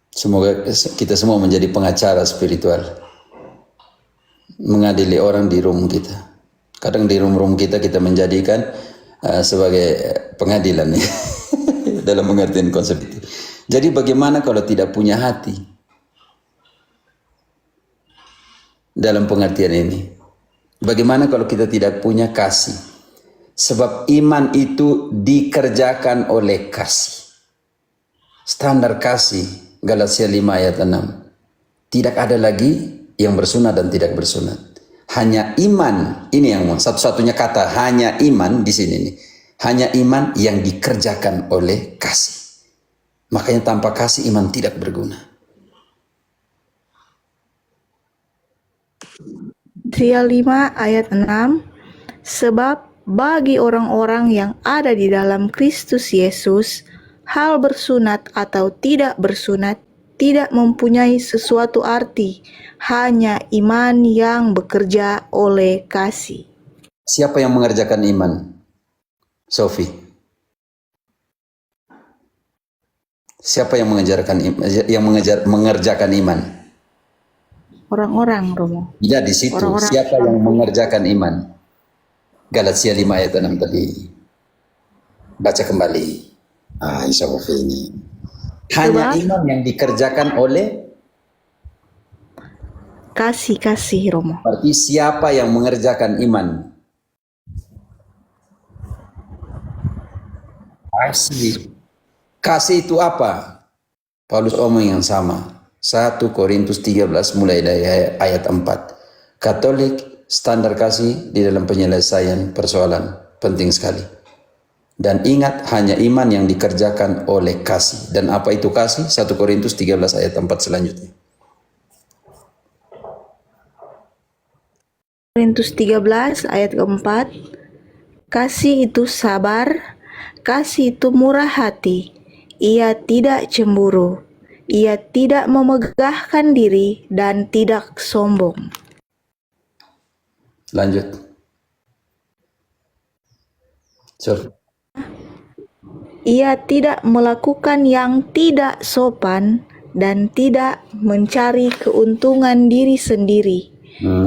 Semoga kita semua menjadi pengacara spiritual, mengadili orang di room kita. Kadang di room-room kita menjadikan sebagai pengadilan ya. Dalam pengertian konsep itu. Jadi bagaimana kalau tidak punya hati? dalam pengertian ini. Bagaimana kalau kita tidak punya kasih? Sebab iman itu dikerjakan oleh kasih. Standar kasih, Galatia 5 ayat 6. Tidak ada lagi yang bersunat dan tidak bersunat. Hanya iman, ini yang satu-satunya kata hanya iman di sini nih. Hanya iman yang dikerjakan oleh kasih. Makanya tanpa kasih iman tidak berguna. Galatia 5 ayat 6. Sebab bagi orang-orang yang ada di dalam Kristus Yesus, hal bersunat atau tidak bersunat tidak mempunyai sesuatu arti, hanya iman yang bekerja oleh kasih. Siapa yang mengerjakan iman? Sofi. Siapa yang mengerjakan iman? Orang-orang, Romo. Tidak di situ. Orang-orang. Siapa yang mengerjakan iman? Galatia 5 ayat 6 tadi. Baca kembali. Sofi ini. Hanya iman yang dikerjakan oleh kasih, Romo. berarti siapa yang mengerjakan iman? Kasih. Kasih itu apa? Paulus omong yang sama. 1 Korintus 13 mulai dari ayat 4. Katolik standar kasih di dalam penyelesaian persoalan penting sekali. Dan ingat, hanya iman yang dikerjakan oleh kasih. Dan apa itu kasih? 1 Korintus 13 ayat 4 selanjutnya. Korintus 13 ayat keempat. Kasih itu sabar, kasih itu murah hati, ia tidak cemburu, ia tidak memegahkan diri dan tidak sombong. Lanjut. Sure. Ia tidak melakukan yang tidak sopan dan tidak mencari keuntungan diri sendiri.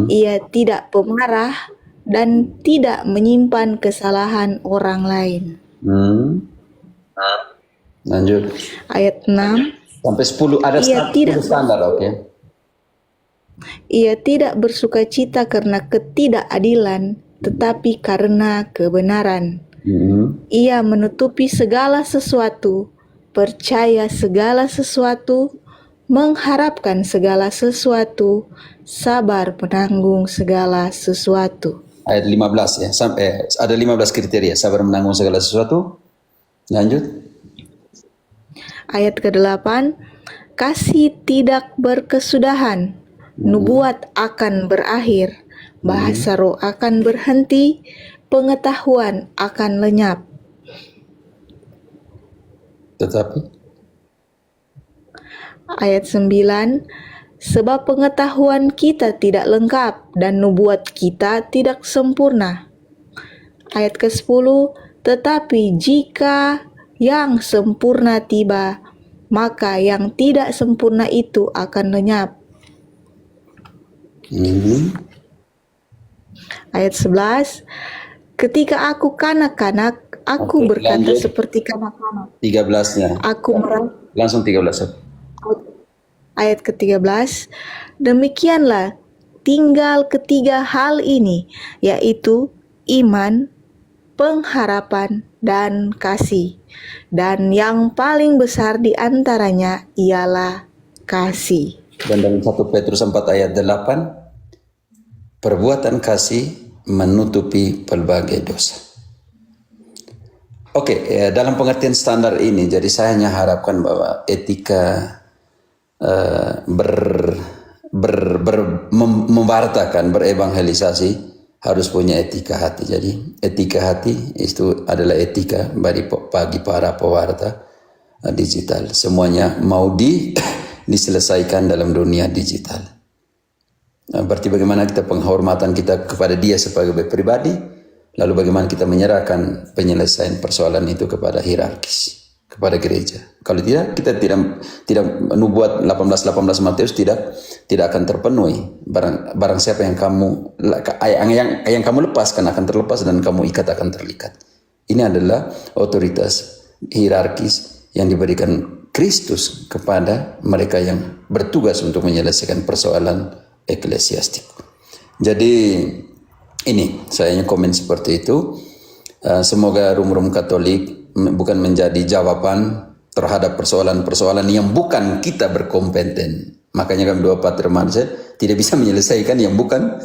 Ia tidak pemarah dan tidak menyimpan kesalahan orang lain. Lanjut. Ayat 6. Sampai 10 ada standar, oke. Ia tidak bersukacita karena ketidakadilan, tetapi karena kebenaran. Ia menutupi segala sesuatu, percaya segala sesuatu, mengharapkan segala sesuatu, sabar menanggung segala sesuatu. Ayat 15 ya, sampai ada 15 kriteria, sabar menanggung segala sesuatu. Lanjut. Ayat ke-8, kasih tidak berkesudahan, nubuat akan berakhir, bahasa roh akan berhenti, pengetahuan akan lenyap. Tetapi Ayat 9, sebab pengetahuan kita tidak lengkap dan nubuat kita tidak sempurna. Ayat ke-10, tetapi jika yang sempurna tiba, maka yang tidak sempurna itu akan lenyap. Ayat 11, ketika aku kanak-kanak, aku berkata lanjut. seperti kanak-kanak. 13-nya. Langsung 13. Ayat ke-13, demikianlah tinggal ketiga hal ini, yaitu iman, pengharapan, dan kasih. Dan yang paling besar di antaranya ialah kasih. Dan dalam 1 Petrus 4 ayat 8, perbuatan kasih menutupi pelbagai dosa. Oke, dalam pengertian standar ini, jadi saya hanya harapkan bahwa etika memwartakan, berevangelisasi harus punya etika hati. Jadi etika hati itu adalah etika bagi para pewarta digital. Semuanya mau diselesaikan dalam dunia digital. Berarti bagaimana kita penghormatan kita kepada dia sebagai pribadi, lalu bagaimana kita menyerahkan penyelesaian persoalan itu kepada hierarkis, kepada gereja. Kalau tidak, kita tidak nubuat 18 Matius tidak akan terpenuhi. Barang siapa yang kamu lepaskan akan terlepas, dan kamu ikat akan terikat. Ini adalah otoritas hierarkis yang diberikan Kristus kepada mereka yang bertugas untuk menyelesaikan persoalan eklesiastik. Jadi ini saya komen seperti itu. Semoga rum-rum Katolik bukan menjadi jawaban terhadap persoalan-persoalan yang bukan kita berkompeten. Makanya kami dua Pater Marcel tidak bisa menyelesaikan yang bukan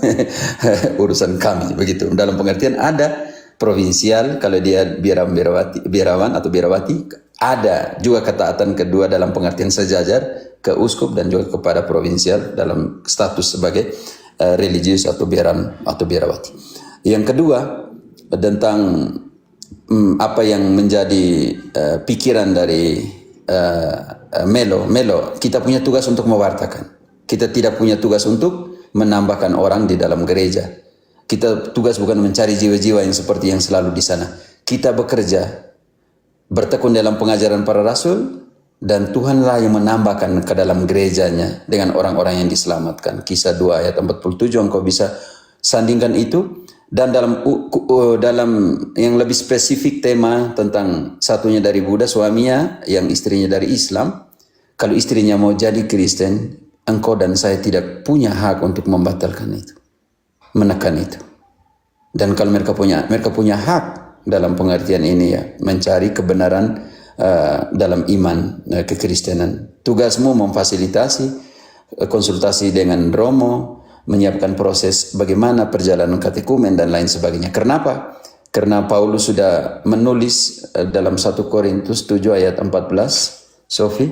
urusan kami, begitu. Dalam pengertian ada provinsial, kalau dia biarawan atau biarawati, ada juga ketaatan kedua dalam pengertian sejajar ke uskup dan juga kepada provinsial dalam status sebagai religius atau biarawati. Yang kedua tentang apa yang menjadi pikiran dari Melo, kita punya tugas untuk mewartakan. Kita tidak punya tugas untuk menambahkan orang di dalam gereja. Kita tugas bukan mencari jiwa-jiwa yang seperti yang selalu di sana. Kita bekerja, bertekun dalam pengajaran para rasul, dan Tuhanlah yang menambahkan ke dalam gerejanya dengan orang-orang yang diselamatkan. Kisah 2 ayat 47 engkau bisa sandingkan itu. Dan dalam yang lebih spesifik tema tentang satunya dari Buddha, suaminya yang istrinya dari Islam. Kalau istrinya mau jadi Kristen, engkau dan saya tidak punya hak untuk membatalkan itu, menekan itu. Dan kalau mereka punya hak dalam pengertian ini ya, mencari kebenaran dalam iman kekristenan. Tugasmu memfasilitasi konsultasi dengan Romo, menyiapkan proses bagaimana perjalanan katekumen dan lain sebagainya. Kenapa? Karena Paulus sudah menulis dalam 1 Korintus 7 ayat 14, Sofi,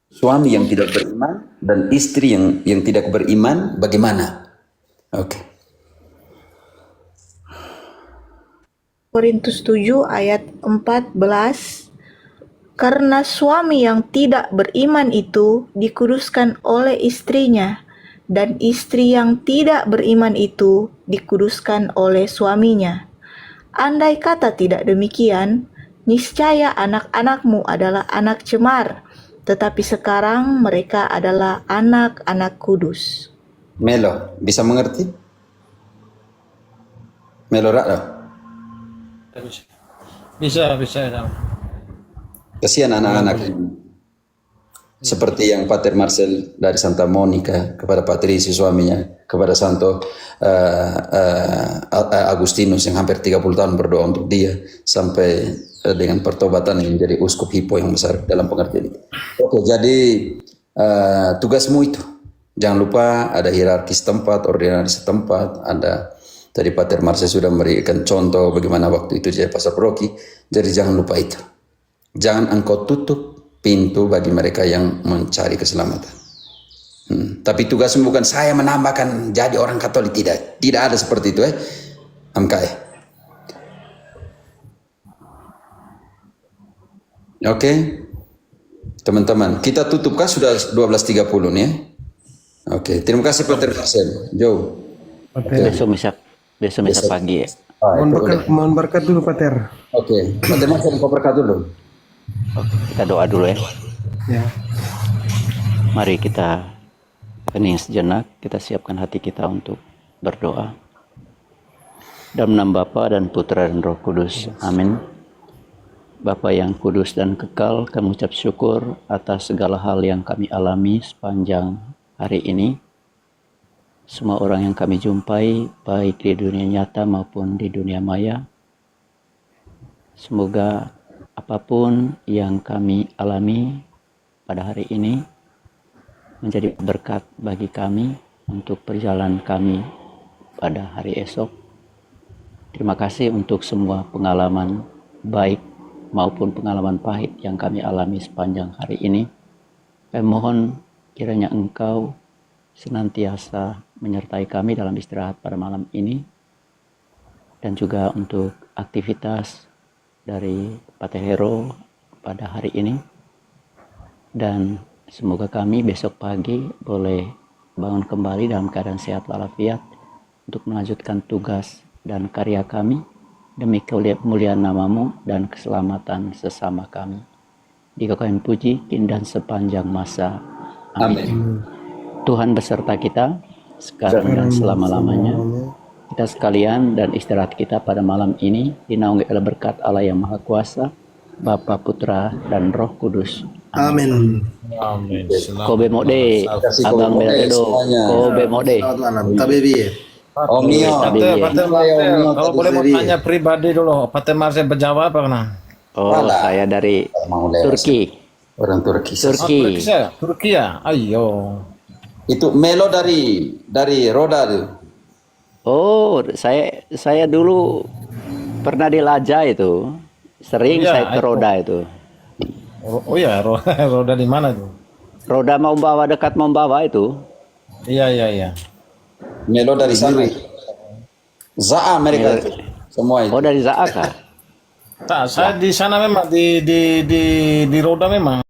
suami yang tidak beriman dan istri yang tidak beriman bagaimana? Oke. Korintus 7 ayat 14. Karena suami yang tidak beriman itu dikuduskan oleh istrinya, dan istri yang tidak beriman itu dikuduskan oleh suaminya. Andai kata tidak demikian, niscaya anak-anakmu adalah anak cemar, tetapi sekarang mereka adalah anak-anak kudus. Melo, bisa mengerti? Melo Rado? Bisa. Kasihan anak-anak seperti yang Pater Marcel dari Santa Monica kepada Patricio suaminya, kepada Santo Agustinus yang hampir 30 tahun berdoa untuk dia sampai dengan pertobatan yang menjadi uskup Hippo yang besar dalam pengertian itu. Oke, jadi tugasmu itu jangan lupa ada hierarkis tempat, ordinaris tempat, ada tadi Pater Marcel sudah memberikan contoh bagaimana waktu itu jadi pastor Rocky. Jadi jangan lupa itu. Jangan engkau tutup pintu bagi mereka yang mencari keselamatan. Tapi tugasmu bukan saya menambahkan jadi orang Katolik, tidak ada seperti itu MKE. Oke, teman-teman, kita tutupkah sudah 12.30 nih ya? Oke, terima kasih Pater Marcel. Joe. Besok misa pagi ya. Mohon berkat dulu Pater. Oke, Pater Marcel kau berkat dulu. Oke, kita doa dulu ya. Ya. Mari kita hening sejenak, kita siapkan hati kita untuk berdoa. Dalam nama Bapa dan Putra dan Roh Kudus. Amin. Bapa yang kudus dan kekal, kami ucap syukur atas segala hal yang kami alami sepanjang hari ini. Semua orang yang kami jumpai, baik di dunia nyata maupun di dunia maya. Semoga apapun yang kami alami pada hari ini menjadi berkat bagi kami untuk perjalanan kami pada hari esok. Terima kasih untuk semua pengalaman baik maupun pengalaman pahit yang kami alami sepanjang hari ini. Kami mohon kiranya Engkau senantiasa menyertai kami dalam istirahat pada malam ini, dan juga untuk aktivitas dari Pater Hero pada hari ini. Dan semoga kami besok pagi boleh bangun kembali dalam keadaan sehat walafiat untuk melanjutkan tugas dan karya kami demi kemuliaan nama-Mu dan keselamatan sesama kami. Di kekayaan puji kini dan sepanjang masa. Amin. Tuhan beserta kita sekarang dan selama-lamanya. Kita sekalian dan istirahat kita pada malam ini dinaungi oleh berkat Allah yang Maha Kuasa, Bapa, Putra, dan Roh Kudus. Amin. Amin. Kobe mode, Abang Belredo. Kobe mode. Selamat malam. Tabebi. Omio. Kalau boleh mau tanya pribadi dulu, Pater Marse berjawab apa kena? Oh, saya dari Turki. Orang Turki. Turki. Turki ya? Ayo. Itu Melo dari Roda tuh. Oh, saya dulu pernah di Laja itu. Sering Iya, saya ke Roda itu. Oh ya, roda di mana tuh? Roda Mambawa, dekat Mambawa itu. Iya. Melo dari sana. Zaa mereka itu. Semua itu. Oh, dari Zaaka. Tak, saya di sana memang di roda memang.